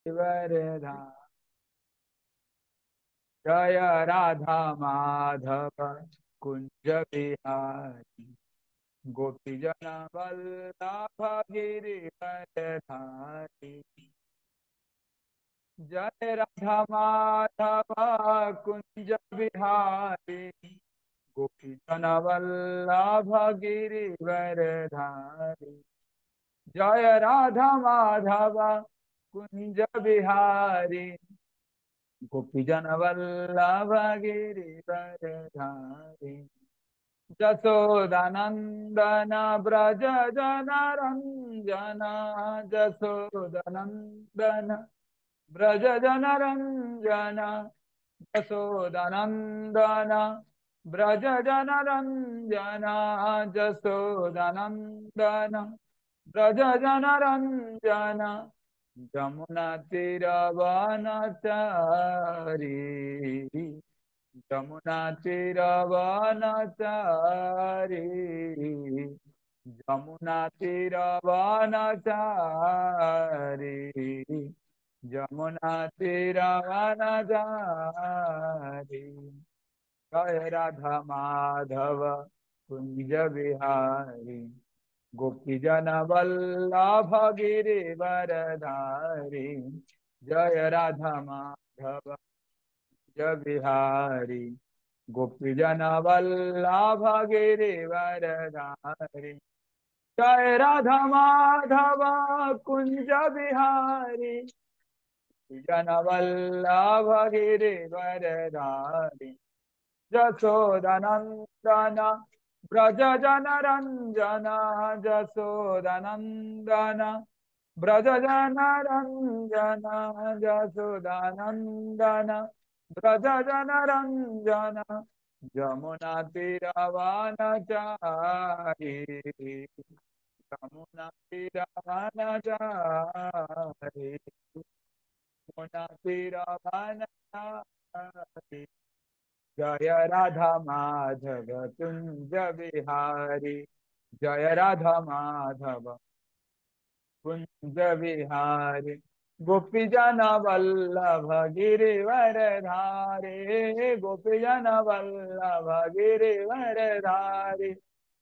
वरदान। जय राधा माधव कुंज बिहारी, गोपी जन वल्लभ गिरिवरधारी। जय राधा माधव कुंज बिहारी, गोपी जन वल्लभ गिरिवरधारी। जय राधा माधव कुंज बिहारी, गोपी जन वल्लभ गिरिवरधारी। जसोदानंदन व्रज जन रंजन, जसोदानंदन व्रज जन रंजन, जसोदानंदन व्रज जन रंजन, जसोदानंदन व्रज जन रंजन। जमुना तीरवनचारी, जमुना तीरवनचारी, जमुना तीरवनचारी, जमुना तीरवनचारी। जय राधा माधव कुंज बिहारी, गोपी जन वल्लभ गिरिवरधारी। जय राधा माधव कुंज बिहारी, गोपी जन वल्लभ गिरिवरधारी। जय राधा माधव कुंज बिहारी, जन वल्लभ गिरिवरधारी। जसोदानंदन व्रज जन रंजन, जसोदानंदन व्रज जन रंजन, जसोदानंदन व्रज जन रंजन। जमुना तीरवनचारी, यमुना तीरवनचारी, यमुना तीरवनचारी। जय राधा माधव कुंज बिहारी, जय राधा माधव कुंज बिहारी, गोपी जन वल्लभ गिरिवरधारी, गोपी जन वल्लभ गिरिवरधारी।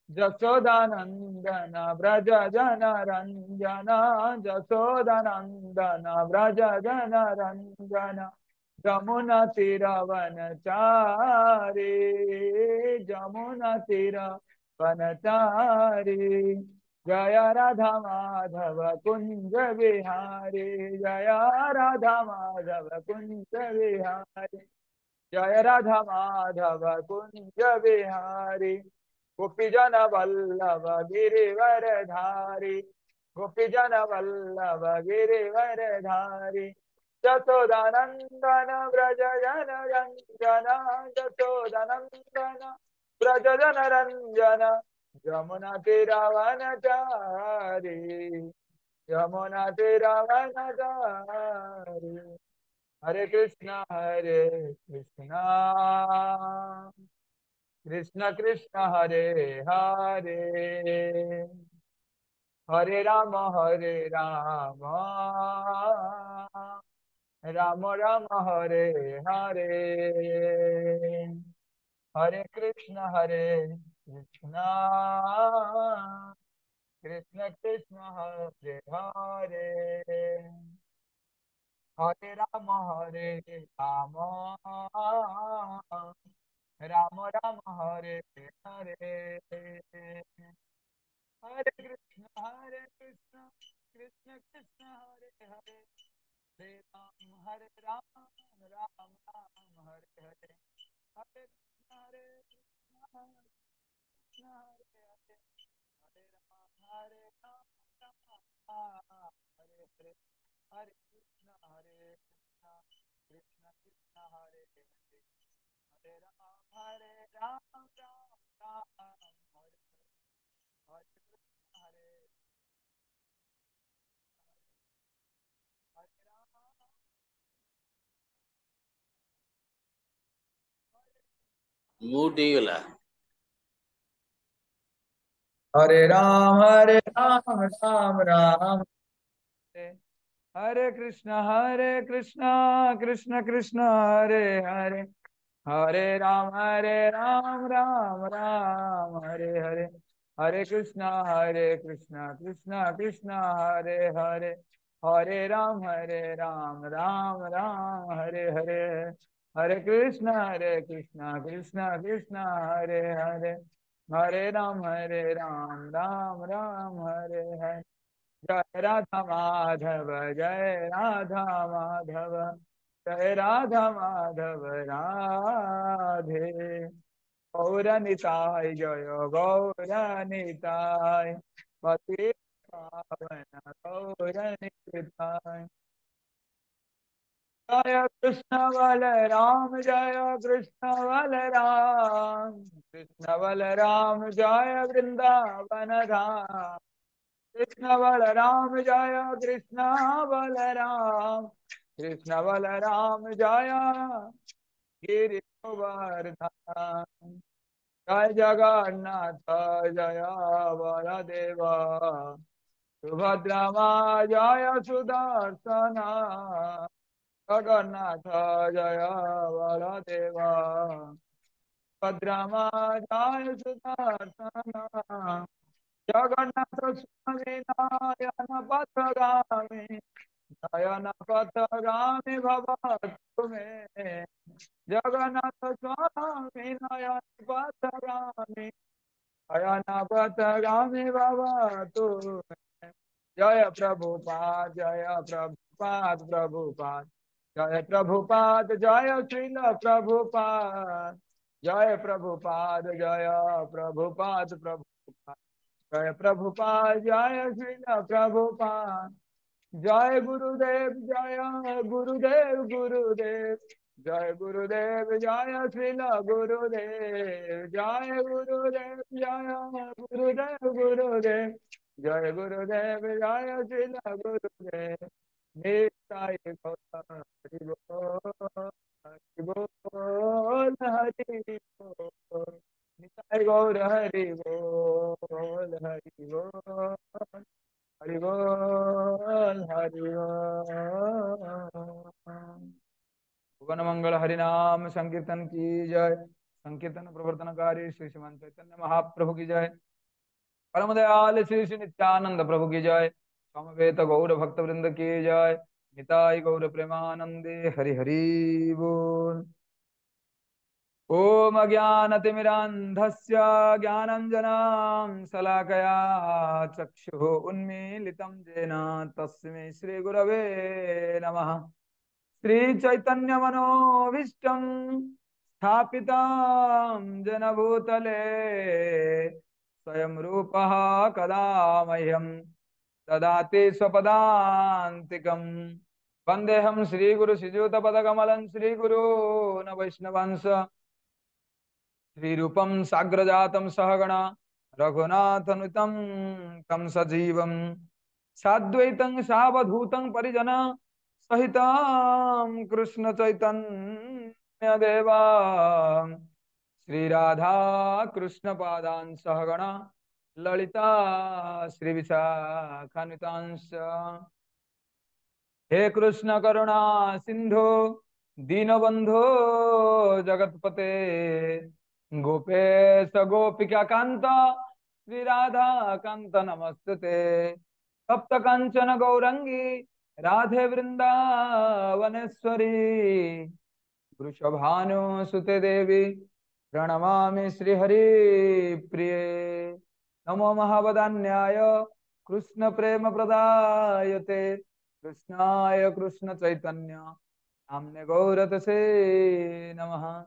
जसोदानंदन व्रज जन रंजन, जसोदानंदन व्रज जन रंजन। जमुना तीरवनचारी, जमुना तीरवनचारी। जय राधा माधव कुंज बिहारी, जय राधा माधव कुंज बिहारी, जय राधा माधव कुंज बिहारी। गोपी जन वल्लभ गिरिवरधारी, गोपी जन वल्लभ गिरिवरधारी। जसोदानंदन व्रज जन रंजन, जसोदानंदन व्रज जन रंजन। यमुना तीरवनचारी, यमुना तीरवनचारी। हरे कृष्णा कृष्ण कृष्ण हरे हरे, हरे राम राम राम हरे हरे। हरे कृष्ण कृष्ण कृष्ण हरे हरे, हरे राम राम राम हरे हरे। हरे कृष्ण कृष्ण कृष्ण हरे हरे, हरे राम राम राम हरे हरे। हरे कृष्ण कृष्ण हरे हरे, हरे राम राम हरे हरे। हरे कृष्ण कृष्ण कृष्ण हरे हरे, हरे राम राम हरे हरे। हरे हरे राम। मूड ହେଇଗଲା। हरे राम राम राम। हरे कृष्णा कृष्ण कृष्ण हरे हरे, हरे राम राम राम हरे हरे, हरे कृष्णा कृष्ण कृष्ण हरे हरे, हरे राम राम राम हरे हरे, हरे कृष्णा कृष्ण कृष्ण हरे हरे, हरे राम राम हरे हरे। जय राधा माधव, जय राधा माधव, जय राधा माधव राधे। गौरनिताय जय गौरनिताय, पति पावन गौरनिताय। जय कृष्ण बलराम, जय कृष्ण बलराम, कृष्ण बलराम जय वृंदावन धाम, कृष्ण बलराम जय कृष्ण बलराम, कृष्ण बलराम जय गिरि गोवर्धन। जय जगन्नाथ जय बलदेव, सुभद्रा माँ जय सुदर्शन, जगन्नाथ जय बलदेव, भद्रा माँ जय सुदर्शन, जगन्नाथ स्वामी नयन पथगामी, नयन पथगामी भवतु मे, जगन्नाथ स्वामी नयन पथगामी, नयन पथगामी भवतु मे। जय प्रभुपाद, जय प्रभुपाद, प्रभुपाद जय प्रभुपाद, जय श्रील प्रभुपाद, जय प्रभुपाद, जय प्रभुपाद, प्रभुपाद जय प्रभुपाद, जय श्रील प्रभुपाद। जय गुरुदेव, जय गुरुदेव, गुरुदेव जय गुरुदेव, जय श्रील गुरुदेव, जय गुरुदेव, जय गुरुदेव, गुरुदेव जय गुरुदेव, जय श्रील गुरुदेव। निताय गौर हरि बोल, हरि बोल, हरि बोल, निताय गौर हरि बोल, हरि बोल, हरि बोल, हरि बोल। भुवन मंगल हरिनाम संकीर्तन की जय। संकीर्तन प्रवर्तनकारी श्री श्रीमान चैतन्य महाप्रभु की जय। परम दयाल श्री श्री नित्यानंद प्रभु की जय। समवेत गौर भक्त वृंद की जय। निताय गौर प्रेमानंदे हरि हरि बोल। ओम अज्ञानतिमिरान्धस्य ज्ञानञ्जनां शलाकया चक्षुः उन्मीलितं येन तस्मै श्रीगुरवे नमः। श्रीचैतन्यमनोभीष्टं स्थापितं येन भूतले स्वयं रूपः कदा मह्यं ददाति स्वपदान्तिकम्। वन्देऽहं श्रीगुरुश्रीयुतपदकमलं श्रीगुरून् वैष्णवांस श्रीरूपं साग्रजातं सहगणा रघुनाथनुतं तं सजीवं साद्वैतं सावधूतं परिजन सहितं कृष्ण चैतन्य देवा श्रीराधा कृष्ण पादान् सहगणा ललिता श्रीविशाखान्वितांश्च। हे कृष्ण करुणा सिंधु दीनबंधो जगतपते, गोपेश गोपिका कांत श्री राधा कांत नमस्ते। सप्त कांचन गौरंगी राधे वृंदावनेश्वरी, वृषभानुसुते देवी प्रणमामि श्रीहरिप्रिये। नमो महावदान्याय कृष्ण प्रेम प्रदायते, कृष्णाय कृष्ण चैतन्य नाम्ने गौरतसे नमः।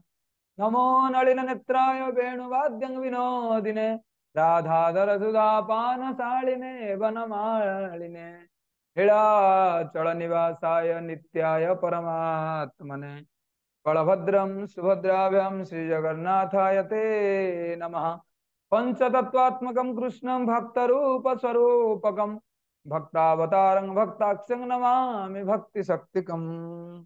नमो नलिन नेत्राय वेणुवाद्यं विनोदिने, राधाधर सुधापान शालिने वनमालिने, नीलाचल निवासाय नित्याय परमात्मने, बलभद्रं सुभद्राभ्यां श्रीजगन्नाथाय ते नमः। पंचतत्वात्मकं कृष्णं भक्तरूपस्वरूपकं, भक्तावतारं भक्ताख्यं नमामि भक्तिशक्तिकम्।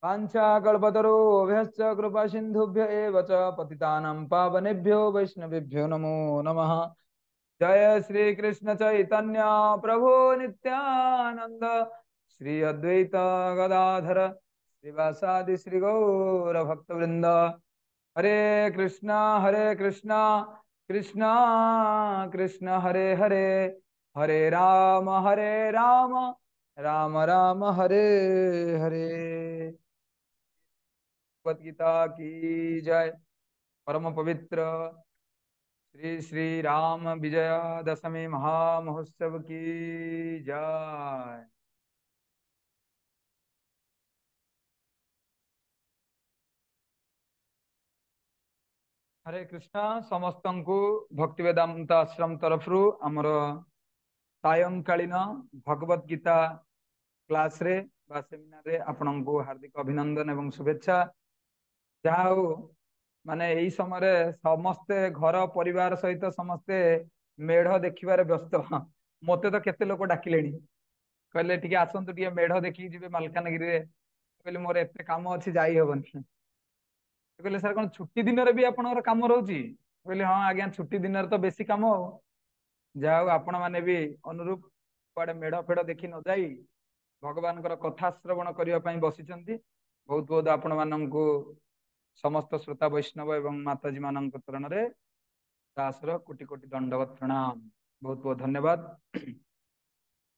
वाञ्छाकल्पतरुभ्यश्च कृपा सिन्धुभ्य एव च पतितानां पावनेभ्यो वैष्णवेभ्यो नमो नमः। जय श्री कृष्ण चैतन्य प्रभु नित्यानंद श्री अद्वैत गदाधर श्रीवासादि श्री गौर भक्त वृंद। हरे कृष्णा कृष्णा कृष्ण हरे हरे, हरे राम राम राम हरे हरे। भगवद गीता की जय। परम पवित्र श्री श्री राम विजया दशमी महामहोत्सव की जय। हरे कृष्णा समस्त को भक्ति वेदांत आश्रम तरफ आमर सायंकालीन भगवद गीता क्लास रे बा सेमिनार रे आपन को हार्दिक अभिनंदन एवं शुभेच्छा। जहा हो माने यही समय समस्ते घर परिवार सहित समस्ते मेढ़ देखिबार व्यस्त। मते तो केते लोक डाकिले कहले टिके आसंतु टिके मेढ़ देखि जिबे मालकानगिरी रे। कहले मोर एते काम अछि जाई हेबनी। कहले सर कौन छुट्टी दिन रे भी आपनकर काम रहउची? कहले हां आज्ञा छुट्टी दिन रे तो बेसी काम हो। जाओ आपण माने भी अनुरूप कुआडे मेढ़ फेड़ देखि न जाई भगवान कथा श्रवण करने ପାଇଁ ବସିଛନ୍ତି। बहुत बहुत आपण माननको समस्त श्रोता वैष्णव एवं माताजी मानक चरणरे दासर कोटि कोटि दंडवत प्रणाम। बहुत बहुत धन्यवाद।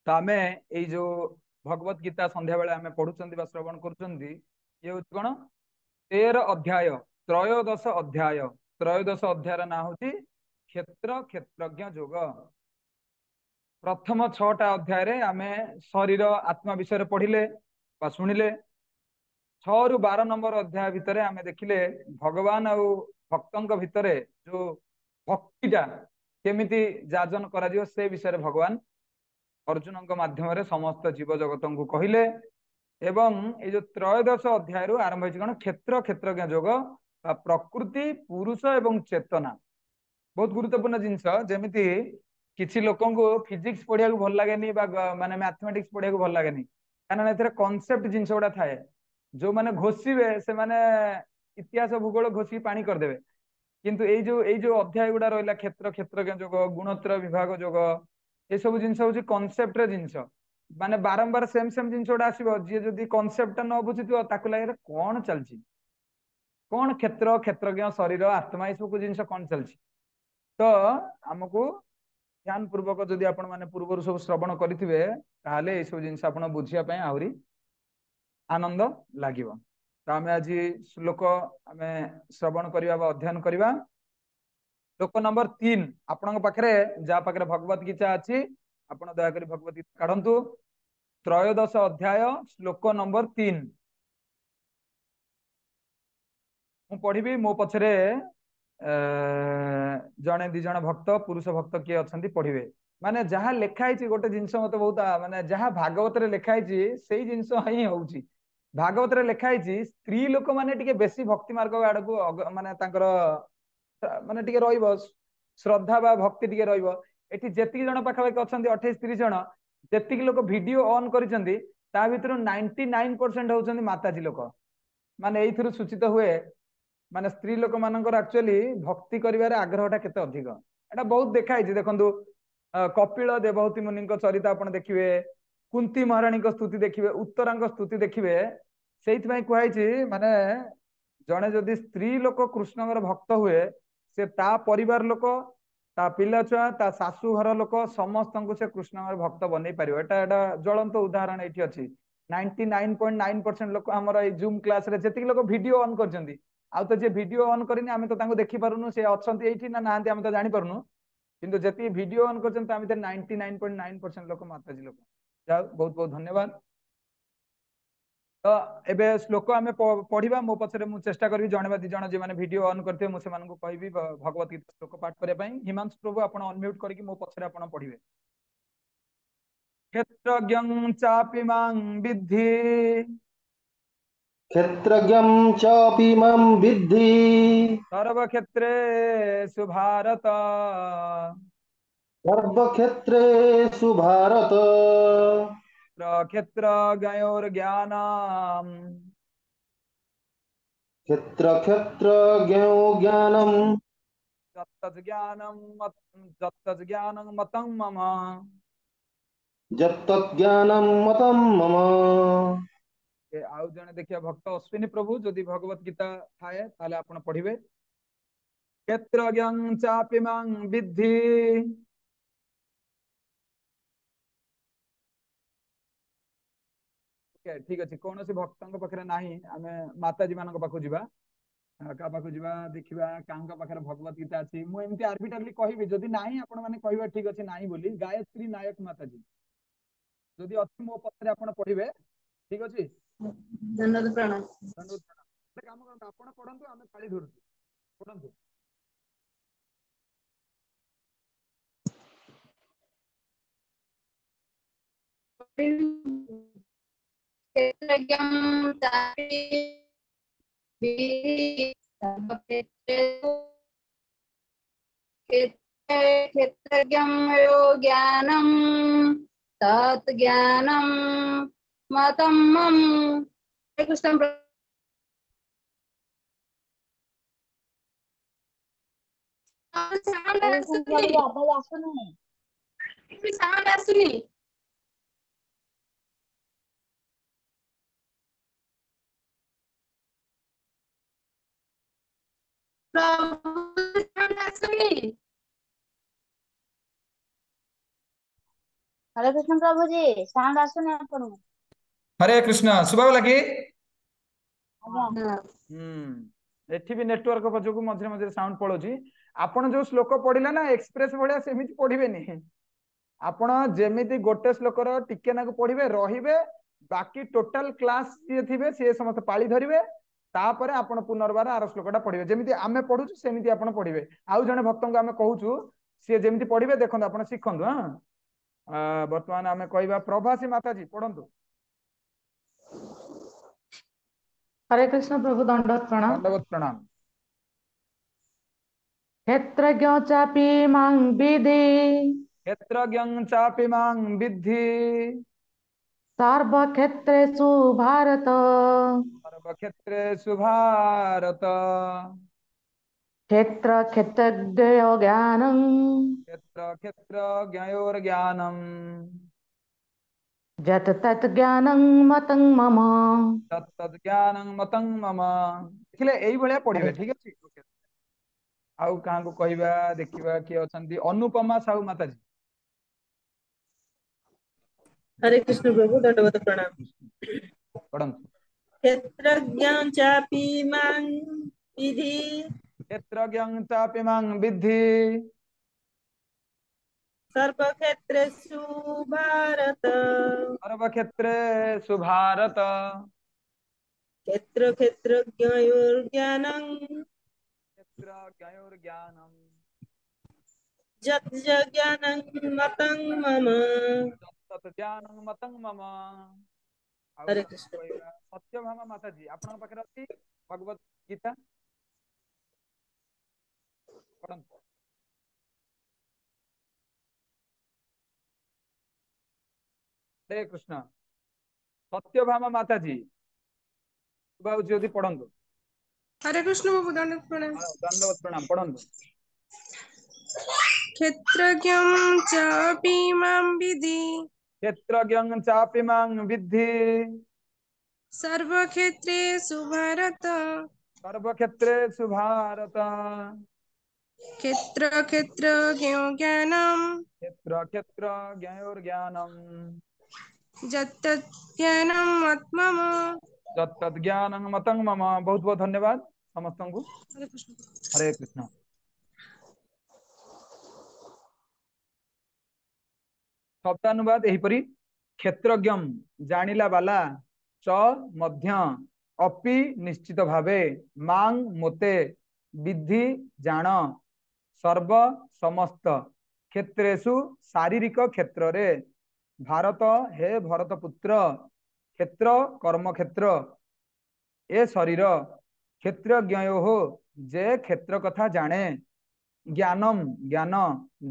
तो आम यो भगवत गीता संध्या बेले आम पढ़ुंट श्रवण करुँच ये कौन 13 अध्याय त्रयोदश अध्याय ना हूँ क्षेत्र क्षेत्रज्ञ योग। प्रथम 6टा अध्याय रे आमे शरीर आत्मा विषय पढ़िले बा शुणिले। 6 ରୁ 12 नंबर अध्याय भितर आमे देखिले भगवान और भक्तों भितर जो भक्तिटा केमिति जाजन करा से विषय भगवान अर्जुन माध्यम समस्त जीव जगत को कहले। एवं ये जो त्रयोदश अध्याय आरंभ हो क्षेत्र क्षेत्रज्ञ योग प्रकृति पुरुष एवं चेतना बहुत गुरुत्वपूर्ण जिनस। जमीती किसी लोक फिजिक्स पढ़िया भल लगे माने मैथमेटिक्स पढ़िया भल लगे कहीं कनसेप्ट जिनस गुड़ा थाए जो मैंने घोषिबे से माने इतिहास भूगोल घोषिक पानी करदे। किंतु जो अध्याय गुड़ा रहा क्षेत्र क्षेत्रज्ञ योग गुणोत्तर विभाग योग ये सब जिनस हूँ कनसेप्ट जिनस माने बारंबार सेम सेम जिनस गुड़ा आसो जी जदि कनसेप्ट न बुझी लगे कौन चलती कौन क्षेत्र क्षेत्रज्ञ शरीर आत्मा ये सब जिनस कौन चलती। तो आमको ध्यान पूर्वक जदि आपण माने पूर्व सब श्रवण करेंगे ताहले ये सब जिनस आप बुझापी आहरी आनंद लगे। तो आम आज श्लोक आम श्रवण करवा अध्ययन करवा। श्लोक नंबर 3 आपण पाखे जहाँ पाखे भगवत गीता अच्छी आप दयाकोरी भगवत गीता काढ़ु। त्रयोदश अध्याय श्लोक नंबर 3 मु पढ़ी मो पछरे जड़े दी जन भक्त पुरुष भक्त किए अच्छा पढ़े माने जहाँ लिखाई गोटे जिनस मत बहुत माने जहाँ भागवत लिखाई से जिनस ही हूँ भागवत लिखाई स्त्री लोक मैंने टे बेसी भक्ति मार्ग आड़ को माने माने टे श्रद्धा बा भक्ति टे रही जी जन पाखापाखि अच्छा 28-30 जन जी लोक वीडियो ऑन कर 99% होती माताजी लोक माने ये सूचित हुए माने स्त्री लोक मानकर एक्चुअली भक्ति करिवार आग्रहटा केते अधिक एटा बहुत देखाई देखंतु कपिल देवहूति मुनि चरित आपण देखिए कुंती महाराणी स्तुति देखिए उत्तरांग स्तुति देखिए से कहुई माने जड़े जदि स्त्री लोक कृष्ण भक्त हुए से ता परिवार लोक ता पिला छुआ ता शाशु घर लोक समस्त को से कृष्ण भक्त बनई पार एटा ज्वलंत उदाहरण ये अच्छी 99.9% लोक आमर जूम क्लास रे जी लोक वीडियो ऑन कर आउ तो जे वीडियो ऑन करनी आम तो देखी पारुनु से अच्छा ना ना आम तो जानी पारुनु किंतु जी वीडियो ऑन कर 99.9% लोक माताजी लोक बहुत बहुत धन्यवाद। तो एबे श्लोक आम पढ़ा मो पछरे मु चेष्टा करी जणे दी जण जे माने वीडियो ऑन करते मुझे कहबी भगवत गीता श्लोक पाठ करने हिमांशु प्रभु आप अनम्यूट करके मो पछरे आप पढ़िबे। क्षेत्रज्ञं चापि मां विद्धि क्षेत्रज्ञं चापि मां विद्धि सर्वक्षेत्रेषु भारत सर्वक्षेत्रेषु भारत क्षेत्रज्ञयोर्ज्ञानम् क्षेत्रक्षेत्रज्ञो ज्ञानम् जत्तज्ज्ञानं मतं मम। यत्तज्ज्ञानं मतं मम। आउ जने देखिए भक्त अश्विनी प्रभु जदि भगवत गीता थाए ताले आपण पढ़िबे। क्षेत्रज्ञं चापि मां विद्धि। ठीक अच्छे कौन सी भक्तों पाखे नाही आमे माताजी मान पाखु जीवा का पाखु जीवा देखिबा कांग पाखे भगवत गीता अछि मु एमती आर्बिट्रारली कहबी जदि नाही आपण माने कहबा ठीक अछि नाही बोली गायत्री नायक माताजी जदि अछि मो पत्रे आपण पढ़िबे ठीक अछि। धन्यवाद प्रणाम। धन्यवाद प्रणाम। एक काम करंतु आपण पढ़ंतु आमे ताली धरतु पढ़ंतु। क्षेत्रज्ञं चापि विद्धि सर्वक्षेत्रेषु क्षेत्रज्ञं यो ज्ञानं तत् ज्ञानं मतं मम। हरे कृष्ण प्रभु। साउंड आसुनी आवाज आସୁନି। साउंड आसुनी। प्रभु साउंड आसुनी। हरे कृष्ण प्रभु जी साउंड आସୁନି आपन। हरे कृष्ण सुबह लगी। आज्ञा एठी भी नेटवर्क जो मझे मझे साउंड पड़ोची आपण जो श्लोक पढ़िला ना एक्सप्रेस भाया सेमिति पढ़िबेनी आपण जेमिति गोटे श्लोकर टिके नाकु पढ़िबे रहिबे बाकी टोटल क्लास जे थिबे से समस्त पाଳି धरिबे तापर आपण पुनर्बार आर श्लोकटा पढ़िबे जेमिति आमे पढ़ुछु सेमिति आपण पढ़िबे आउ जने भक्तों को आमे कहूछु से जेमिति पढ़िबे देखंतु आपण सिखंतु। हां वर्तमान आमे कहबा प्रभासी माताजी पढ़ंतु। हरे कृष्ण प्रभु दंडवत प्रणाम। दंडवत प्रणाम। क्षेत्रज्ञ चापि मां विद्धि क्षेत्रज्ञं चापि मां विद्धि सर्वक्षेत्रेषु भारत सर्वक्षेत्रेषु भारत क्षेत्र क्षेत्रज्ञ ज्ञानं क्षेत्र क्षेत्र ज्ञयोर्ज्ञानम् यत् तत् ज्ञानं मतं मम। तत्तज्ज्ञानं मतं मम। देखिले एई भलिया पढ़िबे ठीक अछि। आउ कहाँ को कहबा देखिबा कि अछंती अनुपमा साहू माताजी। हरे कृष्ण प्रभु दंडवत प्रणाम। पढ़ंतु। क्षेत्रज्ञं चापि मां विद्धि क्षेत्रज्ञं चापि मां विद्धि सर्वक्षेत्रेषु भारत सर्वक्षेत्रेषु भारत क्षेत्र क्षेत्रज्ञयोर्ज्ञानं क्षेत्र ज्ञयोर्ज्ञानम् यत् ज्ञानं मतं मम। तत् ज्ञानं मतं मम। आउ हरे कहाँ कृष्ण प्रभु। कहबा सत्यभामा माताजी आपन पाखरे अछि भगवत गीता पढ़ंतु। हरे कृष्ण सत्यभामा माताजी यदि पढ़ंतु। हरे कृष्ण बाबू दंडवत प्रणाम। दंडवत प्रणाम पढ़ंतु। क्षेत्रज्ञं चापि मां विद्धि क्षेत्रज्ञं चापि मां विद्धि सर्वक्षेत्रेषु भारत सर्वक्षेत्रेषु भारत क्षेत्र क्षेत्रज्ञो ज्ञानं क्षेत्र क्षेत्र ज्ञयोर्ज्ञानम् यत्तत् ज्ञानं मत्मम। तत्तत् ज्ञानं मतं मम। बहुत बहुत धन्यवाद समस्त को। हरे कृष्ण। हरे कृष्ण। शब्दानुवाद एहीपरि क्षेत्रज्ञ जानिला बाला च मध्य अपि निश्चित भावे मां मोते विद्धि जान सर्व समस्त क्षेत्रेषु शारीरिक क्षेत्र रे भारत हे भरत पुत्र क्षेत्र कर्म क्षेत्र ए शरीर क्षेत्रज्ञयो हो जे क्षेत्र कथा जाने ज्ञानम ज्ञान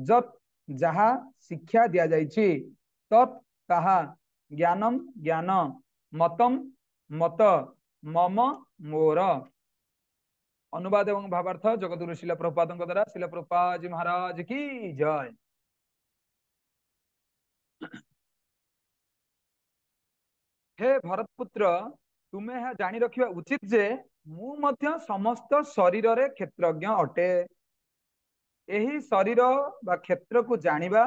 जत जहा शिक्षा दिया जाइछि तत् ताहा ज्ञानम ज्ञान मतम मत मम मोर अनुवाद एवं भावार्थ जगतगुरु शिला प्रभुपाद द्वारा शिला प्रभुपाद जी महाराज की जय। हे भरतपुत्र तुम्हें यह जानी रखिबा उचित जे मु मध्य समस्त शरीर रे क्षेत्रज्ञ अटे। एही शरीर बा क्षेत्र को जानिबा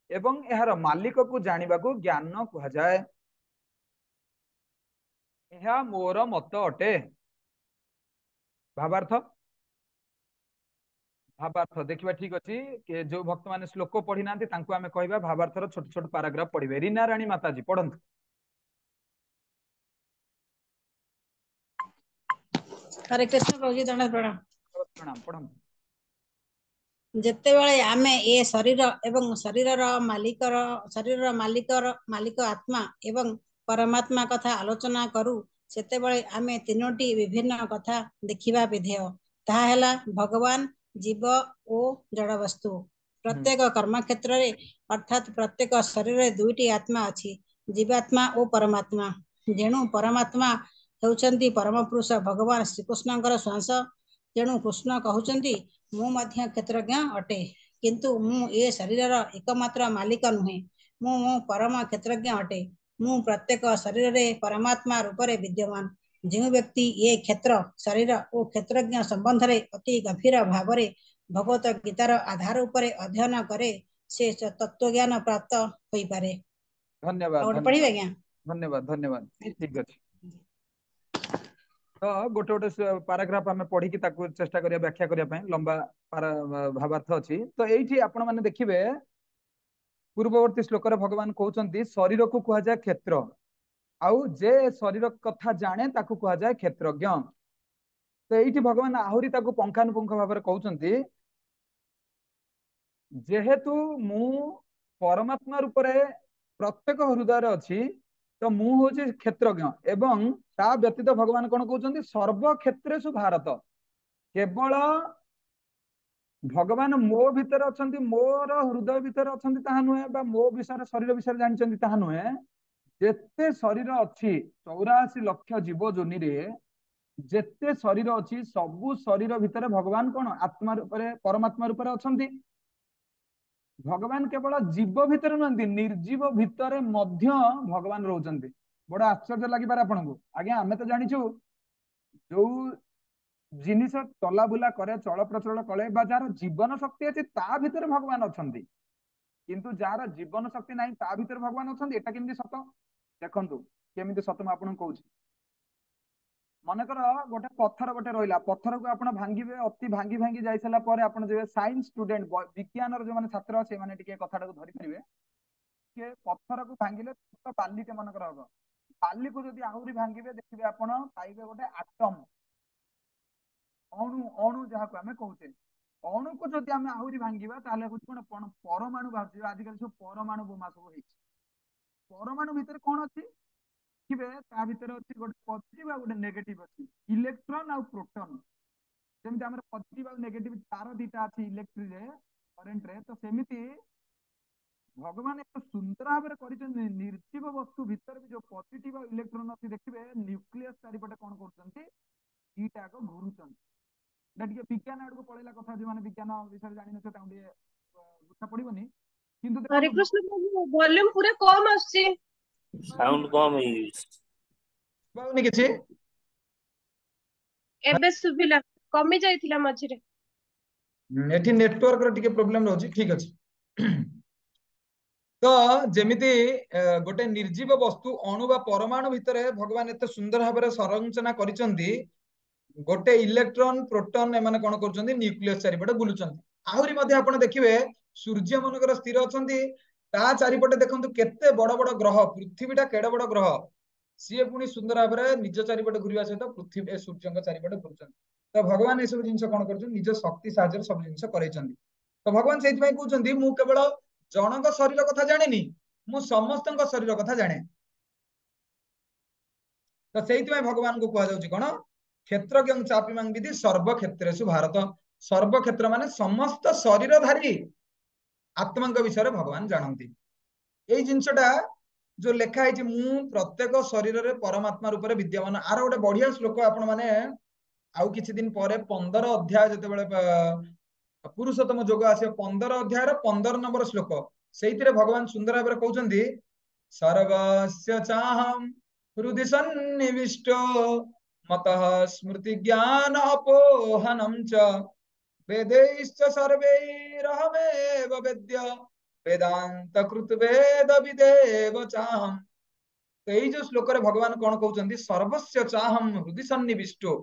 एवं एहार मालिक को जानिबा को ज्ञान कहा जाए। यह मोर मत अटे। भावार्थ भावार्थ देखिबा ठीक अछि कि जो भक्त माने श्लोक पढ़ी नांती तांको आमे कहबा भावार्थर छोट छोट पैराग्राफ पढ़िबे। रीना रानी माताजी पढ़ंतु। हरे कृष्ण प्रभुजी दंड प्रणाम। प्रणाम पढ़ंतु। ଯେତେବେଳେ ଆମେ ଏ ଶରୀର ଏବଂ ଶରୀରର ମାଲିକ ଆତ୍ମା ଏବଂ ପରମାତ୍ମା କଥା ଆଲୋଚନା କରୁ ସେତେବେଳେ ଆମେ ତିନୋଟି ବିଭିନ୍ନ କଥା ଦେଖିବା ବିଧେୟ। ତାହା ହେଲା ଭଗବାନ, ଜୀବ ଓ ଜଡବସ୍ତୁ। ପ୍ରତ୍ୟେକ କର୍ମ କ୍ଷେତ୍ରରେ ଅର୍ଥାତ୍ ପ୍ରତ୍ୟେକ ଶରୀରରେ ଦୁଇଟି ଆତ୍ମା ଅଛି, ଜୀବାତ୍ମା ଓ ପରମାତ୍ମା। ଯେଣୁ ପରମାତ୍ମା ହେଉଛନ୍ତି ପରମ ପୁରୁଷ ଭଗବାନ ଶ୍ରୀକୃଷ୍ଣଙ୍କର ଶ୍ୱାସ। ତେଣୁ କୃଷ୍ଣ କହୁଛନ୍ତି ମୁଁ ମଧ୍ୟ କ୍ଷେତ୍ରଜ୍ଞ ଅଟେ, କିନ୍ତୁ ମୁଁ ଏ ଶରୀରର ଏକମାତ୍ର ମାଲିକ ନୁହେଁ। ମୁଁ ପରମ କ୍ଷେତ୍ରଜ୍ଞ ଅଟେ। ମୁଁ ପ୍ରତ୍ୟେକ ଶରୀରରେ ପରମାତ୍ମା ରୂପରେ ବିଦ୍ୟମାନ। ଯେଉଁ ବ୍ୟକ୍ତି ଏ କ୍ଷେତ୍ର, ଶରୀର ଓ କ୍ଷେତ୍ରଜ୍ଞ ସମ୍ବନ୍ଧରେ ଅତି ଗଭୀର ଭାବରେ ଭଗବତ ଗୀତାର ଆଧାର ଉପରେ ଅଧ୍ୟୟନ କରେ ସେ ତତ୍ତ୍ୱଜ୍ଞାନ ପ୍ରାପ୍ତ ହୋଇପାରେ। धन्यवाद पढ़िबे आज्ञा। धन्यवाद धन्यवाद ठीक अछि। तो गोटे गोटे पैराग्राफ आम पढ़ी की ताकू चेष्टा करिया व्याख्या करिया पय लंबा भावार्थ अछि। तो एठी आपण माने देखिबे पूर्ववर्ती श्लोक रे भगवान कहउचंती शरीर को कहा जाय क्षेत्र, आउ जे शरीर कथा जाने ताकू कहा जाय क्षेत्रज्ञ। तो एठी भगवान आहुरी ताकू पंखानुपुंख भाବରେ कहउचंती जेहेतु मु परमात्मा रूप रे प्रत्येक हृदय रे अछि तो मु होछि क्षेत्रज्ञ एवं ता व्यतीत भगवान कोन कहउचंती सर्व क्षेत्रेषु भारत। केवल भगवान मो भितर अछंती, मोर हृदय भितर अछंती ताहा नुहे, बा मो विषय शरीर विषय जानिचंती ताहा नुहे। जेते शरीर अछि 84 लाख जीव जोनि रे जेते शरीर अछि सबु शरीर भितर भगवान कोन आत्मा रूप रे परमात्मा रूप रे अछंती। भगवान केवल जीव भितर नुहंती, निर्जीव भितर मध्य भगवान रहउचंती। बड़ा आश्चर्य लागि पारे आपनको। आज्ञा आमे तो जानिछु जो जिनिस चला बुला करे चल प्रचल कले बा जार जीवन शक्ति अछि ता भितर भगवान अछंती, किंतु जार जीवन शक्ति नाही ता भितर भगवान अछंती। एटा केमि सत देखंतु, केमिति सत म आपन कहउछि। मनकर गोटे पत्थर गोटे रहिला, पत्थर को आपण भांगिबे, अति भांगी भांगी जाई सला परे आपण जेबे साइंस स्टूडेंट विज्ञानर जो माने छात्र से माने टिके कथाटा को धरि परिबे के पत्थर को भांगिले तो बाली के मनकर हबो। बाली को जदि आहुरी भांगिबे देखिबे आपण पाइबे गोटे एटम, अणु अणु जहा को हमें कहउछे। अणु को जदि हमें आहुरी भांगिबा ताले कुछ कोन परमाणु बाहर आजिकल सब परमाणु बोमा सब होई। परमाणु भीतर कोन अछि देखिबे ता भीतर अछि गोटे पॉजिटिव आ गोटे नेगेटिव अछि, इलेक्ट्रॉन आ प्रोटॉन। जेमति हमर पॉजिटिव आ नेगेटिव तार दीटा अछि इलेक्ट्रिक रे करंट रे, तो सेमिति भगवान एक सुंदर भाव में निर्जीव वस्तु भीतर भी जो पॉजिटिव इलेक्ट्रॉन अच्छी देखिए न्यूक्लियस चारिपटे कौन कर घूरुचन। विज्ञान आड़ को पढ़ेला कथा जो मैंने विज्ञान विषय जानी गुस्सा पड़ोनी किंतु हरे कृष्ण प्रभु वॉल्यूम पूरा कम आछी, साउंड कम बाउनी किछि एबे सुभिला कमी जाइथिला मझिरे। एठी नेटवर्क रो टिके प्रॉब्लम रहउची। ठीक अछि। तो जेमिति गोटे निर्जीव वस्तु अणु बा परमाणु भितर भगवान एते सुंदर भाव में संरचना करिसंती। गोटे इलेक्ट्रॉन प्रोटॉन एमाने कोन करचंती न्यूक्लियस चारिपटे बुलुचंती। आहुरी मध्ये आपण देखिबे सूर्य मनकर स्थिर अछंती, ता चारिपटे देखंतु केते बड़ बड़ ग्रह, पृथ्वीटा केडे बड़ ग्रह, सीए पुनी सुंदर भाव में निज चारिपटे घुरिया सहित पृथ्वी सूर्यଙ୍କ चारिपटे घुरुचंती। तो भगवान ए सब जिंस कोन करचंती निज शक्ति साहाय्य सब जिंस करैचंती। तो भगवान सेति पय कहउचंती मु केवल जनक शरीर कथा जानेनी, मु समस्तଙ୍କ शरीर कथा जाने। तो सेति पय भगवान को कहा जाउची कोन क्षेत्रज्ञं चापिमां विधि सर्व क्षेत्रेषु भारत। सर्व क्षेत्र माने समस्त शरीरधारी आत्मा विषय भगवान जानती। यही जिनसटा जो लेखा है मु प्रत्येक शरीर रे परमात्मा रूप में विद्यमान। आर गोटे बढ़िया श्लोक आपण माने आउ किछि दिन परे 15 अध्याय जेतेबेले पुरुषोत्तम जोग आसे 15 अध्याय 15 नंबर श्लोक सेइतिरे भगवान सुंदर भाबरे कहउचंदी सर्वस्य चाहम हृदि सन्निविष्टो मतः स्मृति ज्ञान अपोहनम च वेदैश्च सर्वैरहमेव वेद्य वेदांत कृत वेद विदेव चाहम। तो यही जो श्लोक रे भगवान कौन कहउचंदी सर्वस्य चाहम हृदि सन्निविष्टो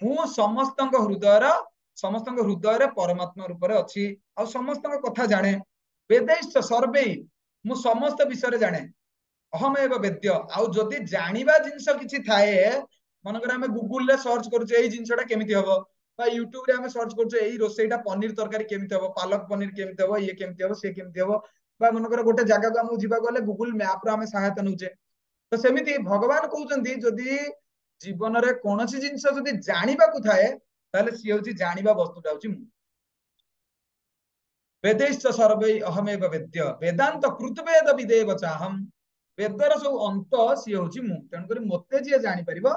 मु समस्तंक हृदय रे परमात्मा रूप रे अछि आ समस्तंक कथा जाने वेदैश्च सर्वै मु समस्त विषय जाने अहम एव वेद्य आउ जदि जानिबा जिंस किछि थाए मनकर हमें गूगल रे सर्च करूचे एई जिंसटा केमिति हबो बा यूट्यूब रे हमें सर्च करूचे एई रोसेईटा पनीर तरकारी केमिति हबो पालक पनीर केमिति हबो ये केमिति हबो से केमिति हबो बा मनकर गोटे जागा को हम जिबा गले गूगल मैप रे हमें सहायता नउचे। तो सेमिति भगवान कहउचंदी जदि जीवन रे कोनोसी जिंस जदि जानिबा को थाए ताले सी होची जानिबा वस्तुटा होची मु। वेदैश्च सर्वै अहमेव वेद्य वेदांत कृतवेद विदेव चाहम वेदर सब अंत सी होची मु तेन करी मते जे जानि परिबो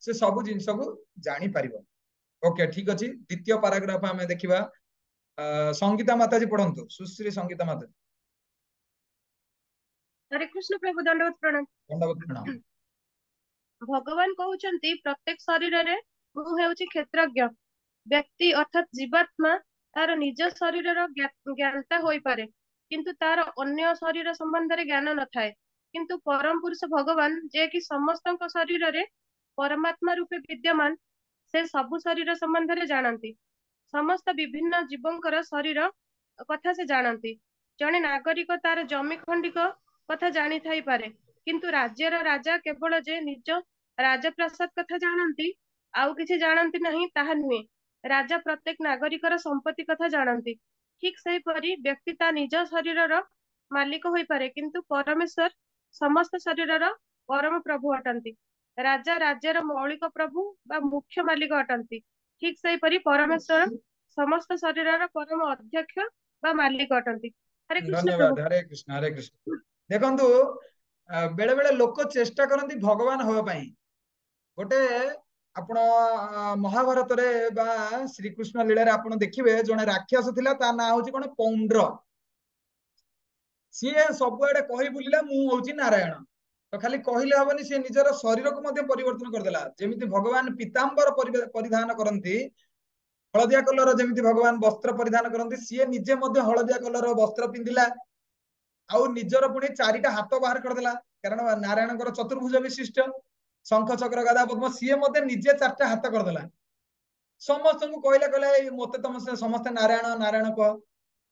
से सब जिंस को जानि परिबो। ओके ठीक अछि द्वितीय पैराग्राफ हमें देखिबा संगीता माता जी पढंतु सुश्री संगीता माता। हरे कृष्ण प्रभु दंडवत प्रणाम। दंडवत प्रणाम। भगवान कहउचंती प्रत्येक शरीर रे मु हेउची क्षेत्रज्ञ व्यक्ति अर्थात जीवात्मा तार निज शरीर ज्ञानता होई पारे किंतु तार अन्य शरीर संबंध रे ज्ञान न थाए किंतु परम पुरुष भगवान जे कि समस्त शरीर रे परमात्मा रूपे विद्यमान से सबु शरीर संबंध रे जानती समस्त विभिन्न जीवंकर शरीर कथा से जानती जने नागरिक तार जमी खंडिक कथा जानी थाई पारे किंतु राज्यर राजा केवल जे निज राजप्रासाद कथा जानती आउ किछि जानती नहीं ताहा नुहे राजा प्रत्येक नागरिकर संपत्ति कथा जानती ठीक सही परी व्यक्ति ता निज शरीरर मालिक होई पारे किंतु परमेश्वर समस्त शरीरर परम प्रभु अटंती राजा राज्यर मौलिक प्रभु बा मुख्य मालिक अटंती ठीक सही परी परमेश्वर समस्त शरीरर परम अध्यक्ष बा मालिक अटंती। हरे कृष्ण धन्यवाद प्रभु। हरे कृष्ण हरे कृष्ण। देखंतु बेले बेले लोक चेष्टा करंती भगवान होबा पई गोटे आपण महाभारत रे बा श्री कृष्ण लीला रे आपण देखिबे जने राक्षस थिला ता ना होची कोन पौंड्र सीए सबुआडे कहि बुलिला मु होची नारायण तो खाली कहिले हबनी से निजर शरीर को मध्ये परिवर्तन कर देला जेमिति भगवान पीतांबर परिधान करंती हलदिया कलर जेमिति भगवान वस्त्र परिधान करंती सीए निजे मध्ये हलदिया कलर वस्त्र पिंदिला आउ निजर पुणी चारिटा हाथ बाहर कर देला कारण नारायणकर चतुर्भुज विशिष्ट शंख चक्र गदा पद्म सीए मध्ये निजे चारटा हाथ कर देला समस्त को कहले कहले मते तम समस्त नारायण नारायण कह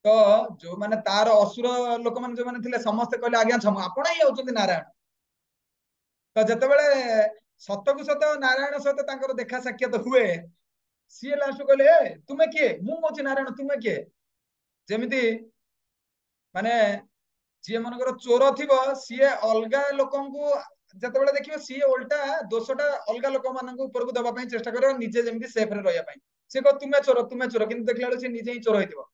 तो जो माने तार असुर लोक माने जो माने थिले समस्त कहले आज्ञा छम आपण ही होचंदी नारायण तो जतबेले सतकु सत नारायण सहित तांकर देखा साक्षात हुए सीए लास्ट कहले तुमे किए मु होची नारायण तुमे किए जेमिति माने जी मनकर चोर थिबो सीए अलगा लोकंकु जतबेले देखिबो सीए उल्टा दोषटा अलगा लोक मानक ऊपर को दबा पई चेष्टा करियो निजे जेमिति सेफ रे रहया पई से को तुमे चोर किंतु देखला से निजे ही चोर होइतिबो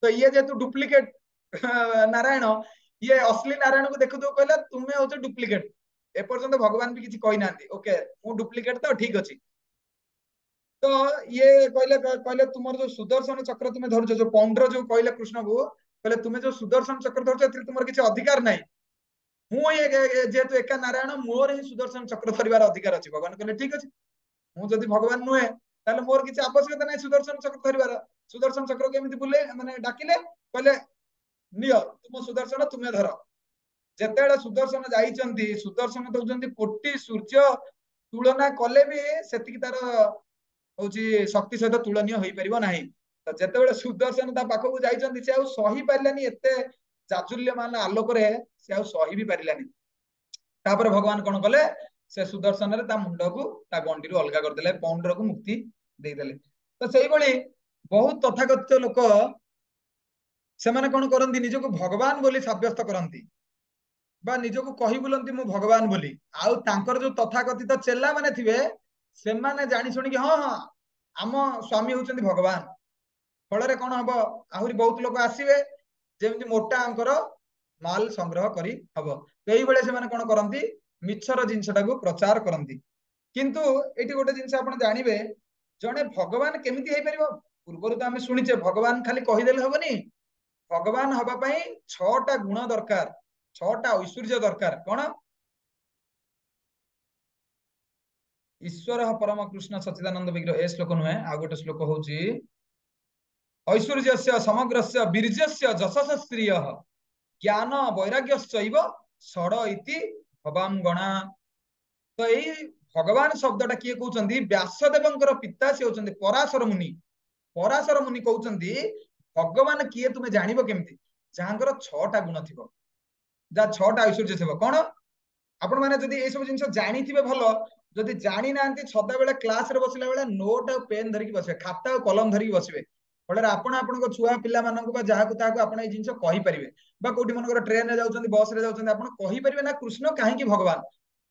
तो ये जेतु डुप्लीकेट नारायण ये असली नारायण को देखु तो कहला तुमे होच डुप्लीकेट ए पर्यंत भगवान भी किछि कहि नांती ओके मु डुप्लीकेट तो ठीक अछि तो ये कहले कहले तुमर जो सुदर्शन चक्र तुमे धरछ जो पौंड्र जो कहले कृष्ण को कहले तुमे जो सुदर्शन चक्र धरछ एथि तुमर किछि अधिकार नाही मु ये जेतु एका नारायण मोर ही सुदर्शन चक्र धरिबार अधिकार अछि भगवान कहले ठीक अछि मु जदि भगवान नुहे ताले मोर किछि आवश्यकता नाही सुदर्शन चक्र धरिबार सुदर्शन चक्र केमिति बुले माने डाकिले कहले नियो तुम सुदर्शन तुमे धर जेतेबेले सुदर्शन जाइचंती सुदर्शन दउचंती कोटि सूर्य तुलना कले भी सेतिकी तार होची शक्ति सहित तुलनीय होई परिबो नाही तो जेतेबेले सुदर्शन ता पाखकु जाइचंती से आ सही पारलानी एते चाचुल्यमान आलोक रे से आ सही भी पारिलानी तापर भगवान कोन कले से सुदर्शन रे ता मुंड को ता गंडी रु अलगा कर देले पौंड्र को मुक्ति दे देले तो सेही बळी बहुत तथागत लोक से माने कोन करंती निजको भगवान बोली साब्यस्त करंती बा निजको कहि बुलंती मु भगवान बोली आउ तांकर जो तथाकथित चेला माने थिबे से माने जानि सुनि कि हां हां आम स्वामी होचंती भगवान फल रे कोन हबो आहुरी बहुत लोक आसीबे जेमिति मोटा अंकर माल संग्रह करी हबो एई बेले से माने कोन करंती मिच्छर जिंसटा को प्रचार करंती किंतु एटी गोटे जिंस आपण जानिबे जड़े भगवान केमिति हे परिबो पूर्वरु तो आमे सुनिचे भगवान खाली कहिदेले हबनी भगवान हबा पई 6टा गुण दरकार 6टा ऐश्वर्य दरकार कोन ईश्वर परम कृष्ण सच्चिदानंद विग्रह ए श्लोक नुहे आ गोटे श्लोक होची ऐश्वर्यस्य समग्रस्य वीर्यस्य जशस श्रिय ज्ञान वैराग्यश्चैव षड इति भवाम गणा तो यही भगवान शब्दटा किए कहउचंदी व्यासदेवंकर पिता से होचंदी पराशर मुनि कहउचंदी भगवान किए तुमे जानिबो केमति जांगर 6टा गुण थिबो जा 6टा ऐश्वर्य थिबो कोन आपण माने जदी ए सब जिंस जानि थिबे भलो जदी जानि नांती सदा बेला क्लास रे बसिला बेला नोट आ पेन धरि के बसिबे खाता आ कलम धरि के बसिबे फଳରେ ଆପଣ ଆପଣଙ୍କ ଛୁଆ ପିଲାମାନଙ୍କୁ ବା ଯାହାକୁ ତାହାକୁ ଆପଣ ଏଇ ଜିନିଷ କହିପାରିବେ ବା କୋଉଠି ମନଙ୍କର ଟ୍ରେନ ରେ ଯାଉଛନ୍ତି ବସ ରେ ଯାଉଛନ୍ତି ଆପଣ କହିପାରିବେ ନା କୃଷ୍ଣ କାହିଁକି ଭଗବାନ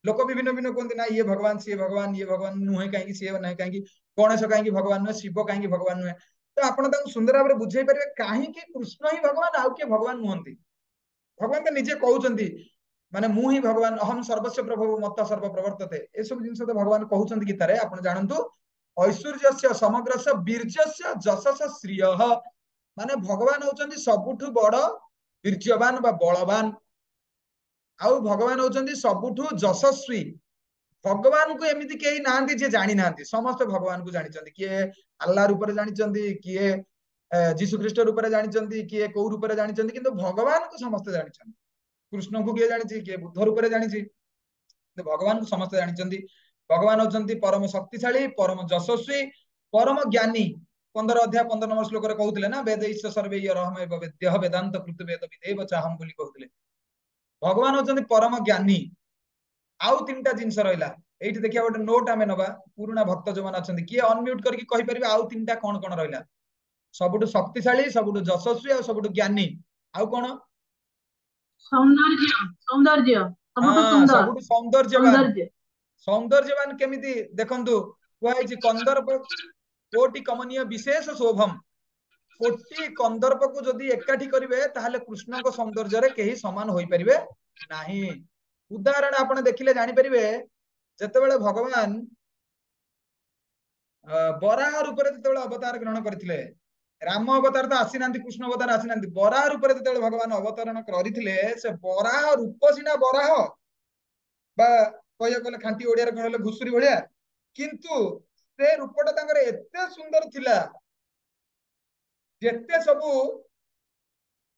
लोक विभिन्न विभिन्न कहते ना ये भगवान सी भगवान नुहे कहीं सी ना कहीं गणेश कहीं भगवान नुहे शिव कहीं भगवान नुहे तो आपड़ सुंदर भाव में बुझे पारे कहीं कृष्ण ही भगवान आउ किए भगवान नुहति भगवान तो निजे कहते माने मु ही भगवान अहम सर्वस्व प्रभु मत सर्व प्रवर्तते ये सब जिन तो भगवान कहते गीतार आप जानतु ऐश्वर्य समग्र वीर्यस्य जशस श्रिय माने भगवान होचंदी सबुठु बड़ वीर्यवान बा बलवान आउ भगवान होचंदी सबुठु यशस्वी भगवान को एमिति केही नांती जे जानि नांती समस्त भगवान को जानिचंदी किए अल्लाह रूप रे जानिचंदी किए जीसु ख्रीष्ट रूप रे जानिचंदी किए को रूप रे जानिचंदी किंतु भगवान को समस्त जानिचंदी कृष्ण को किए जानिची किए बुद्ध रूप रे जानिची तो भगवान को समस्त जानिचंदी भगवान होचंदी परम शक्तिशाली परम यशस्वी परम ज्ञानी 15 अध्याय 15 नंबर श्लोक रे कहउतले ना वेदैश्च सर्वे रहमेव वेद्यः वेदांत कृतवेद विदेव चाहम बोली कहउतले भगवान होचंदी परम ज्ञानी आउ 3टा जिंस रहिला एठी देखिया गोटे नोट आमे नबा पुराना भक्त जो मान अछंदी किए अनम्यूट करके कहि परिबे आउ 3टा कोन कोन रहिला सबुटु शक्तिशाली सबुटु यशस्वी आ सबुटु ज्ञानी आउ कोन सौंदर्य सबुटु सौंदर्यवान सौंदर्यवान केमिति देखंतु कुहाइछि कंदर्प कोटि कमनीय विशेष शोभम कोटि कंदर्प को जदि एकाठी करिवे ताहले कृष्ण को सौंदर्य रे केही समान होई परिबे नाही उदाहरण आपण देखिले जानि परिबे जतेबेले भगवान बराह रूप रे जतेबेले अवतार ग्रहण करथिले राम अवतार तो आसी नांती कृष्ण अवतार आसी नांती बराह रूप रे जतेबेले भगवान अवतरण करथिले से बराह रूप सिना बराह बा कहिया कहले खांटी ओडिया रे कहले घुसुरी भलिया किंतु से रूपटा तांकर एते सुंदर थिला जेते सबु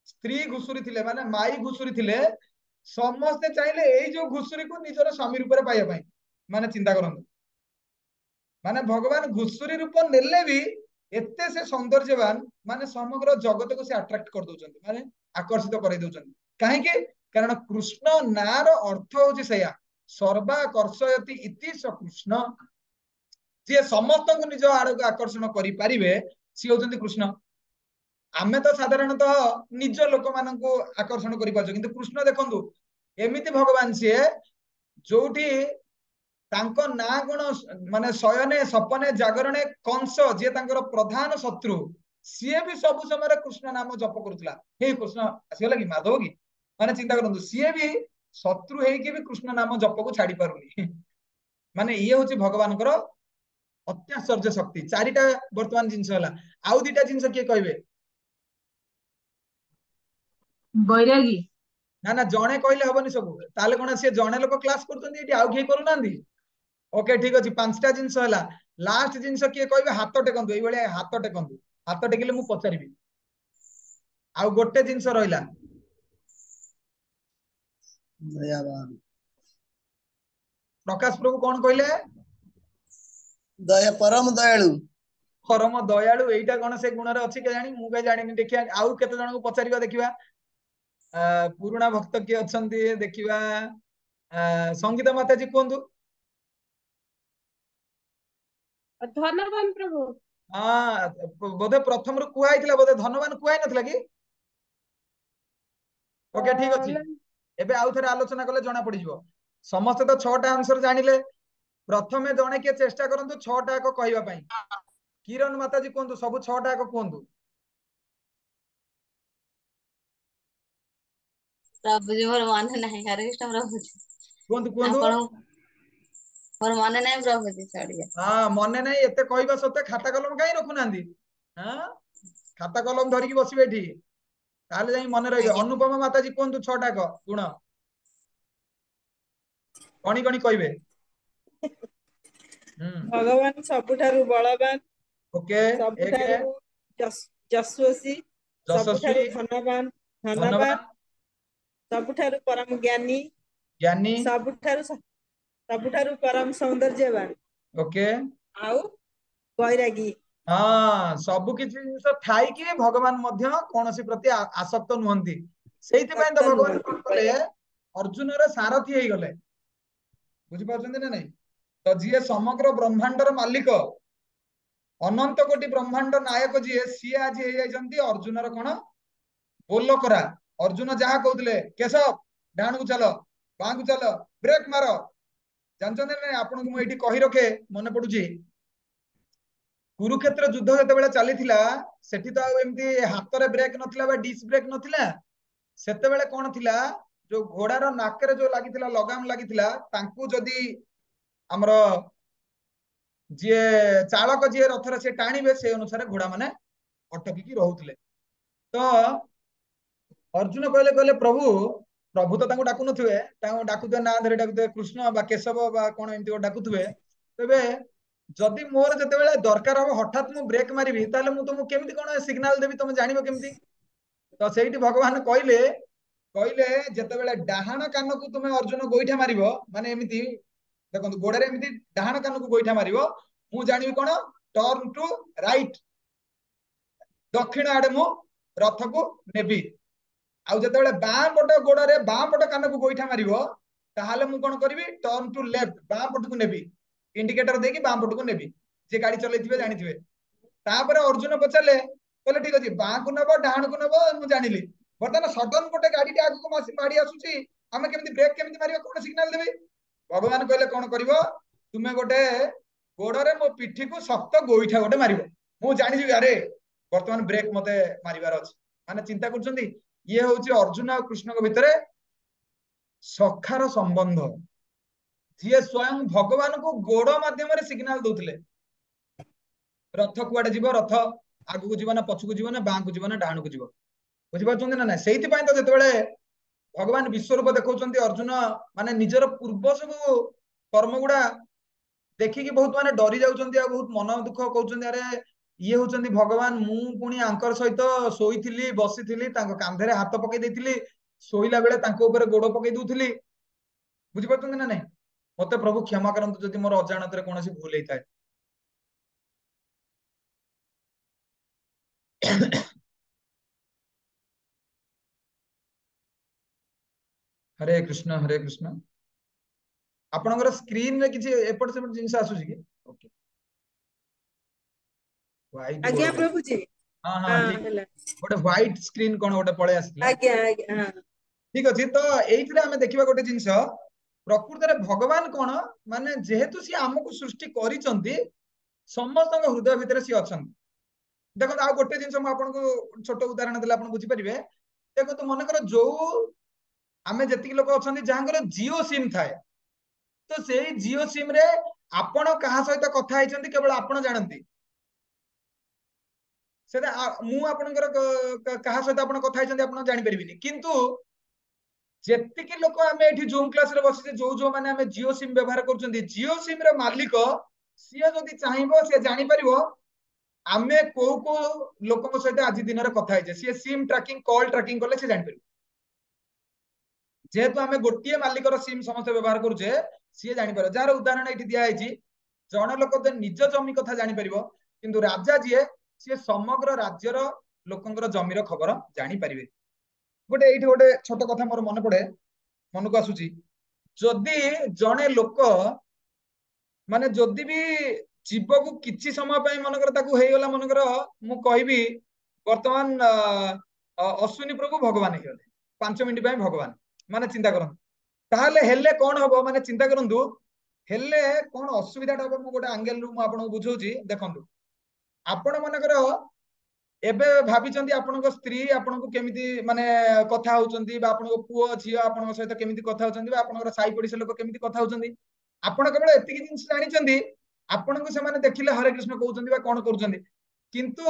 स्त्री घुसुरी थिले माने माई घुसुरी थिले समस्ते चाहिले एई जो घुसुरी को निजर स्वामी रूप रे पाइया पई माने चिंता करंतु माने भगवान घुसुरी रूप नेले भी एते से सौंदर्यवान माने समग्र जगत को से अट्रैक्ट कर दोचंती माने आकर्षित कर दोचंती काहे के कारण कृष्ण नार अर्थ होची सया सर्वाकर्षयति इति स कृष्ण जे समस्त को निज आड़ को आकर्षण करि परिबे सी होचंती कृष्ण आमे तो साधारणतः निज लोक मान को आकर्षण करि पाछो किंतु कृष्ण देखंतु एमिति भगवान से जोठी तांको ना गुण माने शयने सपने जागरणे कंस जे तांकर प्रधान शत्रु सीए भी सब समय कृष्ण नाम जप करुला हे कृष्ण आसीगला कि माधव की माने चिंता करंतु सीए भी शत्रु हे कि भी कृष्ण नाम जप को छाड़ी पारुनी माने ये होची भगवानकर अत्याश्चर्य शक्ति 4टा वर्तमान जिंस हला आउ 2टा जिंस के कहबे बैरागी ना ना जणे कहले हबनी सब ताले कोन से जणे लोक क्लास करतोनी एटी आउ के करू नांदी ओके ठीक अछि 5टा जिंस हला लास्ट जिंस के कहबे हाथ टेकंतु एई बेले हाथ टेकिले मु पचारिबी आउ गोटे जिंस रहिला दयावान प्रकाश प्रभु कोन कहले दया परम दयालु एटा कोन से गुण रे अछि के जानी मु के जानी देखिया आउ केते जण को पचारिबा देखिबा पुराना भक्त के अछंती देखिबा संगीता माता जी कोंदु धन्यवाद प्रभु बोधे प्रथम रु कुहाइथिला बोधे धन्यवाद कुहाइ नथिला कि ओके ठीक अछि एबे आउ थरे आलोचना करले जणा पड़ी जिवो समस्त तो 6टा आंसर जानिले प्रथमे जणे के चेष्टा करंतु 6टा को कहबा पई किरण माता जी कोंदु सब 6टा को कोंदु प्रभु जी मोर मन नहीं हरे कृष्ण प्रभु जी कोंदु कोंदु ମୋର ମନେ ନାହିଁ ପ୍ରଭୁଜୀ ଛାଡିଆ। ହଁ ମନେ ନାହିଁ ଏତେ କହିବା ସତ୍ତ୍ୱେ ଖାତା କଲମ କାହିଁ ରଖୁନାହାନ୍ତି? ହଁ ଖାତା କଲମ ଧରିକି ବସିବେ ଏଠି, ତାହେଲେ ଯାଇ ମନେ ରହିବେ। ଆଜ୍ଞା। ଅନୁପମ ମାତାଜୀ କୁହନ୍ତୁ 6ଟା ଗୁଣ, ଗଣି ଗଣି କହିବେ। ଭଗବାନ ସବୁଠାରୁ ବଳବାନ, ଓକେ। ଏକ ସବୁଠାରୁ ଯଶସ୍ୱୀ, ଯଶସ୍ୱୀ, ସବୁଠାରୁ ଧନବାନ, ଧନବାନ, ସବୁଠାରୁ ପରମ ଜ୍ଞାନୀ, ଜ୍ଞାନୀ, ସବୁଠାରୁ ପରମ ସୌନ୍ଦର୍ଯ୍ୟବାନ, ଓକେ। ଆଉ ବୈରାଗୀ। ହଁ ସବୁ କିଛି ଜିନିଷ ଥାଇକି ବି ଭଗବାନ ମଧ୍ୟ କୌଣସି ପ୍ରତି ଆସକ୍ତ ନୁହନ୍ତି। ସେଇଥିପାଇଁ ତ ଭକ୍ତ ଭଗବାନ ନୁହନ୍ତି। କଣ କଲେ, ଅର୍ଜୁନର ସାରଥି ହେଇଗଲେ। ବୁଝିପାରୁଛନ୍ତି ନା ନାଇଁ? ତ ଯିଏ ସମଗ୍ର ବ୍ରହ୍ମାଣ୍ଡର ମାଲିକ, ଅନନ୍ତ କୋଟି ବ୍ରହ୍ମାଣ୍ଡ ନାୟକ ଯିଏ, ସିଏ ଆଜି ହେଇଯାଇଛନ୍ତି ଅର୍ଜୁନର କଣ ବୋଲକରା। ଅର୍ଜୁନ ଯାହା କହୁଥିଲେ, କେଶବ ଡାହାଣକୁ ଚାଲ, ବାଁକୁ ଚାଲ, ବ୍ରେକ୍ ମାର, ଜାଣିଛନ୍ତି ନା ନାଇଁ? ଆପଣଙ୍କୁ ମୁଁ ଏଇଠି କହି ରଖେ, ମନେ ପଡୁଛି କୁରୁକ୍ଷେତ୍ର ଯୁଦ୍ଧ ଯେତେବେଳେ ଚାଲିଥିଲା, ସେଠି ତ ଆଉ ଏମିତି ହାତରେ ବ୍ରେକ୍ ନଥିଲା ବା ଡିସ୍ ବ୍ରେକ୍ ନଥିଲା। ସେତେବେଳେ କଣ ଥିଲା, ଯୋଉ ଘୋଡାର ନାକରେ ଯୋଉ ଲାଗିଥିଲା ଲଗାମ ଲାଗିଥିଲା, ତାଙ୍କୁ ଯଦି ଆମର ଯିଏ ଚାଳକ ଯିଏ ରଥରେ ସେ ଟାଣିବେ, ସେଇ ଅନୁସାରେ ଘୋଡା ମାନେ ଅଟକିକି ରହୁଥିଲେ। ତ ଅର୍ଜୁନ କହିଲେ ପ୍ରଭୁ, ପ୍ରଭୁ ତ ତାଙ୍କୁ ଡାକୁନଥିବେ, ତାଙ୍କୁ ଡାକୁଥିବେ ନାଁ ଧରି ଡାକୁଥିବେ, କୃଷ୍ଣ ବା କେଶବ ବା କଣ ଏମିତି ଡାକୁଥିବେ। ତେବେ ଯଦି ମୋର ଯେତେବେଳେ ଦରକାର ହବ ହଠାତ୍ ମୁଁ ବ୍ରେକ୍ ମାରିବି, ତାହେଲେ ମୁଁ ତମକୁ କେମିତି କଣ ସିଗ୍ନାଲ ଦେବି, ତମେ ଜାଣିବ କେମିତି? ତ ସେଇଠି ଭଗବାନ କହିଲେ ଯେତେବେଳେ ଡାହାଣ କାନକୁ ତୁମେ ଅର୍ଜୁନ ଗୋଇଠା ମାରିବ, ମାନେ ଏମିତି ଦେଖନ୍ତୁ ଗୋଡରେ ଏମିତି ଡାହାଣ କାନକୁ ଗୋଇଠା ମାରିବ, ମୁଁ ଜାଣିବି କଣ, ଟର୍ନ ଟୁ ରାଇଟ୍, ଦକ୍ଷିଣ ଆଡେ ମୁଁ ରଥକୁ ନେବି। ଆଉ ଯେତେବେଳେ ବାଁ ପଟ ଗୋଡରେ ବାଁ ପଟ କାନକୁ ଗୋଇଠା ମାରିବ, ତାହେଲେ ମୁଁ କଣ କରିବି, ଟର୍ନ ଟୁ ଲେଫ୍ଟ, ବାଁ ପଟକୁ ନେବି, ଇଣ୍ଡିକେଟର ଦେଇକି ବାଁ ପଟକୁ ନେବି। ଯିଏ ଗାଡି ଚଲେଇଥିବେ ଜାଣିଥିବେ। ତାପରେ ଅର୍ଜୁନ ପଚାରିଲେ, କହିଲେ ଠିକ ଅଛି, ବାଁକୁ ନେବ ଡାହାଣକୁ ନେବ ମୁଁ ଜାଣିଲି, ବର୍ତ୍ତମାନ ସଡନ ଗୋଟେ ଗାଡିଟେ ଆଗକୁ ମାଡି ଆସୁଛି, ଆମେ କେମିତି ବ୍ରେକ୍ କେମିତି ମାରିବା, କଣ ସିଗ୍ନାଲ ଦେବି? ଭଗବାନ କହିଲେ କଣ କରିବ, ତୁମେ ଗୋଟେ ଗୋଡରେ ମୋ ପିଠିକୁ ଶକ୍ତ ଗୋଇଠା ଗୋଟେ ମାରିବ, ମୁଁ ଜାଣିଯିବି ଆରେ ବର୍ତ୍ତମାନ ବ୍ରେକ୍ ମତେ ମାରିବାର ଅଛି। ମାନେ ଚିନ୍ତା କରୁଛନ୍ତି, ଇଏ ହଉଛି ଅର୍ଜୁନ ଆଉ କୃଷ୍ଣଙ୍କ ଭିତରେ ସଖାର ସମ୍ବନ୍ଧ। ଯିଏ ସ୍ୱୟଂ ଭଗବାନଙ୍କୁ ଗୋଡ ମାଧ୍ୟମରେ ସିଗ୍ନାଲ ଦଉଥିଲେ, ରଥ କୁଆଡେ ଯିବ, ରଥ ଆଗକୁ ଯିବ ନା ପଛକୁ ଯିବ ନା ବାଁକୁ ଯିବ ନା ଡାହାଣକୁ ଯିବ। ବୁଝିପାରୁଛନ୍ତି ନା ନାଇଁ? ସେଇଥିପାଇଁ ତ ଯେତେବେଳେ ଭଗବାନ ବିଶ୍ୱରୂପ ଦେଖାଉଛନ୍ତି, ଅର୍ଜୁନ ମାନେ ନିଜର ପୂର୍ବ ସବୁ କର୍ମ ଗୁଡା ଦେଖିକି ବହୁତ ମାନେ ଡରି ଯାଉଛନ୍ତି, ଆଉ ବହୁତ ମନ ଦୁଃଖ କରୁଛନ୍ତି, ଆରେ ଇଏ ହଉଛନ୍ତି ଭଗବାନ, ମୁଁ ପୁଣି ଆଙ୍କର ସହିତ ଶୋଇଥିଲି, ବସିଥିଲି, ତାଙ୍କ କାନ୍ଧରେ ହାତ ପକେଇ ଦେଇଥିଲି, ଶୋଇଲା ବେଳେ ତାଙ୍କ ଉପରେ ଗୋଡ ପକେଇ ଦଉଥିଲି। ବୁଝିପାରୁଛନ୍ତି ନା ନାଇଁ? ମତେ ପ୍ରଭୁ କ୍ଷମା କରନ୍ତୁ ଯଦି ମୋର ଅଜାଣତରେ କୌଣସି ଭୁଲ ହେଇଥାଏ। ହରେ କୃଷ୍ଣ ହରେ କୃଷ୍ଣ। ଆପଣଙ୍କର ସ୍କ୍ରିନରେ କିଛି ଏପଟ ସେପଟ ଜିନିଷ ଆସୁଛି କି? ଓକେ, ହ୍ୱାଇଟ ଆଜ୍ଞା ବୋର୍ଡ, ପ୍ରଭୁଜୀ। ହଁ ହଁ ହଁ ଠିକ, ହେଲା। ଗୋଟେ ହ୍ୱାଇଟ ସ୍କ୍ରିନ କଣ ଗୋଟେ ପଳେଇ ଆସିଥିଲା। ଆଜ୍ଞା ଆଜ୍ଞା ହଁ। ଠିକ ଅଛି। ତ ଏଇଥିରେ ଆମେ ଦେଖିବା ଗୋଟେ ଜିନିଷ, ପ୍ରକୃତରେ ଭଗବାନ କଣ, ମାନେ ଯେହେତୁ ସିଏ ଆମକୁ ସୃଷ୍ଟି କରିଛନ୍ତି, ସମସ୍ତଙ୍କ ହୃଦୟ ଭିତରେ ସିଏ ଅଛନ୍ତି। ଦେଖନ୍ତୁ ଆଉ ଗୋଟେ ଜିନିଷ ମୁଁ ଆପଣଙ୍କୁ ଛୋଟ ଉଦାହରଣ ଦେଲେ ଆପଣ ବୁଝିପାରିବେ। ଦେଖନ୍ତୁ ମନେକର ଯୋଉ ଆମେ ଯେତିକି ଲୋକ ଅଛନ୍ତି ଯାହାଙ୍କର ଜିଓ ସିମ୍ ଥାଏ, ତ ସେଇ ଜିଓ ସିମ୍ ରେ ଆପଣ କାହା ସହିତ କଥା ହେଇଛନ୍ତି କେବଳ ଆପଣ ଜାଣନ୍ତି। ସେଟା ମୁଁ ଆପଣଙ୍କର କାହା ସହିତ ଆପଣ କଥା ହେଇଛନ୍ତି ଆପଣ ଜାଣିପାରିବେନି। କିନ୍ତୁ ଯେତିକି ଲୋକ ଆମେ ଏଠି ଜୁମ୍ କ୍ଲାସରେ ବସିଛେ, ଯୋଉମାନେ ଆମେ ଜିଓ ସିମ୍ ବ୍ୟବହାର କରୁଛନ୍ତି, ଜିଓ ସିମ୍ ର ମାଲିକ ସିଏ ଯଦି ଚାହିଁବ ସିଏ ଜାଣିପାରିବ ଆମେ କୋଉ କୋଉ ଲୋକଙ୍କ ସହିତ ଆଜି ଦିନରେ କଥା ହେଇଛେ। ସିଏ ସିମ୍ ଟ୍ରାକିଂ, କଲ୍ ଟ୍ରାକିଂ କଲେ ସିଏ ଜାଣିପାରିବ। ଯେହେତୁ ଆମେ ଗୋଟିଏ ମାଲିକର ସିମ୍ ସମସ୍ତେ ବ୍ୟବହାର କରୁଛେ, ସିଏ ଜାଣିପାରିବ। ଯାହାର ଉଦାହରଣ ଏଇଠି ଦିଆହେଇଛି, ଜଣେ ଲୋକ ତ ନିଜ ଜମି କଥା ଜାଣିପାରିବ, କିନ୍ତୁ ରାଜା ଯିଏ, ସିଏ ସମଗ୍ର ରାଜ୍ୟର ଲୋକଙ୍କର ଜମିର ଖବର ଜାଣିପାରିବେ। ଗୋଟେ ଏଇଠି ଗୋଟେ ଛୋଟ କଥା ମୋର ମନେ ପଡେ, ମନକୁ ଆସୁଛି, ଯଦି ଜଣେ ଲୋକ ମାନେ ଯଦି ବି ଜୀବକୁ କିଛି ସମୟ ପାଇଁ ମନେକର ତାକୁ ହେଇଗଲା, ମନେକର ମୁଁ କହିବି ବର୍ତ୍ତମାନ ଅଶ୍ୱିନୀ ପ୍ରଭୁ ଭଗବାନ ହେଇଗଲେ 5 ମିନିଟ୍ ପାଇଁ ଭଗବାନ, ମାନେ ଚିନ୍ତା କରନ୍ତୁ, ତାହେଲେ ହେଲେ କଣ ହବ, ମାନେ ଚିନ୍ତା କରନ୍ତୁ ହେଲେ କଣ ଅସୁବିଧାଟା ହବ। ମୁଁ ଗୋଟେ ଆଙ୍ଗେଲରୁ ମୁଁ ଆପଣଙ୍କୁ ବୁଝଉଛି। ଦେଖନ୍ତୁ, ଆପଣ ମନେକର ଏବେ ଭାବିଛନ୍ତି ଆପଣଙ୍କ ସ୍ତ୍ରୀ ଆପଣଙ୍କୁ କେମିତି ମାନେ କଥା ହଉଛନ୍ତି, ବା ଆପଣଙ୍କ ପୁଅ ଝିଅ ଆପଣଙ୍କ ସହିତ କେମିତି କଥା ହଉଛନ୍ତି, ବା ଆପଣଙ୍କର ସାହି ପଡିଶା ଲୋକ କେମିତି କଥା ହଉଛନ୍ତି। ଆପଣ କେବଳ ଏତିକି ଜିନିଷ ଜାଣିଛନ୍ତି, ଆପଣଙ୍କୁ ସେମାନେ ଦେଖିଲେ ହରେ କୃଷ୍ଣ କହୁଛନ୍ତି ବା କଣ କରୁଛନ୍ତି, କିନ୍ତୁ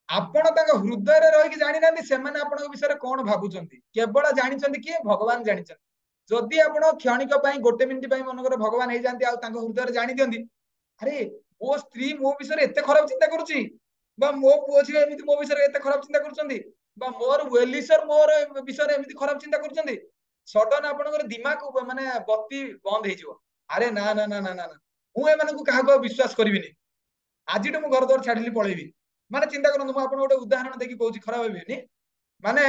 ଆପଣ ତାଙ୍କ ହୃଦୟରେ ରହିକି ଜାଣିନାହାନ୍ତି ସେମାନେ ଆପଣଙ୍କ ବିଷୟରେ କଣ ଭାବୁଛନ୍ତି। କେବଳ ଜାଣିଛନ୍ତି କିଏ? ଭଗବାନ ଜାଣିଛନ୍ତି। ଯଦି ଆପଣ କ୍ଷଣିକ ପାଇଁ 1 ମିନିଟ ପାଇଁ ମନେକର ଭଗବାନ ହେଇଯାନ୍ତି ଆଉ ତାଙ୍କ ହୃଦୟରେ ଜାଣି ଦିଅନ୍ତି, ଆରେ ମୋ ସ୍ତ୍ରୀ ମୋ ବିଷୟରେ ଏତେ ଖରାପ ଚିନ୍ତା କରୁଛି, ବା ମୋ ପୁଅ ଝିଅ ଏମିତି ମୋ ବିଷୟରେ ଏତେ ଖରାପ ଚିନ୍ତା କରୁଛନ୍ତି, ବା ମୋର ୱେଲିସର ମୋର ବିଷୟରେ ଏମିତି ଖରାପ ଚିନ୍ତା କରୁଛନ୍ତି, ସଡନ ଆପଣଙ୍କର ଦିମାଗ ମାନେ ବତି ବନ୍ଦ ହେଇଯିବ। ଆରେ ନା ନା ନା ନା ନା ନା, ମୁଁ ଏମାନଙ୍କୁ କାହାକୁ ଆଉ ବିଶ୍ୱାସ କରିବିନି, ଆଜିଠୁ ମୁଁ ଘର ଦ୍ୱାର ଛାଡିଲି ପଳେଇବି। ମାନେ ଚିନ୍ତା କରନ୍ତୁ, ମୁଁ ଆପଣଙ୍କୁ ଗୋଟେ ଉଦାହରଣ ଦେଇକି କହୁଛି, ଖରାପ ଭାବିବେନି। ମାନେ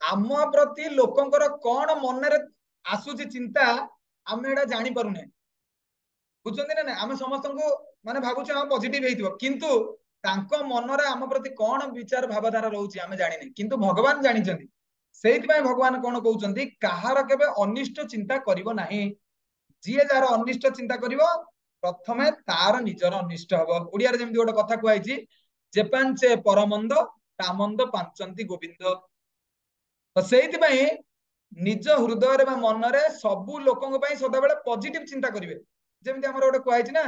ଆମ ପ୍ରତି ଲୋକଙ୍କର କଣ ମନରେ ଆସୁଛି ଚିନ୍ତା, ଆମେ ଏଇଟା ଜାଣିପାରୁନେ, ବୁଝୁଛନ୍ତି ନା ନାଇଁ? ଆମେ ସମସ୍ତଙ୍କୁ ମାନେ ଭାବୁଛୁ ହଁ ପଜିଟିଭ ହେଇଥିବ, କିନ୍ତୁ ତାଙ୍କ ମନରେ ଆମ ପ୍ରତି କଣ ବିଚାର ଭାବଧାରା ରହୁଛି ଆମେ ଜାଣିନେ, କିନ୍ତୁ ଭଗବାନ ଜାଣିଛନ୍ତି। ସେଇଥିପାଇଁ ଭଗବାନ କଣ କହୁଛନ୍ତି, କାହାର କେବେ ଅନିଷ୍ଟ ଚିନ୍ତା କରିବ ନାହିଁ। ଯିଏ ଯାହାର ଅନିଷ୍ଟ ଚିନ୍ତା କରିବ, ପ୍ରଥମେ ତାର ନିଜର ଅନିଷ୍ଟ ହବ। ଓଡିଆରେ ଯେମିତି ଗୋଟେ କଥା କୁହାଯାଇଛି, ଯେ ପାଞ୍ଚେ ପରମନ୍ଦ ତାମନ୍ଦ ପାଞ୍ଚନ୍ତି ଗୋବିନ୍ଦ। ତ ସେଇଥିପାଇଁ ନିଜ ହୃଦୟରେ ବା ମନରେ ସବୁ ଲୋକଙ୍କ ପାଇଁ ସଦାବେଳେ ପଜିଟିଭ ଚିନ୍ତା କରିବେ। ଯେମିତି ଆମର ଗୋଟେ କୁହାଯାଇଛି ନା,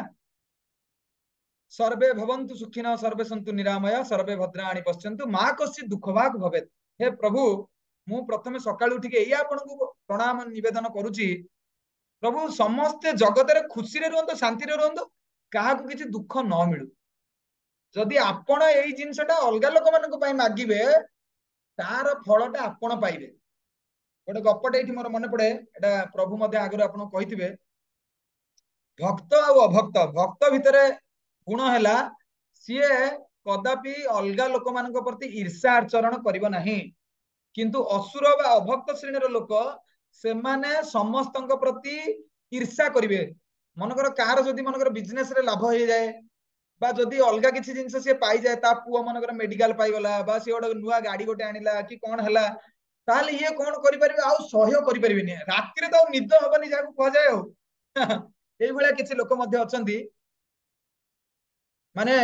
ସର୍ବେ ଭବନ୍ତୁ ସୁଖିନ ସର୍ବେ ସନ୍ତୁ ନିରାମୟ ସର୍ବେ ଭଦ୍ରାଣୀ ପଶ୍ୟନ୍ତୁ ମା କଶ୍ଚିତ୍ ଦୁଃଖ ଭାଗ ଭବେତ୍। ହେ ପ୍ରଭୁ, ମୁଁ ପ୍ରଥମେ ସକାଳୁ ଉଠିକି ଏଇଆ ଆପଣଙ୍କୁ ପ୍ରଣାମ ନିବେଦନ କରୁଛି, ପ୍ରଭୁ ସମସ୍ତେ ଜଗତରେ ଖୁସିରେ ରୁହନ୍ତୁ, ଶାନ୍ତିରେ ରୁହନ୍ତୁ, କାହାକୁ କିଛି ଦୁଃଖ ନ ମିଳୁ। ଯଦି ଆପଣ ଏଇ ଜିନିଷଟା ଅଲଗା ଲୋକମାନଙ୍କ ପାଇଁ ମାଗିବେ, ତାର ଫଳଟା ଆପଣ ପାଇବେ। ଗୋଟେ ଗପଟେ ଏଇଠି ମୋର ମନେ ପଡେ, ଏଟା ପ୍ରଭୁ ମଧ୍ୟ ଆଗରୁ ଆପଣଙ୍କୁ କହିଥିବେ। ଭକ୍ତ ଆଉ ଅଭକ୍ତ, ଭକ୍ତ ଭିତରେ ଗୁଣ ହେଲା ସିଏ କଦାପି ଅଲଗା ଲୋକମାନଙ୍କ ପ୍ରତି ଈର୍ଷା ଆଚରଣ କରିବ ନାହିଁ, କିନ୍ତୁ ଅସୁର ବା ଅଭକ୍ତ ଶ୍ରେଣୀର ଲୋକ ସେମାନେ ସମସ୍ତଙ୍କ ପ୍ରତି ଈର୍ଷା କରିବେ। ମନେକର କାହାର ଯଦି ମନେକର ବିଜନେସ ରେ ଲାଭ ହେଇଯାଏ, ବା ଯଦି ଅଲଗା କିଛି ଜିନିଷ ସିଏ ପାଇଯାଏ, ତା ପୁଅ ମନେକର ମେଡିକାଲ ପାଇଗଲା, ବା ସିଏ ଗୋଟେ ନୂଆ ଗାଡି ଗୋଟେ ଆଣିଲା କି କଣ ହେଲା, ତାହେଲେ ଇଏ କଣ କରିପାରିବେ, ଆଉ ସହ୍ୟ କରିପାରିବେନି, ରାତିରେ ତ ଆଉ ନିଦ ହବନି ଯାହାକୁ କୁହାଯାଏ ଆଉ। ଏଇଭଳିଆ କିଛି ଲୋକ ମଧ୍ୟ ଅଛନ୍ତି, ମାନେ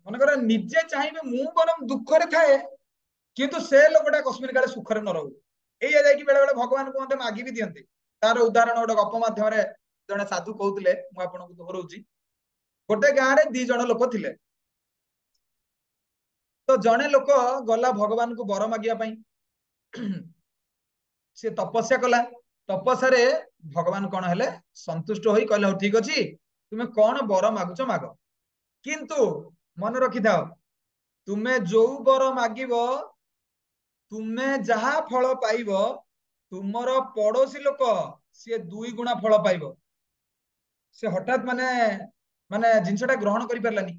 ମନେକର ନିଜେ ଚାହିଁବେ ମୁଁ ବରଂ ଦୁଃଖରେ ଥାଏ, କିନ୍ତୁ ସେ ଲୋକଟା କଶ୍ମୀର କାଳେ ସୁଖରେ ନ ରହୁ। ଏଇଆ ଯାଇକି ବେଳେ ବେଳେ ଭଗବାନଙ୍କୁ ମଧ୍ୟ ମାଗି ବି ଦିଅନ୍ତି। ତାର ଉଦାହରଣ ଗୋଟେ ଗପ ମାଧ୍ୟମରେ ଜଣେ ସାଧୁ କହୁଥିଲେ, ମୁଁ ଆପଣଙ୍କୁ ଦୋହରଉଛି। ଗୋଟେ ଗାଁରେ 2 ଜଣ ଲୋକ ଥିଲେ। ତ ଜଣେ ଲୋକ ଗଲା ଭଗବାନଙ୍କୁ ବର ମାଗିବା ପାଇଁ, ସେ ତପସ୍ୟା କଲା। ତପସ୍ୟାରେ ଭଗବାନ କଣ ହେଲେ, ସନ୍ତୁଷ୍ଟ ହୋଇ କହିଲେ ହଉ ଠିକ ଅଛି, ତୁମେ କଣ ବର ମାଗୁଛ ମାଗ, କିନ୍ତୁ ମନେ ରଖିଥାଅ ତୁମେ ଯୋଉ ବର ମାଗିବ, ତୁମେ ଯାହା ଫଳ ପାଇବ, ତୁମର ପଡୋଶୀ ଲୋକ ସିଏ 2 ଗୁଣା ଫଳ ପାଇବ। ସେ ହଠାତ୍ ମାନେ ମାନେ ଜିନିଷଟା ଗ୍ରହଣ କରିପାରିଲାନି।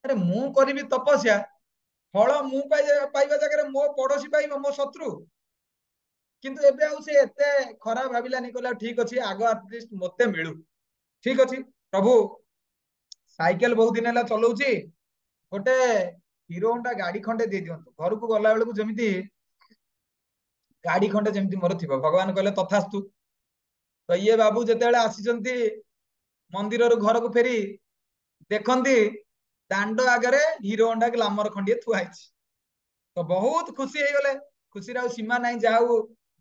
ଆରେ ମୁଁ କରିବି ତପସ୍ୟା, ଫଳ ମୁଁ ପାଇବା ଜାଗାରେ ମୋ ପଡୋଶୀ ପାଇବ, ମୋ ଶତ୍ରୁ। କିନ୍ତୁ ଏବେ ଆଉ ସେ ଏତେ ଖରାପ ଭାବିଲାନି, କହିଲା ଠିକ ଅଛି ଆଗ ଆଟଲିଷ୍ଟ ମତେ ମିଳୁ। ଠିକ ଅଛି ପ୍ରଭୁ, ସାଇକେଲ ବହୁତ ଦିନ ହେଲା ଚଲଉଛି, ଗୋଟେ ହିରୋ ହୋଣ୍ଡା ଗାଡି ଖଣ୍ଡେ ଦେଇ ଦିଅନ୍ତୁ, ଘରକୁ ଗଲା ବେଳକୁ ଯେମିତି ଗାଡି ଖଣ୍ଡେ ଯେମିତି ମୋର ଥିବ। ଭଗବାନ କହିଲେ ତଥାସ୍ତୁ। ତ ଇଏ ବାବୁ ଯେତେବେଳେ ଆସିଛନ୍ତି ମନ୍ଦିରରୁ ଘରକୁ ଫେରି, ଦେଖନ୍ତି ଦାଣ୍ଡ ଆଗରେ ହିରୋ ହୋଣ୍ଡା ଗ୍ଲାମର ଖଣ୍ଡିଏ ଥୁଆ ହେଇଛି। ତ ବହୁତ ଖୁସି ହେଇଗଲେ, ଖୁସିରେ ଆଉ ସୀମା ନାହିଁ, ଯାହା ହଉ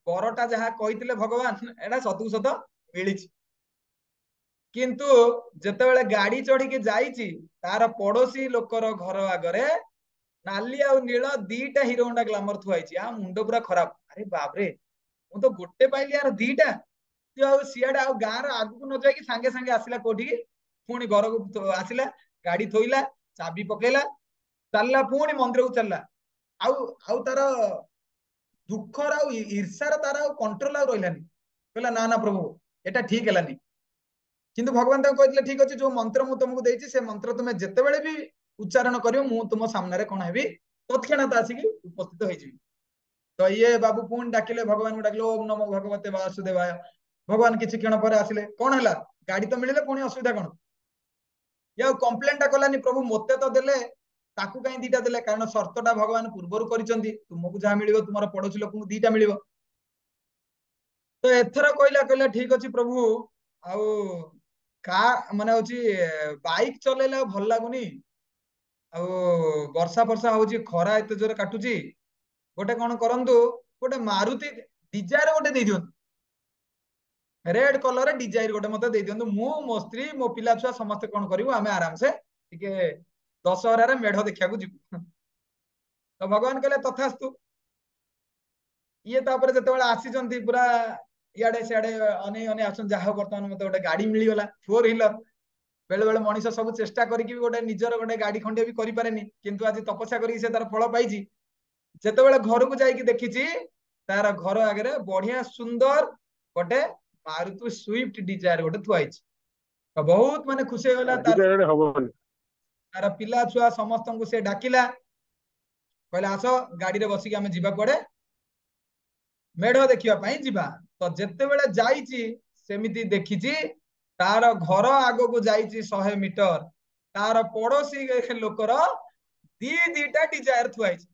ବରଟା ଯାହା କହିଥିଲେ ଭଗବାନ ଏଟା ସତକୁ ସତ ମିଳିଛି। କିନ୍ତୁ ଯେତେବେଳେ ଗାଡି ଚଢିକି ଯାଇଛି, ତାର ପଡୋଶୀ ଲୋକର ଘର ଆଗରେ ନାଲି ଆଉ ନୀଳ 2ଟା ହିରୋ ହୋଣ୍ଡା ଗ୍ଲାମର ଥୁଆ ହେଇଛି। ଆ ମୁଣ୍ଡ ପୁରା ଖରାପ, ଆରେ ବାପରେ, ମୁଁ ତ ଗୋଟେ ପାଇଲି, ୟାର 2ଟା। ସିଏ ଆଉ ସିଆଡେ ଆଉ ଗାଁର ଆଗକୁ ନ ଯାଇକି ସାଙ୍ଗେ ସାଙ୍ଗେ ଆସିଲା କୋଉଠିକି, ପୁଣି ଘରକୁ ଆସିଲା, ଗାଡି ଥୋଇଲା, ଚାବି ପକେଇଲା, ଚାଲିଲା, ପୁଣି ମନ୍ଦିରକୁ ଚାଲିଲା। ଆଉ ଆଉ ତାର ଦୁଃଖର ଆଉ ଈର୍ଷାର ତାର ଆଉ କଣ୍ଟ୍ରୋଲ ଆଉ ରହିଲାନି। କହିଲା ନା ନା ପ୍ରଭୁ, ଏଟା ଠିକ ହେଲାନି। କିନ୍ତୁ ଭଗବାନ ତାଙ୍କୁ କହିଥିଲେ ଠିକ ଅଛି, ଯୋଉ ମନ୍ତ୍ର ମୁଁ ତମକୁ ଦେଇଛି ସେ ମନ୍ତ୍ର ତୁମେ ଯେତେବେଳେ ବି ଉଚ୍ଚାରଣ କରିବ, ମୁଁ ତୁମ ସାମ୍ନାରେ କଣ ହେବି, ତତ୍କ୍ଷଣାତ ଆସିକି ଉପସ୍ଥିତ ହେଇଯିବି। ତ ଇଏ ବାବୁ ପୁଣି ଡାକିଲେ, ଭଗବାନଙ୍କୁ ଡାକିଲେ, ଓମ୍ ନମୋ ଭଗବତେ ବାସୁଦେବାୟ। ଭଗବାନ କିଛି କ୍ଷଣ ପରେ ଆସିଲେ, କଣ ହେଲା, ଗାଡି ତ ମିଳିଲେ, ପୁଣି ଅସୁବିଧା କଣ? ଇଏ ଆଉ କମ୍ପ୍ଲେନ ଟା କଲାନି, ପ୍ରଭୁ ମତେ ତ ଦେଲେ, ତାକୁ କାହିଁ 2ଟା ଦେଲେ, କାରଣ ସର୍ତ୍ତଟା ଭଗବାନ ପୂର୍ବରୁ କରିଛନ୍ତି, ତୁମକୁ ଯାହା ମିଳିବ ତୁମର ପଡୋଶୀ ଲୋକଙ୍କୁ 2ଟା ମିଳିବ। ତ ଏଥର କହିଲା ଠିକ ଅଛି ପ୍ରଭୁ, ଆଉ ମାନେ ହଉଛି ବାଇକ ଚଲେଇଲେ ଆଉ ଭଲ ଲାଗୁନି, ଆଉ ବର୍ଷା ଫର୍ଷା ହଉଛି, ଖରା ଏତେ ଜୋରେ କାଟୁଛି, ଗୋଟେ କଣ କରନ୍ତୁ, ଗୋଟେ ମାରୁତି ଡିଜାୟାର ଗୋଟେ ଦେଇ ଦିଅନ୍ତୁ। रेड कलर डिजाइन गोटे मत दे दिंतु मु मो स्त्री मो पिला छुआ समस्त कौन करूँ आम आराम से टिके दशहरा मेढ़ देखा जीवु तो भगवान कहले तथास्तु ये तापर जेतेबेले आसीचंती पूरा इाड़े सियाड़े अने अने आसन जहा बर्तमान मते गोटे गाड़ी मिलीगला 4 व्हीलर बेले बेले मनीष सब चेष्टा करके गोटे निजर गोटे गाड़ी खंडे भी करि पारेनी किंतु आज तपस्या करी से तार फल पाइछि जेतेबेले घर को जाइकी देखिछि तार घर आगे बढ़िया सुंदर गोटे मारुति स्विफ्ट डिजायर गोटे थुआइछि तो बहुत माने खुशी होगला तार पिला छुआ समस्त को से डाकिला कहले आस गाड़ी रे बसिक आमे जीवा पड़े मेढ़ देखिया पाई जीवा तो जेते बेले जाईची सेमिति देखिची तार घर आगो को जाईची 100 मीटर तार पड़ोसी लोकर दीटा डिजायर थुआइछि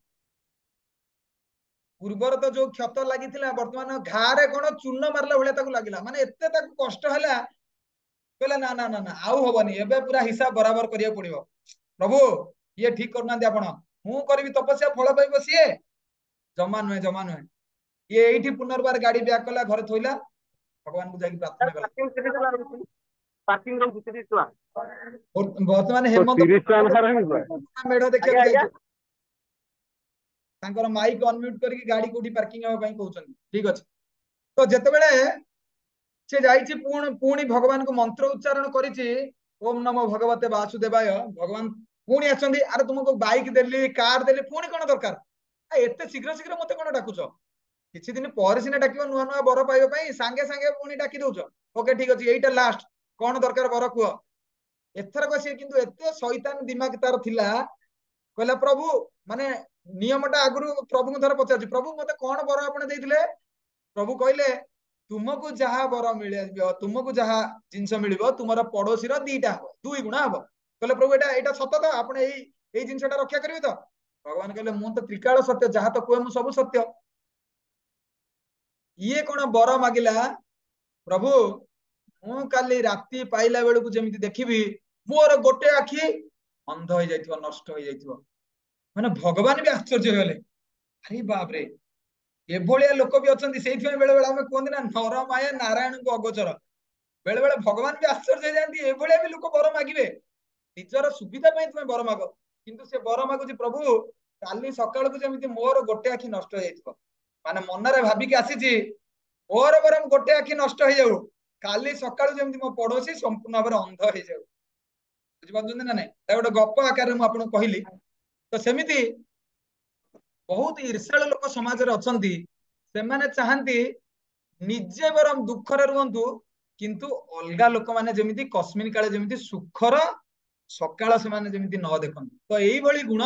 पूर्वर तो जो क्षत लगी वर्तमान घारे कौन चूर्ण मारला भाई लगिला माने एते ताकू कष्ट है कहला ना ना ना ना आउ हबनी एबे पूरा हिसाब बराबर करिया पड़िबो प्रभु ये ठीक करना आपण हूँ करी तपस्या फल पाइब सी जमा नुहे ये एठी पुनर्बार गाड़ी ब्याक कला घर थोइला भगवान को जाकी प्रार्थना कला वर्तमान हेमंत मेढ़ देखिया तांकर माइक अनम्यूट करके गाड़ी कोठी पार्किंग हेबा पई कहउछन ठीक अछि तो जते बेले से जाईची पुणी भगवान को मंत्र उच्चारण करिछि ओम नमो भगवते वासुदेवाय भगवान पुणी आछंदी अरे तुमको बाइक देली कार देली पुणी कोन दरकार एते शीघ्र शीघ्र मते कोन डाकुछ किछि दिन पर सिने डाकियो नुआ नुआ बर पाइबो पई सांगे सांगे पुणी डाकी दउछ ओके ठीक अछि एटा लास्ट कोन दरकार बर कुओ एथर को से किंतु एते शैतान दिमाग तार थिला कहला प्रभु माने नियमटा आगुरु प्रभु को थर पचारछि प्रभु मते कोन बर आपण देइथिले प्रभु कहले तुमको जहा बर मिले तुमको जहा जिनस मिलिबो तुमर पड़ोसी रो दीटा हो 2 गुणा हो कहले प्रभु एटा सत्य तो आपण एई जिनसटा रक्षा करिवे तो भगवान कहले मु तो त्रिकाल सत्य जहा तो कोए मु सब सत्य ये कोन बर मागिला प्रभु मु काली राती पाइला बेलू को जेमिति देखिबी मोर गोटे आखी अंध हो जाइथिबो नष्ट हो जाइथिबो माने भगवान भी आश्चर्य होले अरे बाप रे एभलिया लोक भी अच्छा से बेले बेले आम कहते ना नर माया नारायण को अगोचर बेले बेले भगवान भी आश्चर्य जाती एभलिया भी लोक बर मागे निजर सुविधा तुम्हें बर माग किंतु से बर मागुची प्रभु काली सकाल को जमी मोर गोटे आखि नष्ट हो माने मनरे भाविकी आसी मोर बर गोटे आखि नष्ट हो जाऊ काली सकाल जमी मो पड़ोसी संपूर्ण भाव अंध हो जाऊ बुझिपार ना ना गोटे गप आकार मुझे कहली तो सेमिति बहुत ईर्षालु लोक समाज रे अछंती सेमाने चाहंती निजे बरम दुखरे रुहंतु किंतु अलगा लोक माने जेमिति कस्मिन काले जेमिति सुखर सकाळ से माने जेमिति न देखन तो एई भली गुण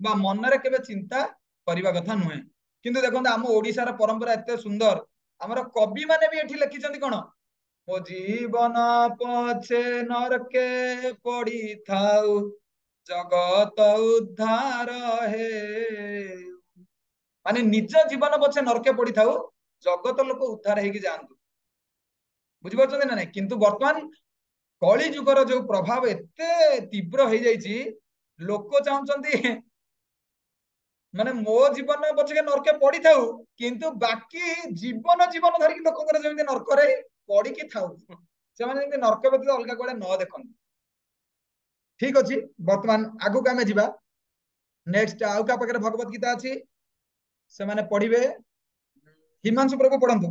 बा मन रे केबे चिंता करिवा कथा नुहे किंतु देखंत आम ओडिसा रा परंपरा एते सुंदर हमर कवि माने भी एठी लिखिचंती कोन मो जीवन पछे नरके पड़ी थाउ जगत उद्धार हे माने निज जीवन पछे नरके पड़ी थाउ जगत लोक उद्धार हेकी जानतु बुझिपारछन ना नहीं किंतु वर्तमान कली जुगर जो प्रभाव एते तीव्र हो जाइछि लोक चाहछंती माने मो जीवन पछे नरके पड़ी थाउ किंतु बाकी जीवन जीवन धरिक लोककर जेमिति नरकरे पड़ी की थाउ से माने जेमिति नरक व्यतीत अलगा कोडे न देखन ठीक अछि वर्तमान आगु का में जिबा नेक्स्ट आउ का पाखरे भगवत गीता अछि से माने पढ़िबे हिमांशु प्रभु पढ़ंतु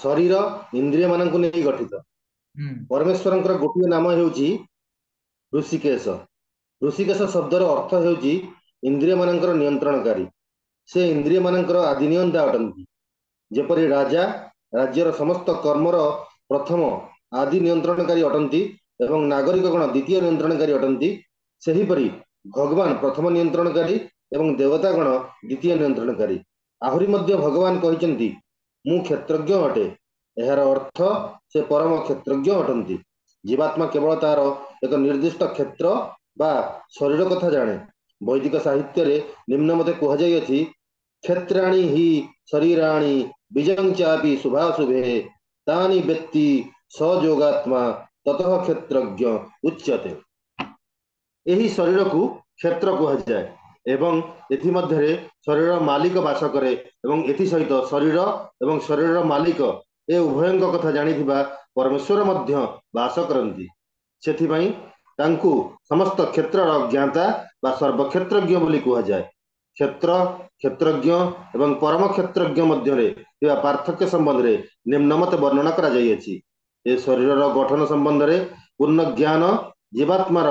शरीर इंद्रिय मानक नहीं गठित परमेश्वर गोटे नाम हेउची ऋषिकेश ऋषिकेश शब्दर अर्थ हेउची इंद्रिय मानकर नियंत्रणकारी से इंद्रिय मानकर आदि नियंता अटंती जेपरि राजा राज्यर समस्त कर्मर प्रथम आदि नियंत्रणकारी अटंती एवं नागरिकगण द्वितीय नियंत्रणकारी अटंती सेहीपरि भगवान प्रथम नियंत्रणकारी एवं देवतागण द्वितीय नियंत्रणकारी आहुरी मध्य भगवान कहिचंती मु क्षेत्रज्ञ अटे एहार अर्थ से परम क्षेत्रज्ञ अटंती जीवात्मा केवल तार एक निर्दिष्ट क्षेत्र बा शरीर कथा जाने वैदिक साहित्य रे निम्न मते कह जाय अछि क्षेत्राणि हि शरीराणि बीजं चापि शुभाशुभे तानि व्यक्ति सयोगात्मा ततः क्षेत्रज्ञ उच्यते एही शरीर को क्षेत्र कुहाଯାଏ ଏବଂ ଏଥି ମଧ୍ୟରେ ଶରୀର ମାଲିକ ବାସ କରେ ଏବଂ ଏଥି ସହିତ ଶରୀର ଏବଂ ଶରୀରର ମାଲିକ ଏ ଉଭୟଙ୍କ କଥା ଜାଣିଥିବା ପରମେଶ୍ୱର ମଧ୍ୟ ବାସ କରନ୍ତି। ସେଥିପାଇଁ ତାଙ୍କୁ ସମସ୍ତ କ୍ଷେତ୍ରର ଜ୍ଞାତା ବା ସର୍ବକ୍ଷେତ୍ରଜ୍ଞ ବୋଲି କୁହାଯାଏ। କ୍ଷେତ୍ର କ୍ଷେତ୍ରଜ୍ଞ ଏବଂ ପରମ କ୍ଷେତ୍ରଜ୍ଞ ମଧ୍ୟରେ ଥିବା ପାର୍ଥକ୍ୟ ସମ୍ବନ୍ଧରେ ନିମ୍ନମତେ ବର୍ଣ୍ଣନା କରାଯାଇଅଛି। ଏ ଶରୀରର ଗଠନ ସମ୍ବନ୍ଧରେ ପୂର୍ଣ୍ଣ ଜ୍ଞାନ, ଜୀବାତ୍ମାର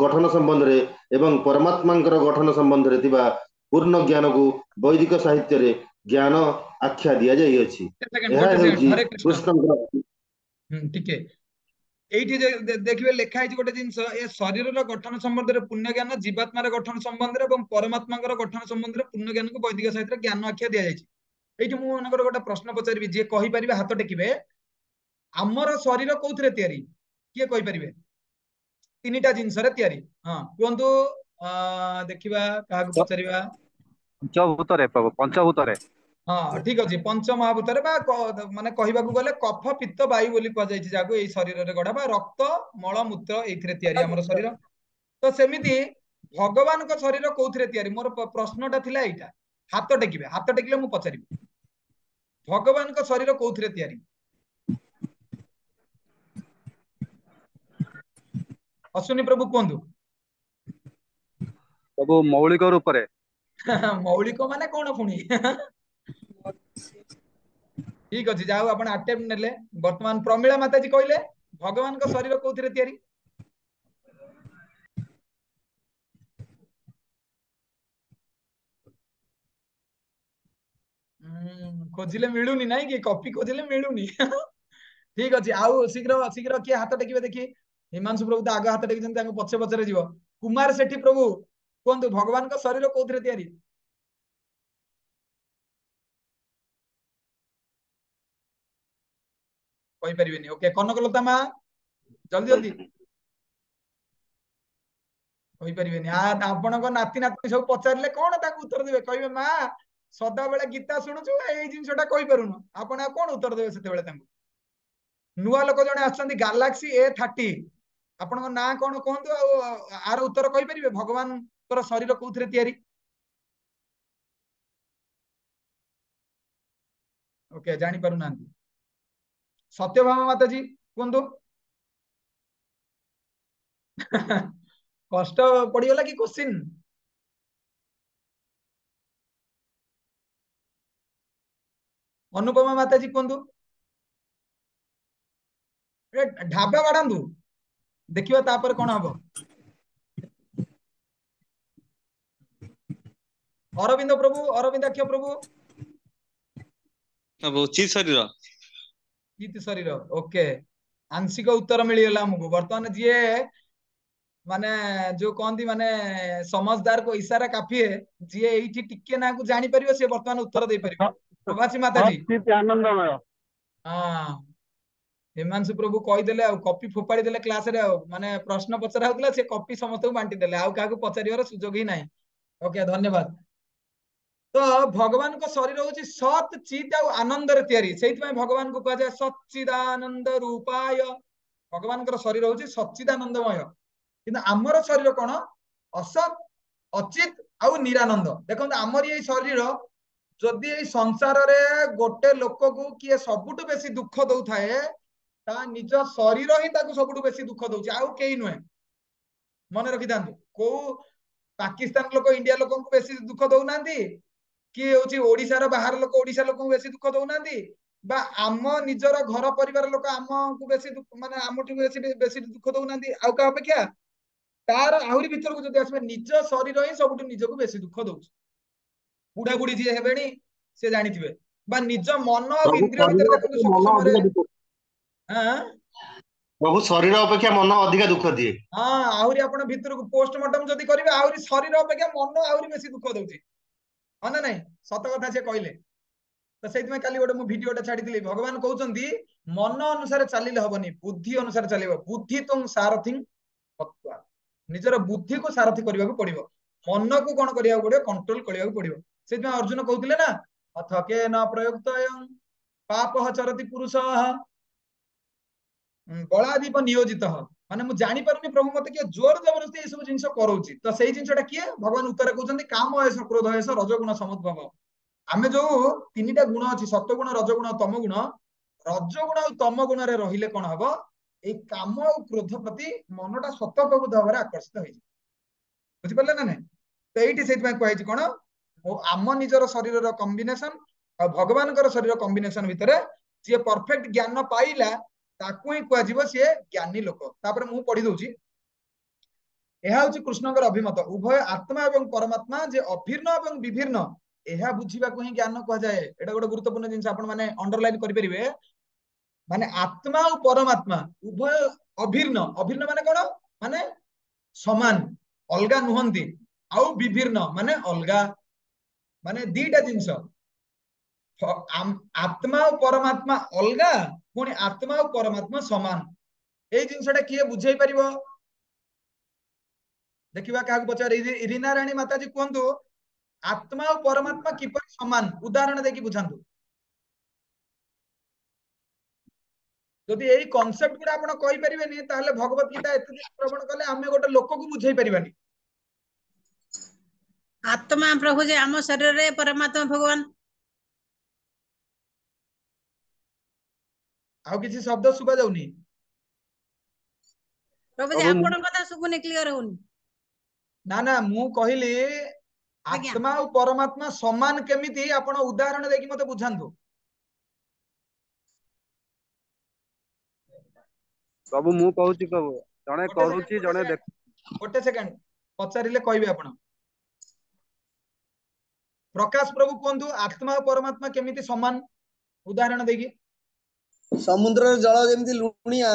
ଗଠନ ସମ୍ବନ୍ଧରେ ଏବଂ ପରମାତ୍ମାଙ୍କର ଗଠନ ସମ୍ବନ୍ଧରେ ଥିବା ପୂର୍ଣ୍ଣ ଜ୍ଞାନକୁ ବୈଦିକ ସାହିତ୍ୟରେ ଜ୍ଞାନ ଆଖ୍ୟା ଦିଆଯାଇଅଛି। ଏହା ହେଉଛି କୃଷ୍ଣଙ୍କର ଟିକେ এইটি ଦେଖିବେ ଲେଖା ହେଇଛି ଗୋଟେ ଜିନିଷ, ଏ ଶରୀରର ଗଠନ ସମ୍ବନ୍ଧରେ ପୁଣ୍ୟ ଜ୍ଞାନ, ଜୀବାତ୍ମାର ଗଠନ ସମ୍ବନ୍ଧରେ ଏବଂ ପରମାତ୍ମାଙ୍କର ଗଠନ ସମ୍ବନ୍ଧରେ ପୁଣ୍ୟ ଜ୍ଞାନକୁ ବୈଦିକ ସାହିତ୍ୟରେ ଜ୍ଞାନ ଆଖ୍ୟା ଦିଆଯାଇଛି। এইଠି ମୁଁ ମନେକର ଗୋଟେ ପ୍ରଶ୍ନ ପଚାରିବି, ଯିଏ କହିପାରିବେ ହାତ ଟେକିବେ। ଆମର ଶରୀର କୋଉଥିରେ ତିଆରି? କିଏ କହିପାରିବେ? ତିନିଟା ଜିନିଷରେ ତିଆରି। ହଁ କୁହନ୍ତୁ। ଦେଖିବା କାହାକୁ ପଚାରିବା। ପଞ୍ଚଭୂତରେ ପ୍ରଭୁ, ପଞ୍ଚଭୂତରେ। ହଁ ଠିକ ଅଛି, ପଞ୍ଚମହାଭୂତରେ ବା ମାନେ କହିବାକୁ ଗଲେ କଫ, ପିତ୍ତ, ବାୟୁ ବୋଲି କୁହାଯାଇଛି ଯାହାକୁ ଏଇ ଶରୀରରେ ଗଢା, ବା ରକ୍ତ, ମଳ, ମୂତ୍ର ଏଇଥିରେ ତିଆରି ଆମର ଶରୀର। ତ ସେମିତି ଭଗବାନଙ୍କ ଶରୀର କୋଉଥିରେ ତିଆରି? ମୋର ପ୍ରଶ୍ନଟା ଥିଲା ଏଇଟା। ହାତ ଟେକିବେ, ହାତ ଟେକିଲେ ମୁଁ ପଚାରିବି ଭଗବାନଙ୍କ ଶରୀର କୋଉଥିରେ ତିଆରି? ଅଶ୍ୱିନୀ ପ୍ରଭୁ କୁହନ୍ତୁ। ପ୍ରଭୁ ମୌଳିକ ରୂପରେ। ମୌଳିକ ମାନେ କଣ ପୁଣି? ଠିକ ଅଛି, ଯାହା ହଉ ଆପଣ ଆଟେମ୍ପ୍ଟ ନେଲେ। ବର୍ତ୍ତମାନ ପ୍ରମିଳା ମାତାଜୀ କହିଲେ ଭଗବାନଙ୍କ ଶରୀର କୋଉଥିରେ ତିଆରି? ଖୋଜିଲେ ମିଳୁନି, ନାଇଁ କି? କପି ଖୋଜିଲେ ମିଳୁନି। ଠିକ ଅଛି, ଆଉ ଶୀଘ୍ର ଶୀଘ୍ର କିଏ ହାତ ଟେକିବେ ଦେଖି? ହିମାଂଶୁ ପ୍ରଭୁ ତ ଆଗ ହାତ ଟେକିଛନ୍ତି, ତାଙ୍କୁ ପଛେ ପଛରେ ଯିବ। କୁମାର ସେଠୀ ପ୍ରଭୁ କୁହନ୍ତୁ ଭଗବାନଙ୍କ ଶରୀର କୋଉଥିରେ ତିଆରି? କହିପାରିବେନି। ଓକେ, କନକଲତା ମା ଜଲ୍ଦି ଜଲ୍ଦି କହିପାରିବେନି। ଆପଣଙ୍କ ନାତି ନାତୁଣୀ ସବୁ ପଚାରିଲେ କଣ ତାଙ୍କୁ ଉତ୍ତର ଦେବେ? କହିବେ ମା ସଦାବେଳେ ଗୀତା ଶୁଣୁଛୁ, ଏଇ ଜିନିଷଟା କହିପାରୁନୁ। ଆପଣ ଆଉ କଣ ଉତ୍ତର ଦେବେ ସେତେବେଳେ ତାଙ୍କୁ? ନୂଆ ଲୋକ ଜଣେ ଆସୁଛନ୍ତି, ଗାଲାକ୍ସି A30। ଆପଣଙ୍କ ନାଁ କଣ କୁହନ୍ତୁ, ଆଉ ଆର ଉତ୍ତର କହିପାରିବେ? ଭଗବାନଙ୍କର ଶରୀର କୋଉଥିରେ ତିଆରି? ଓକେ, ଜାଣିପାରୁନାହାନ୍ତି। ସତ୍ୟଭାମା ମାତାଜୀ କୁହନ୍ତୁ। କଷ୍ଟ ପଡିଗଲା କି କୋଶ୍ଚିନ୍? ଅନୁପମା ମାତାଜୀ କୁହନ୍ତୁ। ଢାବା ବାଢାନ୍ତୁ, ଦେଖିବା ତାପରେ କଣ ହବ। ଅରବିନ୍ଦ ପ୍ରଭୁ, ଅରବିନ୍ଦାକ୍ଷ ପ୍ରଭୁ। ଚିତ୍ ଶରୀର। ଚିତ୍ ଶରୀର। ଓକେ, ଆଂଶିକ ଉତ୍ତର ମିଳିଗଲା ଆମକୁ। ବର୍ତ୍ତମାନ ଯିଏ ମାନେ ଯୋଉ କହନ୍ତି ମାନେ ସମझदार को इशारा काफी है, ଯିଏ ଏଇଠି ଟିକେ ନାକୁ ଜାଣିପାରିବ ସେ ବର୍ତ୍ତମାନ ଉତ୍ତର ଦେଇପାରିବ। ପ୍ରଭାସୀ ମାତାଜୀ। ଆନନ୍ଦମୟ। ହଁ, ହିମାଂଶୁ ପ୍ରଭୁ କହିଦେଲେ ଆଉ, କପି ଫୋପାଡି ଦେଲେ କ୍ଲାସରେ। ଆଉ ମାନେ ପ୍ରଶ୍ନ ପଚରା ହଉଥିଲା, ସେ କପି ସମସ୍ତଙ୍କୁ ବାଣ୍ଟି ଦେଲେ, ଆଉ କାହାକୁ ପଚାରିବାର ସୁଯୋଗ ହିଁ ନାହିଁ। ଓକେ, ଧନ୍ୟବାଦ। ତ ଭଗବାନଙ୍କ ଶରୀର ହଉଛି ସତ୍, ଚିତ୍ ଆଉ ଆନନ୍ଦରେ ତିଆରି। ସେଇଥିପାଇଁ ଭଗବାନଙ୍କୁ କୁହାଯାଏ ସଚ୍ଚିଦାନନ୍ଦ ରୂପାୟ। ଭଗବାନଙ୍କର ଶରୀର ହଉଛି ସଚ୍ଚିଦାନନ୍ଦମୟ। କିନ୍ତୁ ଆମର ଶରୀର କଣ? ଅସତ୍, ଅଚିତ୍ ଆଉ ନିରାନନ୍ଦ। ଦେଖନ୍ତୁ ଆମରି ଏଇ ଶରୀର, ଯଦି ଏଇ ସଂସାରରେ ଗୋଟେ ଲୋକକୁ କିଏ ସବୁଠୁ ବେଶୀ ଦୁଃଖ ଦଉଥାଏ, ତା ନିଜ ଶରୀର ହିଁ ତାକୁ ସବୁଠୁ ବେଶୀ ଦୁଃଖ ଦଉଛି, ଆଉ କେହି ନୁହେଁ। ମନେ ରଖିଥାନ୍ତୁ, କୋଉ ପାକିସ୍ତାନ ଲୋକ ଇଣ୍ଡିଆ ଲୋକଙ୍କୁ ବେଶୀ ଦୁଃଖ ଦଉନାହାନ୍ତି, କି ହଉଛି ଓଡିଶାର ବାହାର ଲୋକ ଓଡିଶା ଲୋକଙ୍କୁ ବେଶୀ ଦୁଃଖ ଦଉନାହାନ୍ତି, ବା ଆମ ନିଜର ଘର ପରିବାର ଲୋକ ଆମକୁ ବେଶୀ ମାନେ ଆମଠୁ ବେଶୀ ବେଶୀ ଦୁଃଖ ଦଉନାହାନ୍ତି ଆଉ କାହା ଅପେକ୍ଷା। ତାର ଆହୁରି ଭିତରକୁ ଯଦି ଆସିବେ, ନିଜ ଶରୀର ହିଁ ସବୁଠୁ ନିଜକୁ ବେଶୀ ଦୁଃଖ ଦଉଛି। ବୁଢା ବୁଢୀ ଯିଏ ହେବେଣି ସେ ଜାଣିଥିବେ। ବା ନିଜ ମନ ଆଉ ଇନ୍ଦ୍ରିୟ ଭିତରେ ଦେଖନ୍ତୁ ସବୁ ସମୟରେ ପ୍ରଭୁ ଶରୀର ଅପେକ୍ଷା ମନ ଅଧିକା ଦୁଃଖ ଦିଏ। ହଁ, ଆହୁରି ଆପଣ ଭିତରକୁ ପୋଷ୍ଟମର୍ଟମ ଯଦି କରିବେ, ଆହୁରି ଶରୀର ଅପେକ୍ଷା ମନ ଆହୁରି ବେଶୀ ଦୁଃଖ ଦଉଛି। ହଁ ନା ନାଇଁ? ସତ କଥା ସେ କହିଲେ। ତ ସେଇଥିପାଇଁ କାଲି ଗୋଟେ ମୁଁ ଭିଡିଓଟା ଛାଡିଥିଲି। ଭଗବାନ କହୁଛନ୍ତି ମନ ଅନୁସାରେ ଚାଲିଲେ ହବନି, ବୁଦ୍ଧି ଅନୁସାରେ ଚାଲିବ। ବୁଦ୍ଧି ତୁମ ସାରଥିଂ ହତ୍ୱା। ନିଜର ବୁଦ୍ଧିକୁ ସାରଥି କରିବାକୁ ପଡିବ, ମନକୁ କଣ କରିବାକୁ ପଡିବ? କଣ୍ଟ୍ରୋଲ କରିବାକୁ ପଡିବ। ସେଇଥିପାଇଁ ଅର୍ଜୁନ କହୁଥିଲେ ନା, ଅଥକେ ନ ପ୍ରୟୁକ୍ତ ପାପ ଚରତି ପୁରୁଷ ବଳାଦୀପ ନିୟୋଜିତ। ମାନେ ମୁଁ ଜାଣି ପାରୁନି ପ୍ରଭୁ ମତେ କିଏ ଜୋର ଜବରଦସ୍ତି ଏଇ ସବୁ ଜିନିଷ କରଉଛି, ତ ସେଇ ଜିନିଷଟା କିଏ? ଭଗବାନ ଉତ୍ତର କହୁଛନ୍ତି କାମ ଏସ କ୍ରୋଧ ଏସ ରଜଗୁଣ ସମୁଦ୍ଭବ। ଆମେ ଯୋଉ ତିନିଟା ଗୁଣ ଅଛି, ସତ୍ୱଗୁଣ, ରଜଗୁଣ, ତମ ଗୁଣ, ରଜଗୁଣ ଆଉ ତମ ଗୁଣରେ ରହିଲେ କଣ ହବ? ଏଇ କାମ ଆଉ କ୍ରୋଧ ପ୍ରତି ମନଟା ସ୍ୱତଃପ୍ରବୃତ୍ତ ଭାବରେ ଆକର୍ଷିତ ହେଇଯିବ। ବୁଝିପାରିଲେ ନା ନାଇଁ? ତ ଏଇଠି ସେଇଥିପାଇଁ କୁହାଯାଇଛି କଣ, ଆମ ନିଜର ଶରୀରର କମ୍ବିନେସନ ଆଉ ଭଗବାନଙ୍କର ଶରୀର କମ୍ବିନେସନ ଭିତରେ ଯିଏ ପରଫେକ୍ଟ ଜ୍ଞାନ ପାଇଲା ତାକୁ ହିଁ କୁହାଯିବ ସିଏ ଜ୍ଞାନୀ ଲୋକ। ତାପରେ ମୁଁ ପଢି ଦଉଛି, ଏହା ହଉଛି କୃଷ୍ଣଙ୍କର ଅଭିମତ, ଉଭୟ ଆତ୍ମା ଏବଂ ପରମାତ୍ମା ଯେ ଅଭିନ୍ନ ଏବଂ ବିଭିନ୍ନ, ଏହା ବୁଝିବାକୁ ହିଁ ଜ୍ଞାନ କୁହାଯାଏ। ଏଇଟା ଗୋଟେ ଗୁରୁତ୍ୱପୂର୍ଣ୍ଣ ଜିନିଷ ଆପଣ ମାନେ ଅଣ୍ଡରଲାଇନ କରିପାରିବେ। ମାନେ ଆତ୍ମା ଆଉ ପରମାତ୍ମା ଉଭୟ ଅଭିନ୍ନ, ଅଭିନ୍ନ ମାନେ କଣ? ମାନେ ସମାନ, ଅଲଗା ନୁହନ୍ତି, ଆଉ ବିଭିନ୍ନ ମାନେ ଅଲଗା, ମାନେ ଦିଟା ଜିନିଷ। ଆତ୍ମା ଆଉ ପରମାତ୍ମା ଅଲଗା, ପୁଣି ଆତ୍ମା ଆଉ ପରମାତ୍ମା ସମାନ। ଏଇ ଜିନିଷଟା କିଏ ବୁଝେଇ ପାରିବ? ଦେଖିବା କାହାକୁ ପଚାରେ, ରୀନା ରାଣୀ ମାତାଜୀ କୁହନ୍ତୁ, ଆତ୍ମା ଆଉ ପରମାତ୍ମା କିପରି ସମାନ, ଉଦାହରଣ ଦେଇକି ବୁଝାନ୍ତୁ। ଯଦି ଏଇ କନସେପ୍ଟ ଗୁଡା ଆପଣ କହିପାରିବେନି, ତାହେଲେ ଭଗବତ ଗୀତା ଏତେ ଦିନ ଶ୍ରବଣ କଲେ ଆମେ ଗୋଟେ ଲୋକକୁ ବୁଝେଇ ପାରିବାନି। आत्मा प्रभु जे आम शरीर रे परमात्मा भगवान। ଆଉ କିଛି ଶବ୍ଦ ଶୁଭା ଯାଉନି प्रभु जे आपण कथा सुबुनी क्लियर होउनी। ନା ନା, ମୁଁ କହିଲି आज्ञा आत्मा ଆଉ ପରମାତ୍ମା ସମାନ କେମିତି, ଆପଣ ଉଦାହରଣ ଦେଇକି ମତେ ବୁଝାନ୍ତୁ। ପ୍ରଭୁ ମୁଁ କହୁଛି ପ୍ରଭୁ, ଜଣେ କରୁଛି ଜଣେ ଦେଖ। ଗୋଟେ ସେକେଣ୍ଡ ପଚାରିଲେ କହିବେ ଆପଣ। ପ୍ରକାଶ ପ୍ରଭୁ କୁହନ୍ତୁ, ଆତ୍ମା ଆଉ ପରମାତ୍ମା କେମିତି ସମାନ, ଉଦାହରଣ ଦେଇକି। ସମୁଦ୍ରର ଜଳ ଯେମିତି ଲୁଣିଆ,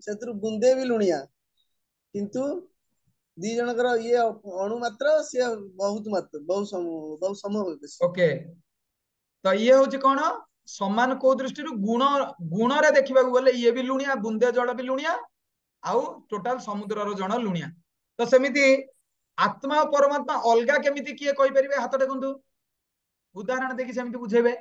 ସେଥିରୁ ବୁନ୍ଦେ ବି ଲୁଣିଆ, କିନ୍ତୁ ଦି ଜଣଙ୍କର ଇଏ ଅଣୁ ମାତ୍ର, ସିଏ ବହୁତ ମାତ୍ର, ବହୁତ ସମ ବେଶୀ। ଓକେ, ତ ଇଏ ହଉଛି କଣ ସମାନ କୋଉ ଦୃଷ୍ଟିରୁ? ଗୁଣରେ ଦେଖିବାକୁ ଗଲେ ଇଏ ବି ଲୁଣିଆ, ବୁନ୍ଦେ ଜଳ ବି ଲୁଣିଆ, ଆଉ ଟୋଟାଲ ସମୁଦ୍ରର ଜଳ ଲୁଣିଆ। ତ ସେମିତି ଆତ୍ମା ଆଉ ପରମାତ୍ମା ଅଲଗା କେମିତି, କିଏ କହିପାରିବେ? ହାତ ଟେକନ୍ତୁ, ଉଦାହରଣ ଦେଇକି ସେମିତି ବୁଝେଇବେ।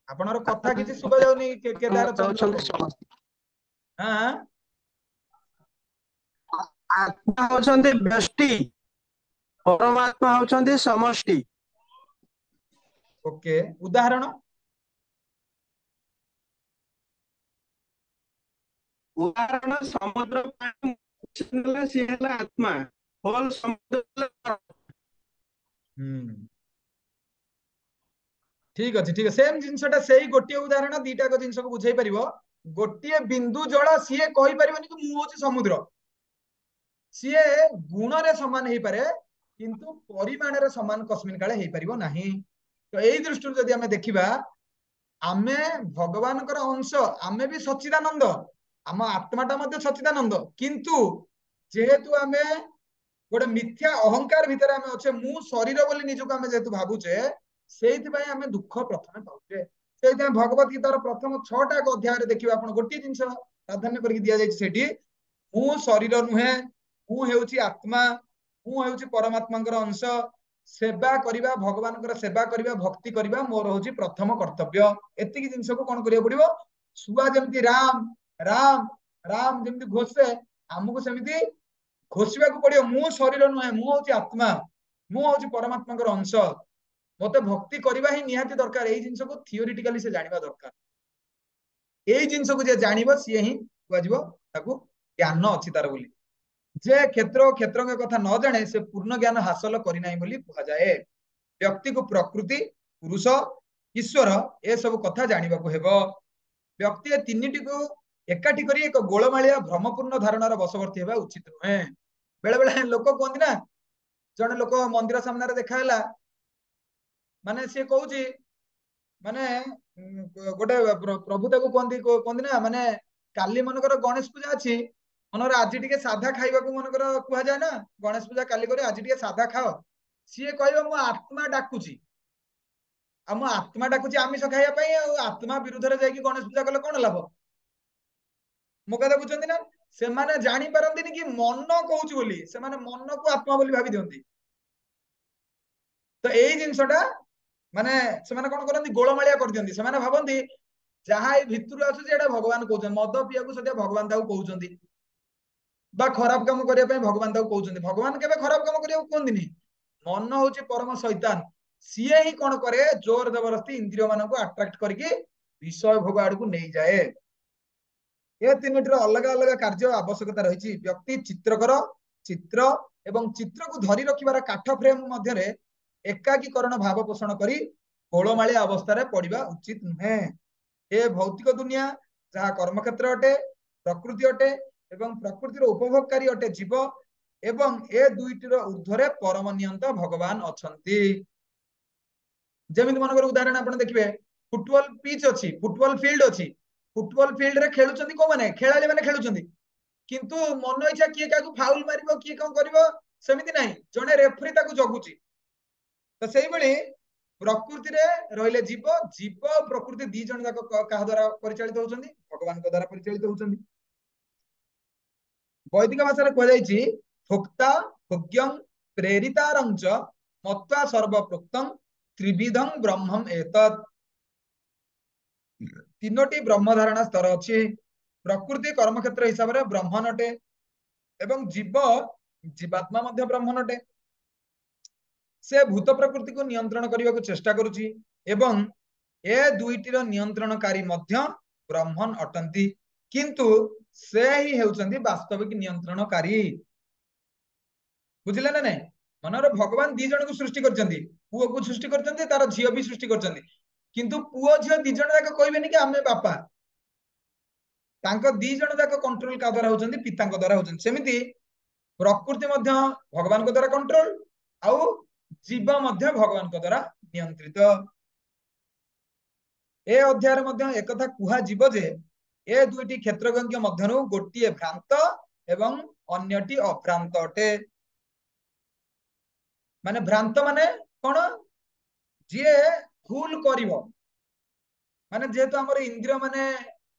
ଆପଣଙ୍କର କଥା କିଛି ଶୁଭା ଯାଉନି କେଦାର ଚନ୍ଦ୍ର ପ୍ରଭୁ। ଆତ୍ମା ହଉଛନ୍ତି ବ୍ୟଷ୍ଟି, ପରମାତ୍ମା ହଉଛନ୍ତି ସମଷ୍ଟି। ଓକେ, ଉଦାହରଣ? ଉଦାହରଣ ସମୁଦ୍ର ପାଣି ସିଏ ହେଲା ଆତ୍ମା, ହୋଲ ସମୁଦ୍ର। ଠିକ ଅଛି, ଠିକ ଅଛି। ସେମ ଜିନିଷଟା, ସେଇ ଗୋଟିଏ ଉଦାହରଣ ଦିଟାକ ଜିନିଷକୁ ବୁଝେଇ ପାରିବ। ଗୋଟିଏ ବିନ୍ଦୁ ଜଳ ସିଏ କହିପାରିବନି କି ମୁଁ ହଉଛି ସମୁଦ୍ର। ସିଏ ଗୁଣରେ ସମାନ ହେଇପାରେ, କିନ୍ତୁ ପରିମାଣରେ ସମାନ କସ୍ମିନ କାଳେ ହେଇପାରିବ ନାହିଁ। ତ ଏଇ ଦୃଷ୍ଟିରୁ ଯଦି ଆମେ ଦେଖିବା, ଆମେ ଭଗବାନଙ୍କର ଅଂଶ, ଆମେ ବି ସଚ୍ଚିଦାନନ୍ଦ, ଆମ ଆତ୍ମାଟା ମଧ୍ୟ ସଚ୍ଚିଦାନନ୍ଦ, କିନ୍ତୁ ଯେହେତୁ ଆମେ ଗୋଟେ ମିଥ୍ୟା ଅହଙ୍କାର ଭିତରେ ଆମେ ଅଛେ, ମୁଁ ଶରୀର ବୋଲି ନିଜକୁ ଆମେ ଯେହେତୁ ଭାବୁଛେ, ସେଇଥିପାଇଁ ଆମେ ଦୁଃଖ ପ୍ରଥମେ ପାଉଛେ। ସେଇଥିପାଇଁ ଭଗବତ ଗୀତାର ପ୍ରଥମ 6ଟା ଅଧ୍ୟାୟରେ ଦେଖିବା ଆପଣ, ଗୋଟିଏ ଜିନିଷ ପ୍ରାଧାନ୍ୟ କରିକି ଦିଆଯାଇଛି ସେଠି, ମୁଁ ଶରୀର ନୁହେଁ, ମୁଁ ହେଉଛି ଆତ୍ମା, ମୁଁ ହେଉଛି ପରମାତ୍ମାଙ୍କର ଅଂଶ, ସେବା କରିବା, ଭଗବାନଙ୍କର ସେବା କରିବା, ଭକ୍ତି କରିବା ମୋର ହଉଛି ପ୍ରଥମ କର୍ତ୍ତବ୍ୟ। ଏତିକି ଜିନିଷକୁ କଣ କରିବାକୁ ପଡିବ? ଶୁଆ ଯେମିତି ରାମ ରାମ ରାମ ଯେମିତି ଘୋଷେ, ଆମକୁ ସେମିତି ଘୋଷିବାକୁ ପଡିବ, ମୁଁ ଶରୀର ନୁହେଁ, ମୁଁ ହଉଛି ଆତ୍ମା, ମୁଁ ହଉଛି ପରମାତ୍ମାଙ୍କର ଅଂଶ, ମତେ ଭକ୍ତି କରିବା ହିଁ ନିହାତି ଦରକାର। ଏଇ ଜିନିଷକୁ ଥିଓରିଟିକାଲି ସେ ଜାଣିବା ଦରକାର। ଏଇ ଜିନିଷକୁ ଯିଏ ଜାଣିବ ସିଏ ହିଁ କୁହାଯିବ ତାକୁ ଜ୍ଞାନ ଅଛି ତାର ବୋଲି। ଯେ କ୍ଷେତ୍ର କ୍ଷେତ୍ରଙ୍କ କଥା ନ ଜାଣେ ସେ ପୂର୍ଣ୍ଣ ଜ୍ଞାନ ହାସଲ କରିନାହିଁ ବୋଲି କୁହାଯାଏ। ବ୍ୟକ୍ତିକୁ ପ୍ରକୃତି, ପୁରୁଷ, ଈଶ୍ୱର ଏସବୁ କଥା ଜାଣିବାକୁ ହେବ। ବ୍ୟକ୍ତି ଏ ତିନିଟିକୁ ଏକାଠି କରି ଏକ ଗୋଳମାଳିଆ ଭ୍ରମପୂର୍ଣ୍ଣ ଧାରଣାର ବଶବର୍ତ୍ତୀ ହେବା ଉଚିତ ନୁହେଁ। ବେଳେ ବେଳେ ଲୋକ କୁହନ୍ତି ନା, ଜଣେ ଲୋକ ମନ୍ଦିର ସାମ୍ନାରେ ଦେଖା ହେଲା, ମାନେ ସିଏ କହୁଛି, ମାନେ ଗୋଟେ ପ୍ରଭୁ ତାକୁ କୁହନ୍ତି ନା, ମାନେ କାଲି ମନେକର ଗଣେଶ ପୂଜା ଅଛି, ମନେକର ଆଜି ଟିକେ ସାଧା ଖାଇବାକୁ ମନେକର କୁହାଯାଏ ନା, ଗଣେଶ ପୂଜା କାଲି କରି ଆଜି ଟିକେ ସାଧା ଖାଅ। ସିଏ କହିବ ମୋ ଆତ୍ମା ଡାକୁଛି, ଆଉ ମୋ ଆତ୍ମା ଡାକୁଛି ଆମିଷ ଖାଇବା ପାଇଁ, ଆଉ ଆତ୍ମା ବିରୁଦ୍ଧରେ ଯାଇକି ଗଣେଶ ପୂଜା କଲେ କଣ ଲାଭ? ମୋ କଥା ବୁଝନ୍ତି ନା? ସେମାନେ ଜାଣିପାରନ୍ତିନି କି ମନ କହୁଛି ବୋଲି, ସେମାନେ ମନକୁ ଆତ୍ମା ବୋଲି ଭାବି ଦିଅନ୍ତି। तो एई जिनसटा माने सेमाने कोन करନ୍ତି गोळमाळिया कर दियନ୍ତି सेमाने भाबନ୍ତି जहा ए भितरु आछे एटा भगवान कहउछन मद पियाकू सदा भगवान ताऊ कहउछन्ती बा खराब काम करिया पे भगवान ताऊ कहउछन्ती भगवान केबे खराब काम करिया कहंदिनी मन होची परम शैतान सीए ही कोन करे जोर जबरदस्ती इंद्रिय मानन को अट्रैक्ट करके विषय भोग आड़ को नहीं जाए ये तीनोटी अलग अलग कार्य आवश्यकता रही व्यक्ति चित्रकर चित्र एवं चित्र को धरी रखिबार काठ फ्रेम मध्य एकाकीकरण भाव पोषण करी गोलमालिया अवस्था पड़िबा उचित नुहे ए भौतिक दुनिया जहाँ कर्मक्षेत्र अटे प्रकृति अटे एवं प्रकृतिर उपभोगकारी अटे जीव एवं ए दुईटीर ऊर्ध्वरे परम नियंत भगवान अछंती जमिति मनकर उदाहरण आपण देखिबे फुटबॉल पिच अछि फुटबॉल फील्ड अछि फुटबॉल फील्ड रे खेलुचंती को माने खेलाड़ी माने खेलुचंती किंतु मन इच्छा किए काकू फाउल मारिबो किए कोन करबो सेमिति नाही जने रेफरी ताकू जगुची तो सेही बळी प्रकृति रे रहिले जीव जीव प्रकृति दी जन जाक का द्वारा परिचालित होचंती भगवान को द्वारा परिचालित होचंती वैदिक भाषा रे कहै जायछि भोक्ता भोग्यं प्रेरितारंच मत्वा सर्वप्रोक्तं त्रिविधं ब्रह्मम एतत् तीनोटी ब्रह्म धारणा स्तर अछि प्रकृति कर्मक्षेत्र हिसाब रे ब्रह्मन अटे एवं जीव जीवात्मा मध्य ब्रह्मन अटे से भूत प्रकृति को नियंत्रण करने को चेष्टा करुछि एवं ए दुईटीर नियंत्रणकारी मध्य ब्रह्मन अटंती किंतु से ही हेउचंती वास्तविक नियंत्रणकारी बुझिले ना नहीं मनर भगवान दी जन को सृष्टि करचंती पुओ को सृष्टि करचंती तार झियो भी सृष्टि करचंती किंतु पुओ झियो दी जन जाक कहबेनी कि आमे बापा तांको दी जन जाक कंट्रोल का द्वारा होचंती पिता को द्वारा होचंती सेमिति प्रकृति मध्य भगवान को द्वारा कंट्रोल आउ जीव मध्य भगवान को द्वारा नियंत्रित ए अध्याय मध्य एक कथा कुहा जीव जे ए दुईटी क्षेत्रज्ञ मध्यनु गोटिए भ्रांत एवं अन्यटी अभ्रांत अटे माने भ्रांत माने कोन जे भूल करिवो माने जेहेतु हमर इंद्रिय माने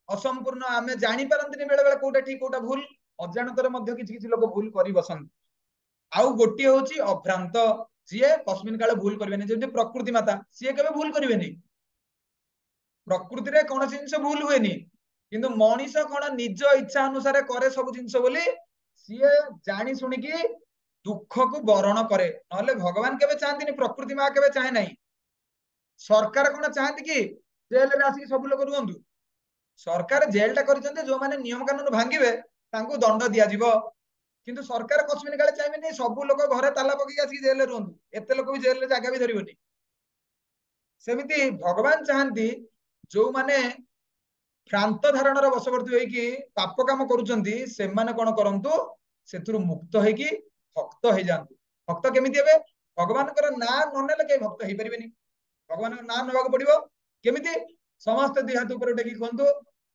असंपूर्ण आमे जानि पारंतिनी बेले बेले कोटा ठीक कोटा भूल अजाणतर मध्य किछि किछि लोक भूल करि बसंत आउ गोटिए होची अभ्रांत सीए कस्मिन काले भूल करिवेनी जेमति प्रकृति माता सीए केबे भूल करिवेनी प्रकृति रे कोन जिंस भूल हुएनी किंतु मनीष कोन निज इच्छा अनुसार करे सब जिंस बोली सीए जानि सुनि कि दुख को बरण करे नहले भगवान केबे चाहंतिनी प्रकृति मां केबे चाहे नाही सरकार कोन चाहंती कि जेल रे आसी सब लोक रुहंतु सरकार जेलटा करिसंते जो माने नियम कानून भांगिबे तांको दंड दिया जिवो किंतु सरकार कस्मिन काले चाहेनी सब लोक घरे ताला पकई आसी जेल रुहंतु एते लोक भी जेल रे जागा भी धरिबोनी सेमिति भगवान चाहंती जो माने भ्रांत धारण रो वशवर्ती होई कि पाप काम करूचंती से माने कोन करंतु सेतुरु मुक्त होई कि भक्त हो जातु भक्त केमिति हेबे भगवान कर ना ननेले के भक्त हेई परिबेनी भगवान का नाम नेबाक पड़िबो केमिति समस्त दी हाथ ऊपर उठेकी कहंतु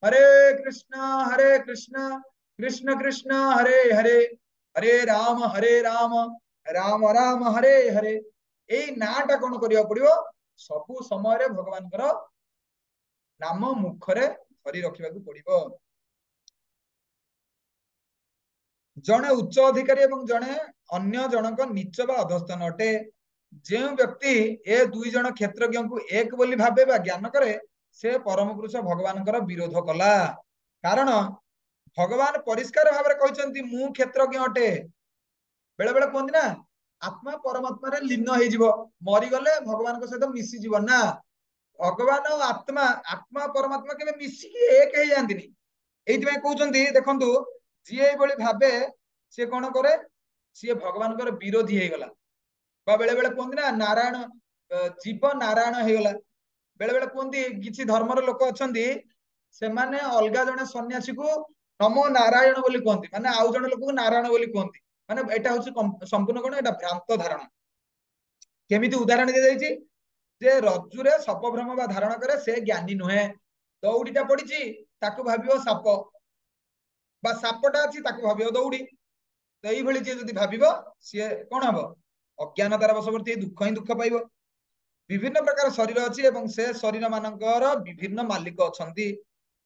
हरे कृष्ण कृष्ण कृष्ण हरे हरे हरे राम राम राम हरे हरे एई नाटा कोन करिया पड़िबो सबु समय रे भगवान कर नाम मुखरे धरि रखिबाकू पड़िबो जने उच्च अधिकारी एवं जने अन्य जनक नीच बा अधस्थान अटे जे व्यक्ति ए दुई जन क्षेत्रज्ञ को एक बोली भाबे बा ज्ञान करे से परम पुरुष भगवान कर विरोध कला कारण भगवान परिष्कार भाव में कहते मु क्षेत्रज्ञ अटे बेले बेले कहते ना आत्मा परमात्मा रे लीन हो जिवो मरी गले भगवान को सहित मिसी जीव ना भगवान और आत्मा आत्मा परमात्मा केबे मिसी एक हे जानतिनी एइति में कहउचंती देखंतु जी बोली भाबे सी कौन करे सी भगवान कर विरोधी हो गला बेले बेले कहते ना नारायण जीव नारायण हो गला बेले बेले कहते किसी धर्मर लोक अच्छा से माने अलगा जने सन्यासी को नमो नारायण बोली कहते माने आउ जने लोक को नारायण बोली कहते माने एटा होछि संपूर्ण कोन एटा भ्रांत धारणा केमिति उदाहरण दे जायछि जे रज्जु रे सप भ्रम बा धारण करे से ज्ञानी नुहे दौड़ीटा पड़िछि ताकू भाबियो साप बा सापटा अछि ताकू भाबियो दौड़ी तो एई भली जे जदी भाबिबो से कोन हबो अज्ञानतार वशवर्ती दुख ही दुख पाइबो विभिन्न प्रकार शरीर अछि एवं से शरीर मानकर विभिन्न मालिक अछंती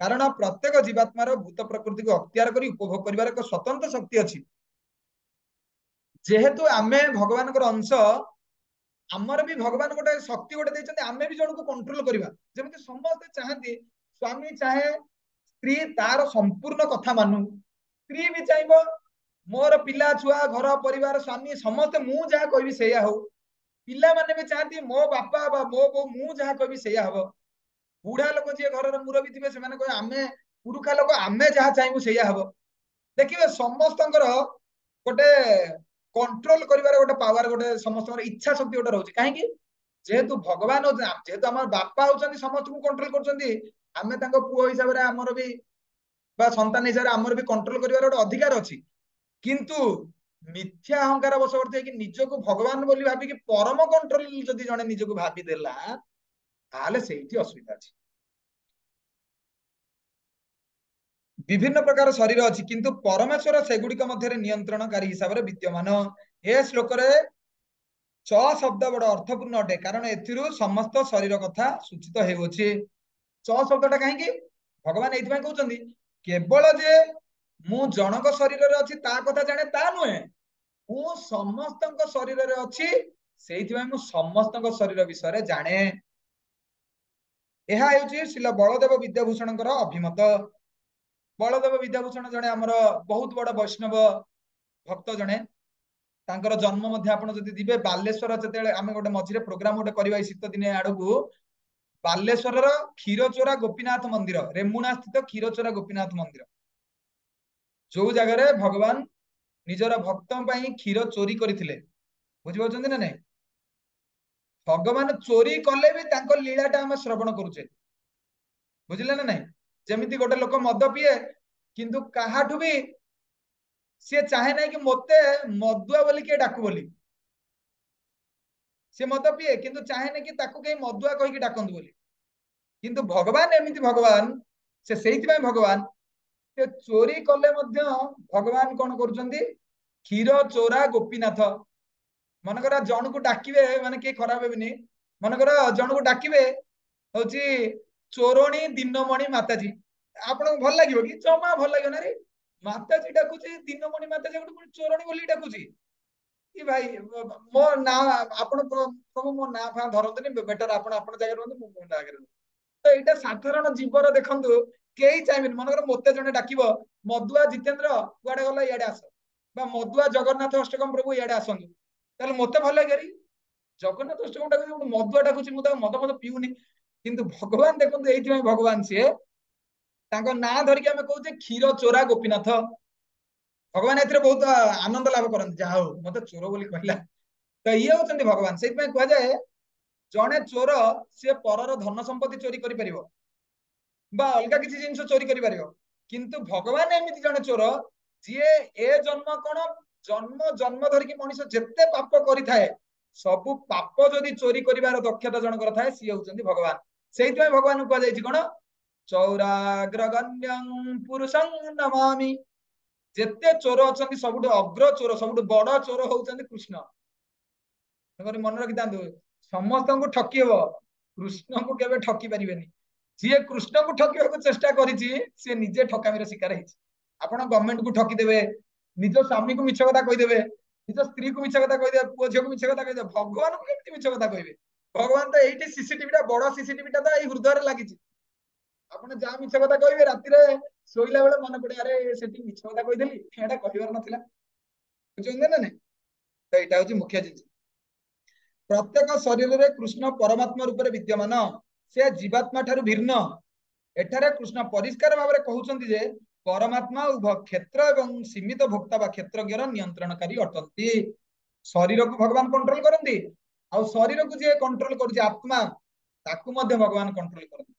कारण प्रत्येक जीवात्मार भूत प्रकृति को अख्तियार करी उपभोग करिवार एक स्वतंत्र शक्ति अछि जेहेतु आमे भगवान अंश आमर भी भगवान गोटे शक्ति गोटे देइछन्ति आमे भी जणको कंट्रोल करिबा जेमति समस्त चाहନ୍ତି स्वामी चाहे स्त्री तार संपूर्ण कथा मानु स्त्री भी चाहबो मोर पिला छुआ घर परिवार स्वामी समस्त मु जहा कहबी सेया हो पिला माने भी चाहती मो बापा बा मो बो मु जहा कहबी सेया हो बुढ़ा लोक जे घर मुरबी थिबे से माने कहे आमे पुरुखा लोक आमे जहा चाहबू सेया हो देखिबे समस्तଙ୍କର गोटे कंट्रोल करिवार गोटे पावर गोटे समस्तଙ୍କର इच्छा शक्ति गोटे रहउची काहे कि जेहेतु भगवान जेहेतु हमर बापा होचंदी समस्त को कंट्रोल करचंदी आमे तांको पुओ हिसाब रे हमर भी बा संतान हिसाब रे हमर भी कंट्रोल करिवार गोटे अधिकार अछि किंतु मिथ्या अहंकार बशवर्ती कि निजको भगवान बोली भाबी कि परम कंट्रोल जदि जने निजको भाबी देला ताले सेठी असुविधा अछि विभिन्न प्रकार शरीर अछि किंतु परमेश्वर सेगुडिक मध्य नियंत्रणकारी हिसाब रे विद्यमान ए श्लोक रे च शब्द बड़ अर्थपूर्ण अटे कारण एथिरु समस्त शरीर कथा सूचित हेउछि च शब्दटा काहे कि भगवान एथिबा कहउचंदी केवल जे मु जनक शरीर रे अछि ता कथा जाने ता नुहे मु समस्तक शरीर रे अछि सेहिथिबा मु समस्तक शरीर विषय रे जाने एहा हेउछि श्रील बलदेव विद्याभूषणकर अभिमत बलदेव विद्याभूषण जने हमर बहुत बड़ वैष्णव भक्त जने तांकर जन्म मध्य आपण जदि दिबे बालेश्वर जतेले आमे गोटे मझिरे प्रोग्राम गोटे करबा शीत दिने आडकू बालेश्वर रो क्षीरचोरा गोपीनाथ मंदिर रेमुणा स्थित क्षीरचोरा गोपीनाथ मंदिर जो जगह रे भगवान निजर भक्तों पई क्षीर चोरी करथिले बुझि पाउछन्ती ना नै भगवान चोरी कले भी तांको लीलाटा हम श्रवण करूचे बुझिले ना नै जेमिति गोटे लोक मद पिए किंतु काहाठु भी से चाहे ना कि मते मदुआ बोली के डाकू बोली से मद पिए किंतु चाहे ना कि ताकू के मदुआ कहि के डाकंद बोली किंतु भगवान एमिति भगवान से सेहिति में भगवान से चोरी कले मध्य भगवान कोन करूचंदी क्षीर चोरा गोपीनाथ मनकर जन को डाकिबे माने के खराब हेबिनी मनकर जन को डाकिबे होची चोरणी दिनमणि माताजी आपन भल लागिबो कि जमा भल लागियो ना रे माताजी डाकुची दिनमणि माताजी गोटे चोरणी बोली डाकुची कि भाई मो ना आपन प्रभु मो ना फा धरतनी बेटर आपन आपन जगह रहंतु मो ना जगह तो एटा साधारण जीवन देखंतु केही चाइबिन मनकर मोते जने डाकिबो मधुआ जितेंद्र कुआडे गला याडे आस बा मधुआ जगन्नाथ अष्टकम प्रभु याडे आसंतु ताले मोते भल लागेरी जगन्नाथ अष्टकम डाकुची मधुआ डाकुची मु मद मद पिउनी किंतु भगवान देखंतु एइथि में भगवान से तांको ना धरिके हमें कहूचे क्षीर चोरा गोपीनाथ भगवान एथिरे बहुत आनंद लाभ करନ୍ତି जा हो मते चोर बोली कहला तो ये होचंदी भगवान सेति में कहआ जाए जने चोर से परर धन संपत्ति चोरी करि परिबो बा अलगा किछि जिंस चोरी करि परिबो किंतु भगवान एमिति जने चोर जे ए जन्म कोन जन्म जन्म धरिके मनुष्य जेते पाप करि थाए सब पाप जदि चोरी करिवार दक्षता जनकर थाए सी होचंदी भगवान सेति में भगवान को कहै छि कोन चौराग्रगण्यं पुरुषं नमामि जेते चोर अछंती सबुठ अग्र चोर सबुठ बड़ चोर होउचंदी कृष्ण तकर मन रखि दांदो समस्त को ठकी हेबो कृष्ण को केबे ठकी परिबेनी जे कृष्ण को ठकीबा को चेष्टा करिछि से निजे ठकामीर शिकार हिछि आपण गवर्नमेंट को ठकी देबे निज स्वामी को मिछ कथा कहि देबे निज स्त्री को मिछ कथा कहि देबे पुओ झियो को मिछ कथा कहि देबे भगवान को केमति मिछ कथा कहिबे भगवान तो एइटी सीसीटीवी टा बड़ सीसीटीवी टा तो एई हृदय रे लागिछि आपण जा मिछ कथा कहिबे राती रे सोइला बेले मन पड़े अरे सेठी मिछ कथा कहि देली एटा कहिबार नथिला बुझिंदे ना नै तो एटा होची मुख्य जिंस प्रत्येक शरीर रे कृष्ण परमात्मा रूप रे विद्यमान से जीवात्मा ठारू भिन्न एठारे कृष्ण परिष्कार भाव रे कहउचंती जे परमात्मा उभ क्षेत्र एवं सीमित भोक्ता बा क्षेत्रज्ञर नियंत्रणकारी अटंती शरीर को भगवान कंट्रोल करंती आ शरीर को जे कंट्रोल करूची आत्मा ताकू मध्य भगवान कंट्रोल करंती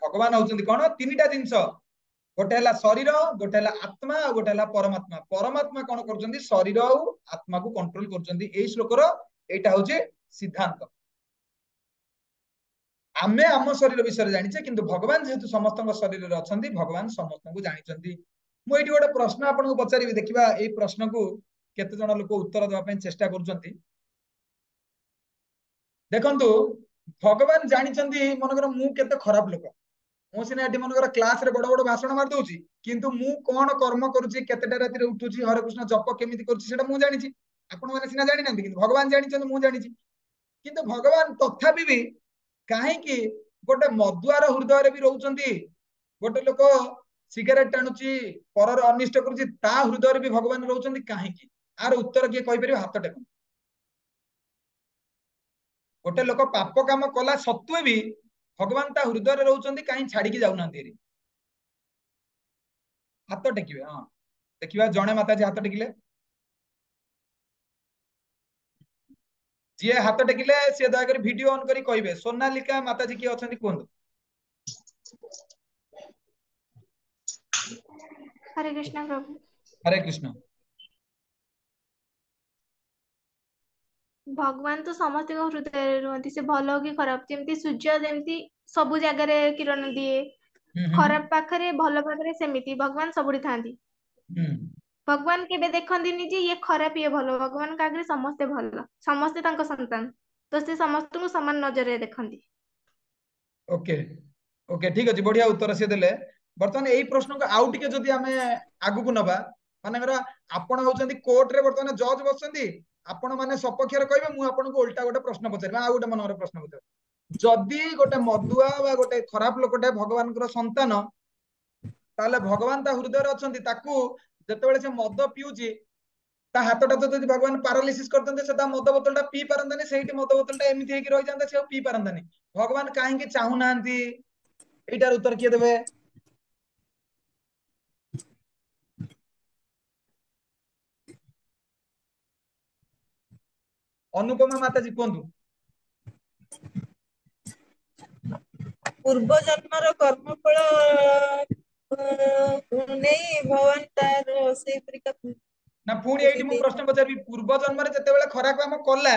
भगवान होचंती कोन तीनटा जिंस गोटे हला शरीर गोटे हला आत्मा और गोटे हला परमात्मा परमात्मा कोन करचंती शरीर और आत्मा को कंट्रोल करचंती एई श्लोक रो एटा होचे सिद्धांत आमे आम शरीर विषय जानिछे किंतु भगवान जेहेतु समस्त शरीर रे अछंती भगवान समस्त को जानिछंती मु एठी गोटे प्रश्न आपन को पचारिबी देखिबा एई प्रश्न को केते जण लोक उत्तर देबा पय चेष्टा करचंती देखंतु भगवान जानिछंती मनकर मु केते खराब लोक मु सिना एठी मनकर क्लास रे बड़ बड़ भाषण मार दउची किंतु मु कोन कर्म करूची केतेटा राती रे उठुची हरे कृष्ण जप केमिति करूची सेटा मु जानिची आपण माने सिना जानि नंती किंतु भगवान जानिछन मु जानिची किंतु भगवान तथापि भी कहीं गोटे मदुआर हृदय भी रोचंती गोटे लोक सिगरेट टाणुची पर अनिष्ट करुची ता हृदय भी भगवान रोचंती कहीं आर उत्तर किए कहि परिबे हाथ टेक गोटे लोक पाप काम कला सत्वे भी भगवान ता हृदय रोचंती कहीं छाड़ी की जाउना हाथ टेकिबे हां देखिबा जणे माताजी हाथ टेकिले जी हाथ टेकिले सी दयाक वीडियो ऑन करी कहबे सोनालिका माताजी किए अछंती कोन हरे कृष्ण प्रभु। हरे कृष्ण। भगवान तो समस्त हृदय रुहति से भल हो कि खराब जेमती सूर्य जेमती सब जगह किरण दिए खराब पाखरे भल पाखरे सेमिति भगवान सबुठी थांती भगवान केबे देखंदिनी जे ये खराब ये भल भगवान का आगे समस्ते भल समस्ते तांको संतान तो से समस्त को समान नजर देखंती। ओके ओके ठीक अछि बढ़िया उत्तर से देले बर्तमान एई प्रश्न को आउ टिके जदि हमें आगु को नबा माने आपण होचंती कोर्ट रे बर्तमान जज बसंती आपण माने सपक्षर कहबे मु आपण को उल्टा गोटे प्रश्न पचार आ गोटे मनर प्रश्न पचार जदि गोटे मदुआ बा गोटे खराब लोकटे भगवान संतान ताले भगवान ता हृदय रे अछंती ताकू जतेबेले से मद पिउची ता हाथटा तो जदि भगवान पैरालिसिस करतंते से ता मद बोतलटा पी पारंतानी सेठी मद बोतलटा एमिति हेकि रहि जानता से पी पारंतानी भगवान काहे कि चाहू नांती एटार उत्तर किए देबे अनुपमा माताजी कोंतु पूर्व जन्मर कर्मफल नहीं भगवान तार से परिका ना पुणी एठी मु प्रश्न पचारबी पूर्व जन्म रे जतेबेले खरा काम कला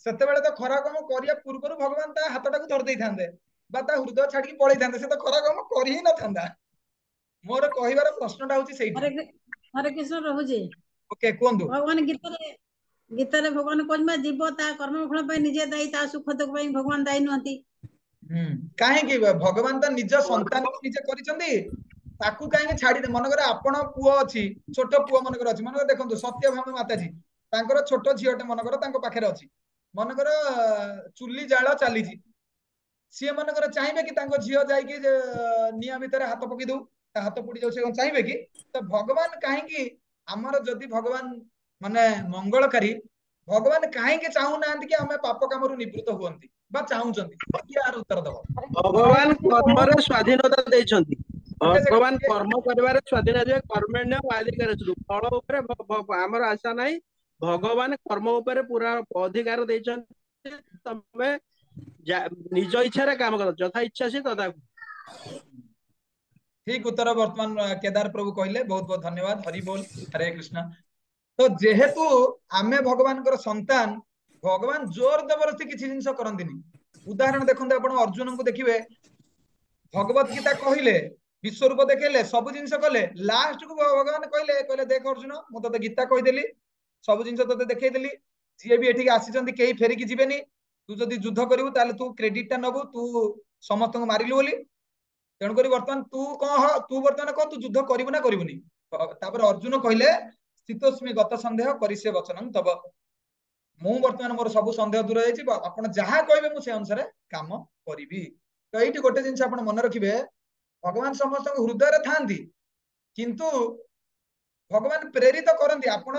सेतेबेले तो खरा काम करिया पूर्वरु भगवान ता हाथटा को धर देई थांदे बा ता हृदय छाडी पळेई थांदे से तो खरा काम करि ही न थांदा मोर कहिवार प्रश्नटा होची सेठी। हरे कृष्ण प्रभु जी ओके कोंदु भगवान गीता रे भगवान कहमा जीव ता कर्मफल पे निजे दायी ता सुख दुख पे भगवान दायी नहंती काहे कि भगवान तो निज संतान को निजे करिसंती ताकू काहे छाडी दे मनकर आपण पुओ अछि छोट पुओ मनकर अछि मनकर देखंतु सत्यभामा माताजी तांकर छोट झियोटे मनकर तांको पाखरे अछि मनकर चुल्ली जाळ चाली जी सी मनकर चाहिबे कि तांको झियो जाई कि निया भितर हाथ पकी दउ ता हाथ पुडी जाउ से चाहिबे कि तो भगवान काहे कि हमर जदि भगवान माने मंगलकारी भगवान काहे के चाहू नांत कि हमें पाप कामरु निवृत्त हुअंती बा चाहूचंती यार उत्तर दबो भगवान कर्म रे स्वाधीनता देइछंती भगवान कर्म करबारे स्वाधीनता जे कर्मण्य अधिकार फल ऊपर हमर आशा नाही भगवान कर्म ऊपर पूरा अधिकार देइछंती तमे निज इच्छा रे काम कर जथा इच्छा से तथा ठीक उत्तर वर्तमान केदार प्रभु कहले बहुत बहुत धन्यवाद हरि बोल हरे कृष्ण। तो जेहेतु आमे भगवान संतान भगवान जोर जबरदस्ती किसी जिनस करंतिनी उदाहरण देखते आप अर्जुन को देखिए भगवत गीता कहले विश्वरूप देखेले सब जिनस कले लास्ट को भगवान कहले कहले देख अर्जुन मु तते गीता कहिदेली सब जिनस तते देखैदेली जी भी एठी आसीचंती केही फेरिकी जीवेनी तू जदि युद्ध करिवु ताले तू क्रेडिट टा नबु तू समस्त को मारिलु बोली तेणु करी वर्तमान तू वर्तमान कह तू युद्ध करिवु ना करिवुनी तापर अर्जुन कहले स्थितोस्मि गत संदेह करिसे वचनं तब मु वर्तमान मोर सब संदेह दूर होइछि आपण जहा कहबे मु से अनुसार काम करिवि तो एठी गोटे जिंस आपण मन रखिबे भगवान समस्त हृदय रे थांती किंतु भगवान प्रेरित करंती आपण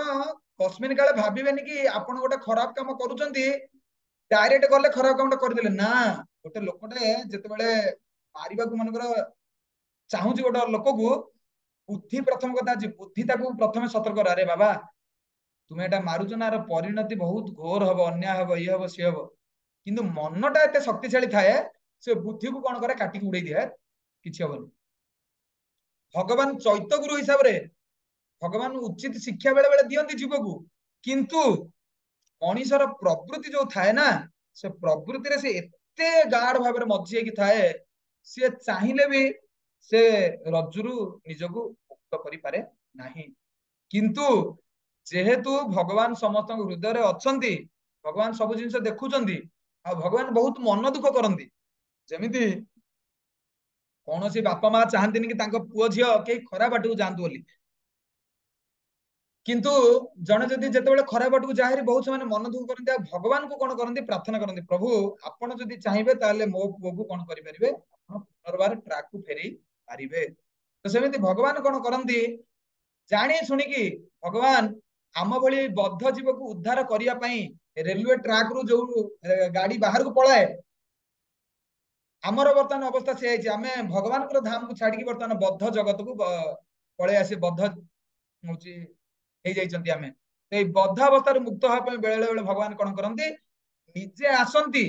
कस्मिन काले भाबिबेनी कि आपण गोटे खराब काम करूचंती डायरेक्ट गले खराब कामटा करदेले ना गोटे लोकटे जेतेबेले मारिबाकू मनकर चाहूची गोटे लोककू बुद्धि प्रथम कथा बुद्धि ताकू प्रथम सतर्क अरे बाबा तुम्हें एटा मारुच ना परिणति बहुत घोर हम अन्याय हम ये हम सी हम किंतु मनटा एते शक्तिशाली थाए से बुद्धि को कौन करे काटिक उड़े दिए किसी हेनी भगवान चैत्य गुरु हिसाब रे भगवान उचित शिक्षा बेले बेले दियंती जीव को किंतु मनीषर प्रवृत्ति जो थाए ना से प्रवृत्ति रे से एते गाढ़ भाव में मजी की थाए सी चाहिए भी से रज्जुरु निजको मुक्त करि पारे नाही किंतु जेहेतु भगवान समस्त हृदय रे अछंती भगवान सब जिनस देखुचंती आ भगवान बहुत मन दुख करंती जेमिति कौन सी बापा माँ चाहती कि पुओ झील कई खरा बाटू जातु बोली किंतु जने जदि जेतेबेले खराब बाटू जाहरी बहुत से मन दुख करते भगवान को कौन करते प्रार्थना करते प्रभु आपण जदि चाहिए ताले मो पुओ को कौन करें पुनर्बार ट्रैक को फेरी पारे। तो सेमती भगवान कौन करती जानी शुणिकी भगवान आम भली बद्ध जीव को उद्धार करने रेलवे ट्रैक रु जो गाड़ी बाहर को पलाए आमर बर्तमान अवस्था से आम भगवान धाम को छाड़ी बर्तमान बद्ध जगत को पलि आसी बद्ध आमे तो बद्ध अवस्था मुक्त होगा बेले बेले भगवान कौन करती निजे आसती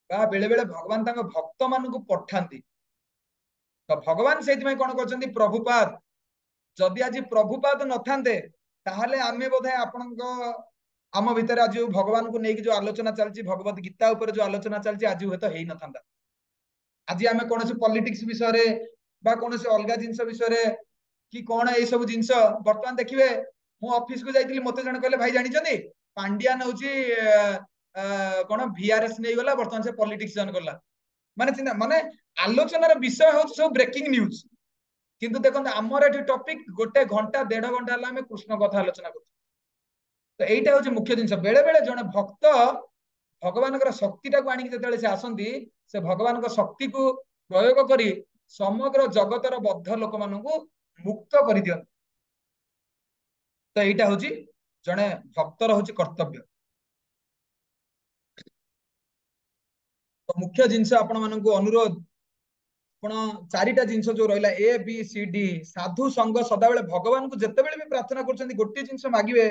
बेले बेले भगवान भक्त मान पठाती। तो भगवान से कौन कर प्रभुपाद जदि आज प्रभुपाद न थांते ताहले आमे बोधे आपण आम भितर आज भगवान को लेकिन जो आलोचना चलती भगवत गीता उपर जो आलोचना चलती आज हुए तो हो न था। आज आम कौन पॉलिटिक्स विषय कौन अलग जिनस विषय कि कौन ये सब जिनस बर्तमान देखिए मु ऑफिस को जाइए मत जन कहले भाई जानी पांड्यान हूँ कौन VRS नहीं गला बर्तमान से पॉलिटिक्स जन गला माने चिंता माने आलोचनार विषय हूँ सब ब्रेकिंग न्यूज किंतु देखो आमर ये टॉपिक गोटे घंटा 1.5 घंटा है कृष्ण कथा आलोचना कर। तो यहीटा हूँ मुख्य जिन बेले बेले जड़े भक्त भगवान शक्तिटा को आणिक जिते से आसती से भगवान शक्ति को प्रयोग करी समग्र जगतर बद्ध लोक मान मुक्त कर दियंती। तो यहीटा हूँ जड़े भक्तर हूँ कर्तव्य। तो मुख्य जिनस आपण मानक अनुरोध आपण चारिटा जिनस जो रहा ABCD साधु संग सदा बेले भगवान को जिते भी प्रार्थना कर गोटे जिनस मागे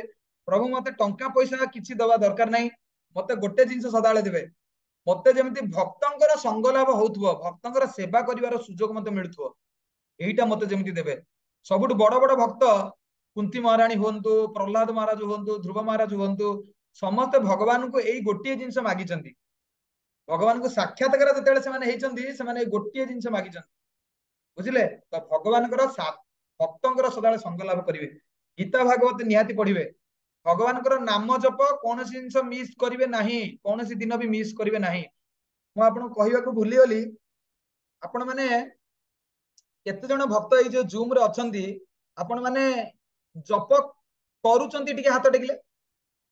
प्रभु मत टंका पैसा किसी दवा दरकार नहीं मत गोटे जिनस सदा देवे मत जमी भक्तर संग लाभ हो भक्तर सेवा कर सुजोग मत मिलू यहीटा मत जमी देवे। सबुठ बड़ बड़ भक्त कुंती महाराणी हूँ प्रहलाद महाराज हूँ ध्रुव महाराज हूँ समस्त भगवान को यही गोटे जिनस मागी भगवान को साक्षात्कार जो गोटे जिनस मागी बुझे। तो भगवान भक्तर सदा संग लाभ करेंगे गीता भागवत निहाती पढ़े भगवान नाम जप कौन जिनस मिस करेंगे ना कौन दिन भी मिस करेंगे ना। मुझे कहवाक भूलीगली आपण मैंने केते जन भक्त ये जो जूम रे अछंती आपण माने जप करूचंती हाथ टेकिले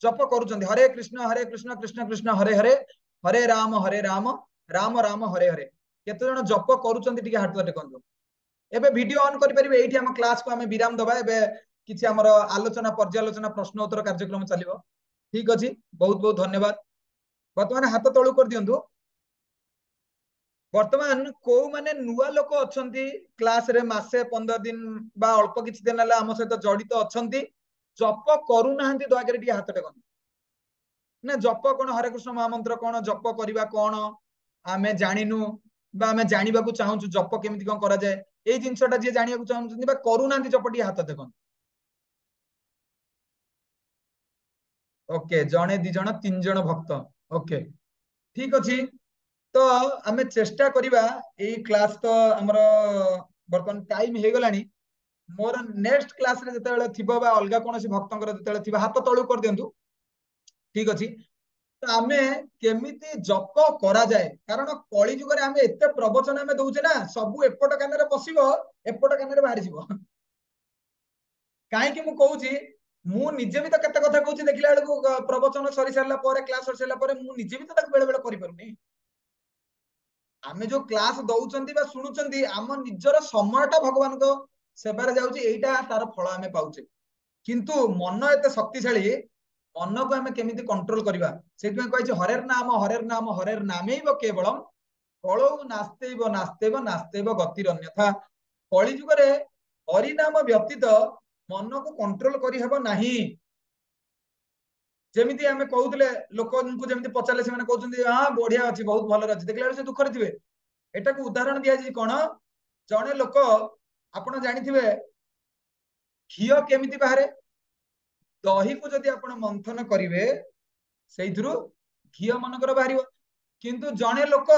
जप करूचंती हरे कृष्ण कृष्ण कृष्ण हरे हरे हरे राम राम राम हरे हरे केते जन जप करूचंती हाथ टेकंतु। एबे वीडियो ऑन करि परिबे एठी हम क्लास को हमें विराम दबा एबे किछि हमर आलोचना पर्यालोचना प्रश्न उत्तर कार्यक्रम चलिबो ठीक अछि बहुत बहुत धन्यवाद। वर्तमान हाथ तळु कर दियंतु। वर्तमान को माने नुआ लोक अछंती क्लास रे मासे 15 दिन बा अल्प किछि दिन हला हम सहित जड़ित अछंती जप करू नाहंती दया करे हाथ टेकन ना जप कोन हरे कृष्ण महामंत्र कोन जप करबा कोन आमे जानिनु बा आमे जानिबा को चाहूछु जप केमिति कोन करा जाय ए जिंसटा जे जानिबा को चाहूछु बा करू नाहंती जपटी हाथ टेकन। ओके जणे दि जण तीन जण भक्त ओके ठीक अछि। तो आमे चेष्टा करिबा ए क्लास तो हमर बर्तन टाइम हे गलानी मोर नेक्स्ट क्लास रे जते बेले थिबो बा अलगा कोनोसी भक्तंकर जते बेले थिबा हाथ तळु कर दियंतु ठीक अछि। तो आमे केमिति जप करा जाय कारण कली जुग रे आमे एते प्रवचन आमे दउचे ना सब एपट कान रे पसिबो एपट कान रे बाहर जिवो काहे कि मु कहूची मु निजे भी तो केते कथा कहूची देखिला बेलको प्रवचन सरी सारला परे क्लास सरी सारला परे मु निजे भी तो बेले बेले करि पारुनी आमे जो क्लास दउचंती बा सुनुचंती आम निजर समयटा भगवान को सेवारे जाउची एइटा तार फल आमे पाउचे किंतु मन एते शक्तिशाली मन को आमे केमिति कंट्रोल करबा सेति में कहै हरेर नाम हरेर नामैव केवलम कलौ नास्तेव नास्तेव नास्तेव गतिर अन्यथा कली जुग रे हरि नाम व्यतीत मन को कंट्रोल करि हेबो नाही। जेमिति आमे कहउतले लोक को जेमिति पचाले से माने कहउचंदी हां बढ़िया अछि बहुत भलो अछि देखला से दुख रे थिबे एटा को उदाहरण दिया जी कोन जणे लोक आपण जानिथिबे घियो केमिति बाहरे दही को जदि आपण मंथन करिवे सेइथुरु घियो मनकर बाहरिबो किंतु जणे लोक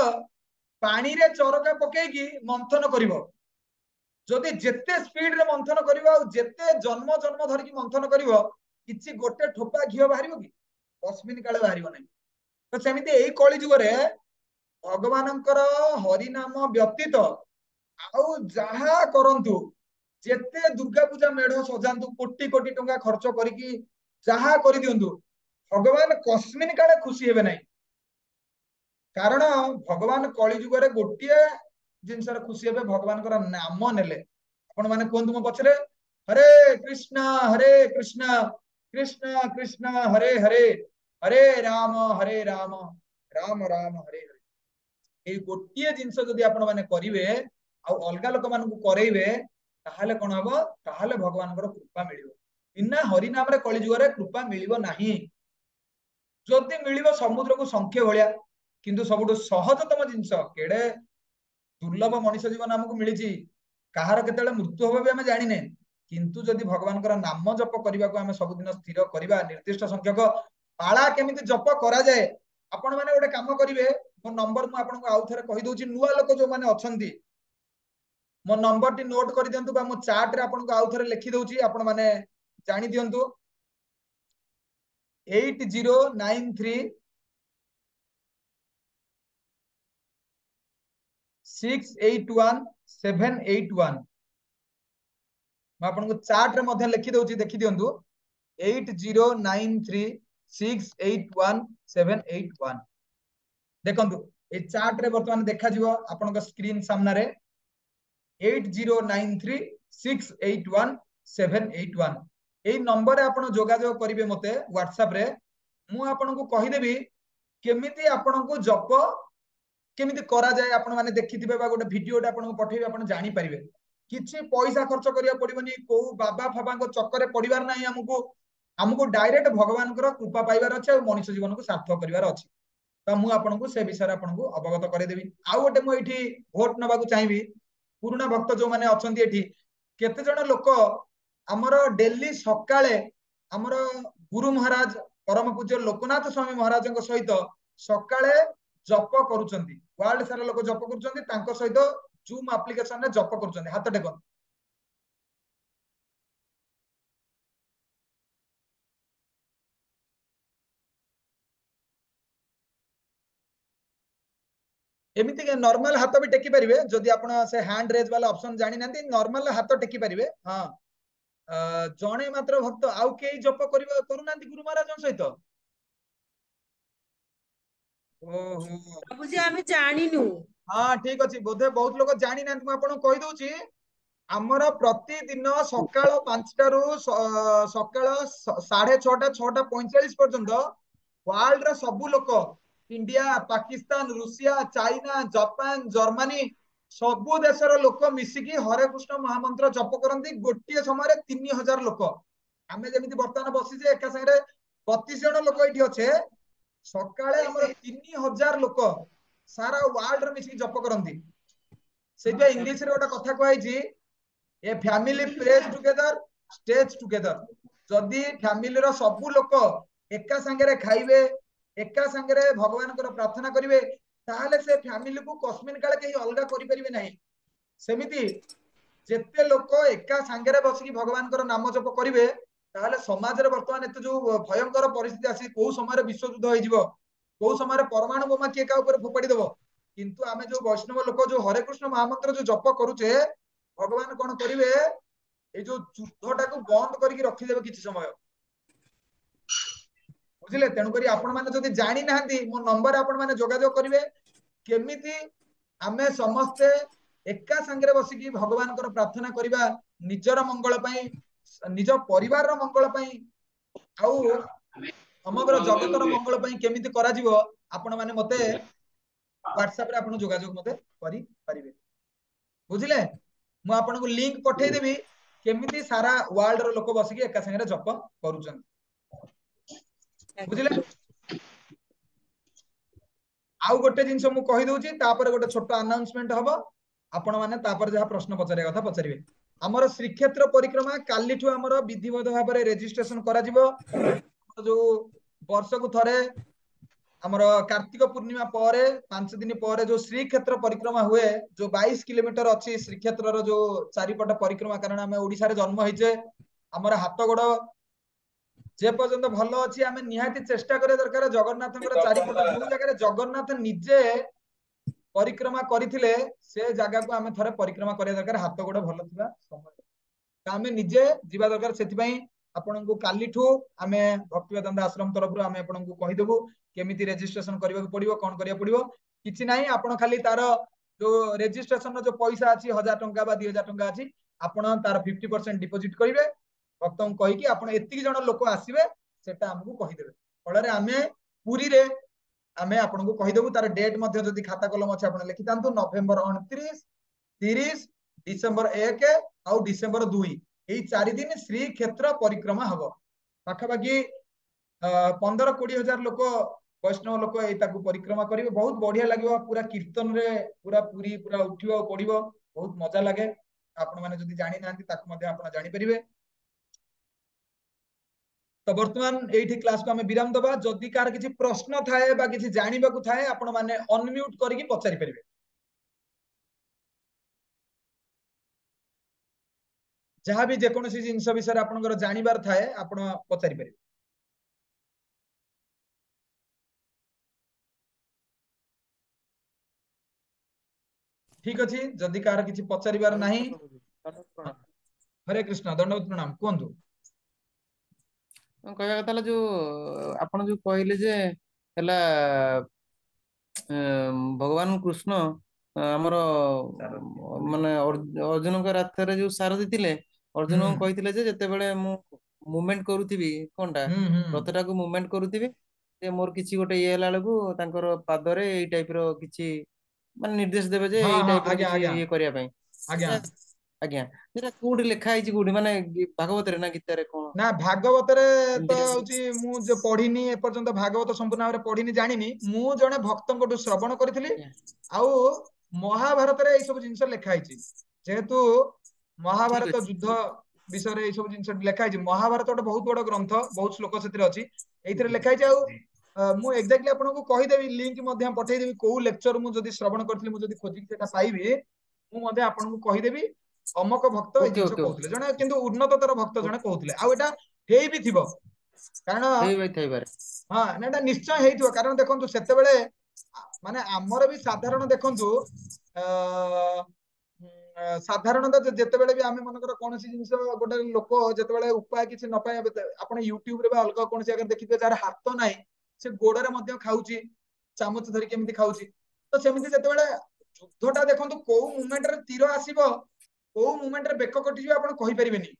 पानी रे चरका पकेकी मंथन करिवो जदि जेते स्पीड रे मंथन करिवो जेते जन्म जन्म धरि की मंथन करिवो किछि गोटे ठोपा घियो बाहरिबो कि अस्मिन काले बाहरिबो नै। तो सेमिति एई कली जुग रे भगवानंकर हरि नाम व्यतीत आउ जहा करंतु जेते दुर्गा पूजा मेढ़ सजातु कोटी कोटी टंका खर्च करिकी जहा कर दियंतु भगवान कस्मिन काले खुशी हेबे नहीं कारण भगवान कली जुगरे गोटे जिनस खुशी हेबे भगवान नाम नेले आपण माने कहतु मो पछरे हरे कृष्ण कृष्ण कृष्ण हरे हरे हरे राम राम राम हरे हरे ये गोटे जिनस जदि आपण माने करिवे आ अलगा लोक मानकु करेइबे ताहाले कोन हबो ताहाले भगवानकर कृपा मिलिबो बिना हरि नाम रे कली जुगरे कृपा मिलिबो नाही जदि मिलिबो समुद्र को संख्य भलिया किंतु सबुठु सहजतम जिनस केड़े दुर्लभ मनुष्य जीवन हमको मिली कहार केते मृत्यु हम भी आम जाने किंतु जदि भगवान नाम जप करने को आम सबुदिन स्थिर करवा निर्दिष्ट संख्यक पाला केमी जप करा जाए आपण मैंने गोटे काम करेंगे मो नंबर मुझे आपको आउ थे कहीदे नुआ लोक जो मैंने अच्छा मो नंबर टी नोट कर दिंतु मो चार्ट रे आपको आउ थे लिखिदे आपण मैंने जानी दिंतु 8093 681 781 मैं आपको चार्ट रे मध्य लिखि दउची देखि दियंतु 8093 681 781 देखंतु ए चार्ट रे वर्तमान देखा जिवो आपन स्क्रीन सामना रे 8093 681 781 ए नंबर रे आपन जोगाजोग करिवे मते व्हाट्सएप रे मु आपन को कहि देबी केमिति आपन को जप केमिति करा जाए आपण माने देखिथिबे बा गोटे भिडियोटा आपन को पठेबे आपण जानि परिबे किछि पैसा खर्च करिया पड़िबनी को बाबा फाबा को चक्कर पड़िबार नाही हमको डायरेक्ट भगवान कृपा पाइबार अछि और मनुष्य जीवन को सार्थक करिवार अछि तो मु आपन को से विषय आपन को अवगत करे देबी आ गोटे मु एठी वोट नबा को चाहिबी पुराना भक्त जो माने अछंती एठी केते जण लोक हमर डेली सकाळे हमर गुरु महाराज परम पूज्य लोकनाथ स्वामी महाराज सहित सकाळे जप करूचंती वर्ल्ड सारा लोक जप करूचंती तांको सहित जूम एप्लिकेशन रे जप करूचंती हाथ टेकन एमिति के नॉर्मल हाथ भी टेकी परिबे जदि आपण से हैंड रेज वाला ऑप्शन जानि नंती नॉर्मल हाथ टेकी परिबे हां जणे मात्र भक्त आउ केई जप करिबा करू नंती गुरु महाराज सहित ओहो बाबूजी आमे जानिनु हाँ ठीक अच्छे बोधे बहुत लोग जानी ना आपको कही दूची आमर प्रतिदिन सकाल 5टा रु सकाल 6:30 6:45 पर्यंत वर्ल्ड रा सबु लोक India Pakistan Russia China Japan Germany सबु देशर लोक मिसिकी हरे कृष्ण महामंत्र जप करती गोटे समय 3000 लोक आमे जेमिति वर्तमान बसी एका संगे 32 जन लोक ये अच्छे सकाळे हमर 3000 लोक सारा वर्ल्ड रे मिसिकी जप करती से इंग्लिश रे गोटे कथा कहै a family praise together stage together जदि फैमिली रो सबु लोक एका संगे रे खाइबे एका संगे रे भगवान को प्रार्थना करिवे ताहाले से फैमिली को कस्मिन काले केही अलगा करि परिबे नाही सेमिति जेते लोक एका संगे रे बसिकी भगवान को नाम जप करिवे ताहाले समाज रे वर्तमान एते जो भयंकर परिस्थिति आसी को समय रे विश्व युद्ध होई जिवो को समय परमाणु बोमा किए का ऊपर फोपाड़ी देव किंतु आमे जो वैष्णव लोक जो हरे कृष्ण महामंत्र जो जप करूचे भगवान कौन करिवे ए जो युद्धटा को बंद करके रखी देबे किछि समय बुझिले तेनु करी आपण माने जदि जानि नाहंती मो नंबर आपण माने जोगाजोग करिवे केमिति आमे समस्ते एका संगे बसी की भगवान को प्रार्थना करिवा निजर मंगल पई निज परिवार रो मंगल पई आउ समग्र जगतर मंगल पई केमिति करा जिवो आपण माने मते व्हाट्सएप रे आपण जोगाजोग मते करि परिबे बुझिले मु आपण को लिंक पठेई देबी केमिति सारा वर्ल्ड रो लोक बसिकी एका संगे जप करूचन बुझिले आउ गोटे जिंस मु कहि दउची तापर गोटे छोट अनाउंसमेंट हबो आपण माने तापर जहा प्रश्न पचारे कथा पचारिबे हमर श्री क्षेत्र परिक्रमा कालीठु हमर विधिवत भाबरे रजिस्ट्रेशन करा जिवो जो वर्ष को थरे हमर कार्तिक पूर्णिमा पर 5 दिन पर जो श्री क्षेत्र परिक्रमा हुए जो 22 किलोमीटर अच्छी श्री क्षेत्र जो चारिपट परिक्रमा कारण आम ओडिशा रे जन्म होइचे हमर हाथ गोड़ जे पर्यंत भल अच्छी आम निहाती चेष्टा करे दरकार जगन्नाथ चारिपट जो जगह जगन्नाथ निजे परिक्रमा करथिले से जगह को आम थरे परिक्रमा करे दरकार हाथ गोड़ भल थिबा समय आमे निजे जीवा दरकार सेतिबाई आपनको कालीठू आमे भक्तिवेदांत आश्रम तरफ आमे आपनको कहिदेबु केमिति रजिस्ट्रेशन करबा पड़िबो कोन करिया पड़िबो किछि नाही आपण खाली तार जो रजिस्ट्रेशन जो पैसा अछि 1000 टंका बा 2000 टंका अछि आपण तार 50% डिपॉजिट करिवे भक्तन कहि कि आपण एतिक जण लोक आसीबे सेटा हमकु कहि देबे फଳରେ आमे पुरी रे आमे आपनको कहि देबु तार डेट मध्ये जदी खाता कलम अछि आपण लिखि तांतु नवेम्बर 29 30 डिसेंबर 1 आउ डिसेंबर 2 एई 4 दिन श्री क्षेत्र परिक्रमा हबो पाखापाखि 15-20 हजार लोक वैष्णव लोक एटाकू परिक्रमा करिवे बहुत बढ़िया लागिबो पूरा कीर्तन रे पूरा पूरी पूरा उठिबो पड़िबो बहुत मजा लागे आपण माने जदी जानि नांती ताकू मध्ये आपण जानि परिबे तो वर्तमान एठी क्लास को हमें विराम दबा जदि कार किछि प्रश्न थाए बा किछि जानिबा को थाए आपण माने अनम्यूट करिकि पचारि परिबे जहाँ भी जेकोसी जिनस विषय आपनकर जानिबार थाए आपण पचारि परिबे ठीक अछि जदि कार किछि पचारिबार नाही हरे कृष्ण दंडवत प्रणाम कोंतु कहवा कथा जो आपण जो कहले जे हला भगवान कृष्ण हमर माने अर्जुन का रास्ता रे जो सार देथिले अर्जुन को कहिथिले जे जते बेले मु मूवमेंट करूथिबी कोनटा रथटा को मूवमेंट करूथिबी जे मोर किछि गोटे ये हला लगु तांकर पादरे एई टाइप रो किछि माने निर्देश देबे जे एई टाइप रो किछि ये करिया पई आज्ञा आज्ञा जेटा कोड लिखा आइछि कोड माने भागवत रे ना गीता रे कोन ना भागवत रे तो होची मु जे पढिनी ए पर्यंत भागवत संपूर्ण भाबरे पढिनी जानिनी मु जने भक्तंकटु श्रवण करथिली आउ महाभारत रे ए सब जिंस लिखा आइछि जेहेतु महाभारत युद्ध विषय रे ए सब जिंस लिखा आइछि महाभारत ଗୋଟେ बहुत बड़ ग्रंथ बहुत श्लोक सेतिर अछि एइथरे लिखा आइछि आउ मु एक्जेक्टली आपनको कहि देबी लिंक मध्ये पठेइ देबी को लेक्चर मु जदी श्रवण करथिली मु जदी खोजि सेटा पाइबी मु मध्ये आपनको कहि देबी अमक भक्त ए जिंस कहउतले जने किंतु उन्नततर भक्त जने कहउतले आ एटा हेई भी थिबो कारण हेई भाई थाई बारे हां नेटा निश्चय हेइथिबो कारण देखंतु सेते बेले माने हमर भी साधारण देखंतु साधारणतः जेते बेले भी आमे मनकर कोनसी जिंस गोटे लोक जेते बेले उपाय किछि न पाए आपण यूट्यूब रे बा अलग कोनसी अगर देखिबे जार हाथ नाही से गोडरे मध्ये खाउची चामच धरि केमिति खाउची तो सेमिति जेते बेले युद्धटा देखंतु को मोमेंट रे तीर आसीबो को मोमेंट रे बेक कटि जिवो आपण कहि परिबेनी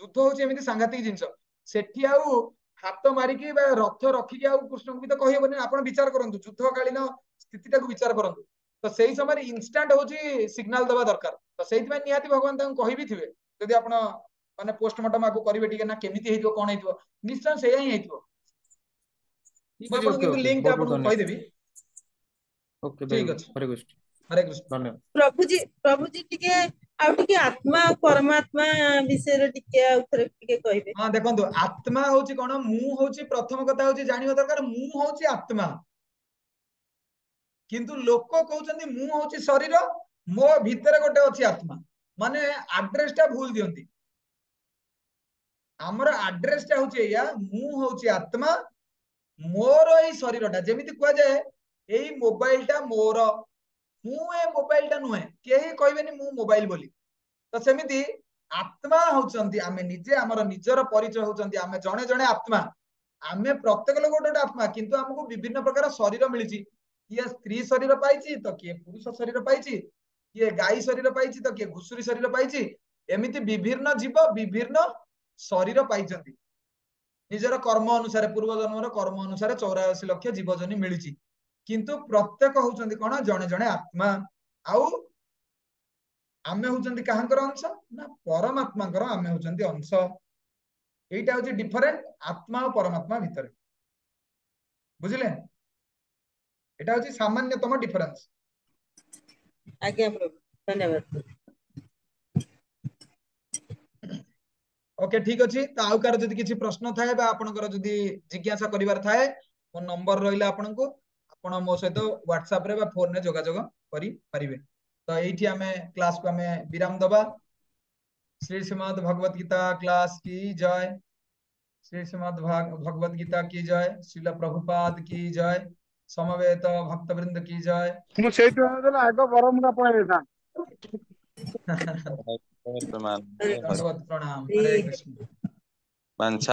युद्ध होची एमिति सांघातिक जिंस सेठी आउ हाथ मारिकी बा रथ रखिकी आउ कृष्ण को भी तो कहि हेबनी आपण विचार करंतु युद्ध कालीन स्थितिटा को विचार करंतु तो सेही समय इंस्टेंट होची सिग्नल दबा दरकार तो सेहि में निहाती भगवान तां कहि भी थिबे यदि आपण माने पोस्टमार्टम आको करिवे ठीक ना केमिति हेइतो कोन हेइतो निश्चय सेया ही हेइतो ठीक अछि किंतु लिंक आपण कहि देबी ओके ठीक अछि हरे कृष्ण धन्यवाद प्रभु जी टिके आउ टिके आत्मा और परमात्मा विषय रे टिके आउ थरे टिके कहिबे हां देखंतु आत्मा होची कोन मु होची प्रथम कथा होची जानिबा दरकार मु होची आत्मा किंतु लोक कहउचंदी मु होची शरीर मो भीतर गोटे अछि आत्मा माने एड्रेस टा भूल दियंती हमर एड्रेस टा होची या मु होची आत्मा मोर ए शरीरटा जेमिति कुआ जाय एई मोबाइल टा मोर मु ए मोबाइल टा नुहे केही कहबेनी मु मोबाइल बोली तो सेमिति आत्मा होचंती आमे निजे हमर निजर परिचय होचंती आमे जणे जणे आत्मा आमे प्रत्येक लोक गोटे आत्मा किंतु हमकु विभिन्न प्रकार शरीर मिलिछि किए स्त्री शरीर पाइछि तो किए पुरुष शरीर पाइछि किए गाई शरीर पाइछि तो किए घुसुरी शरीर पाइछि एमिति विभिन्न जीव विभिन्न शरीर पाइछंती निजर कर्म अनुसार पूर्व जन्मर कर्म अनुसार 84 लाख जीवजनी मिलिछि किंतु प्रत्येक होचंती कोन जणे जणे आत्मा आउ आमे होचंती काहंकर अंश ना परमात्माकर आमे होचंती अंश एटा होची डिफरेंट आत्मा और परमात्मा भितर बुझिले एटा होची सामान्यतम डिफरेंस आज्ञा प्रभु धन्यवाद ओके ठीक अछि त आउ कार जदी किछि प्रश्न थाए बा आपनकर जदी जिज्ञासा करिवार थाए मो नंबर रहिला आपनकु आपण मो सहित व्हाट्सएप रे बा फोन रे जोगाजोग करि परिबे तो एठी हमें क्लास को हमें विराम दबा श्री श्रीमद् भगवत गीता क्लास की जय श्री श्रीमद् भगवत गीता की जय श्रील प्रभुपाद की जय समवेत भक्तवृंद की जय मु सेठ आगो गरम ना पळे था दंडवत प्रणाम। हरे कृष्ण। वांछा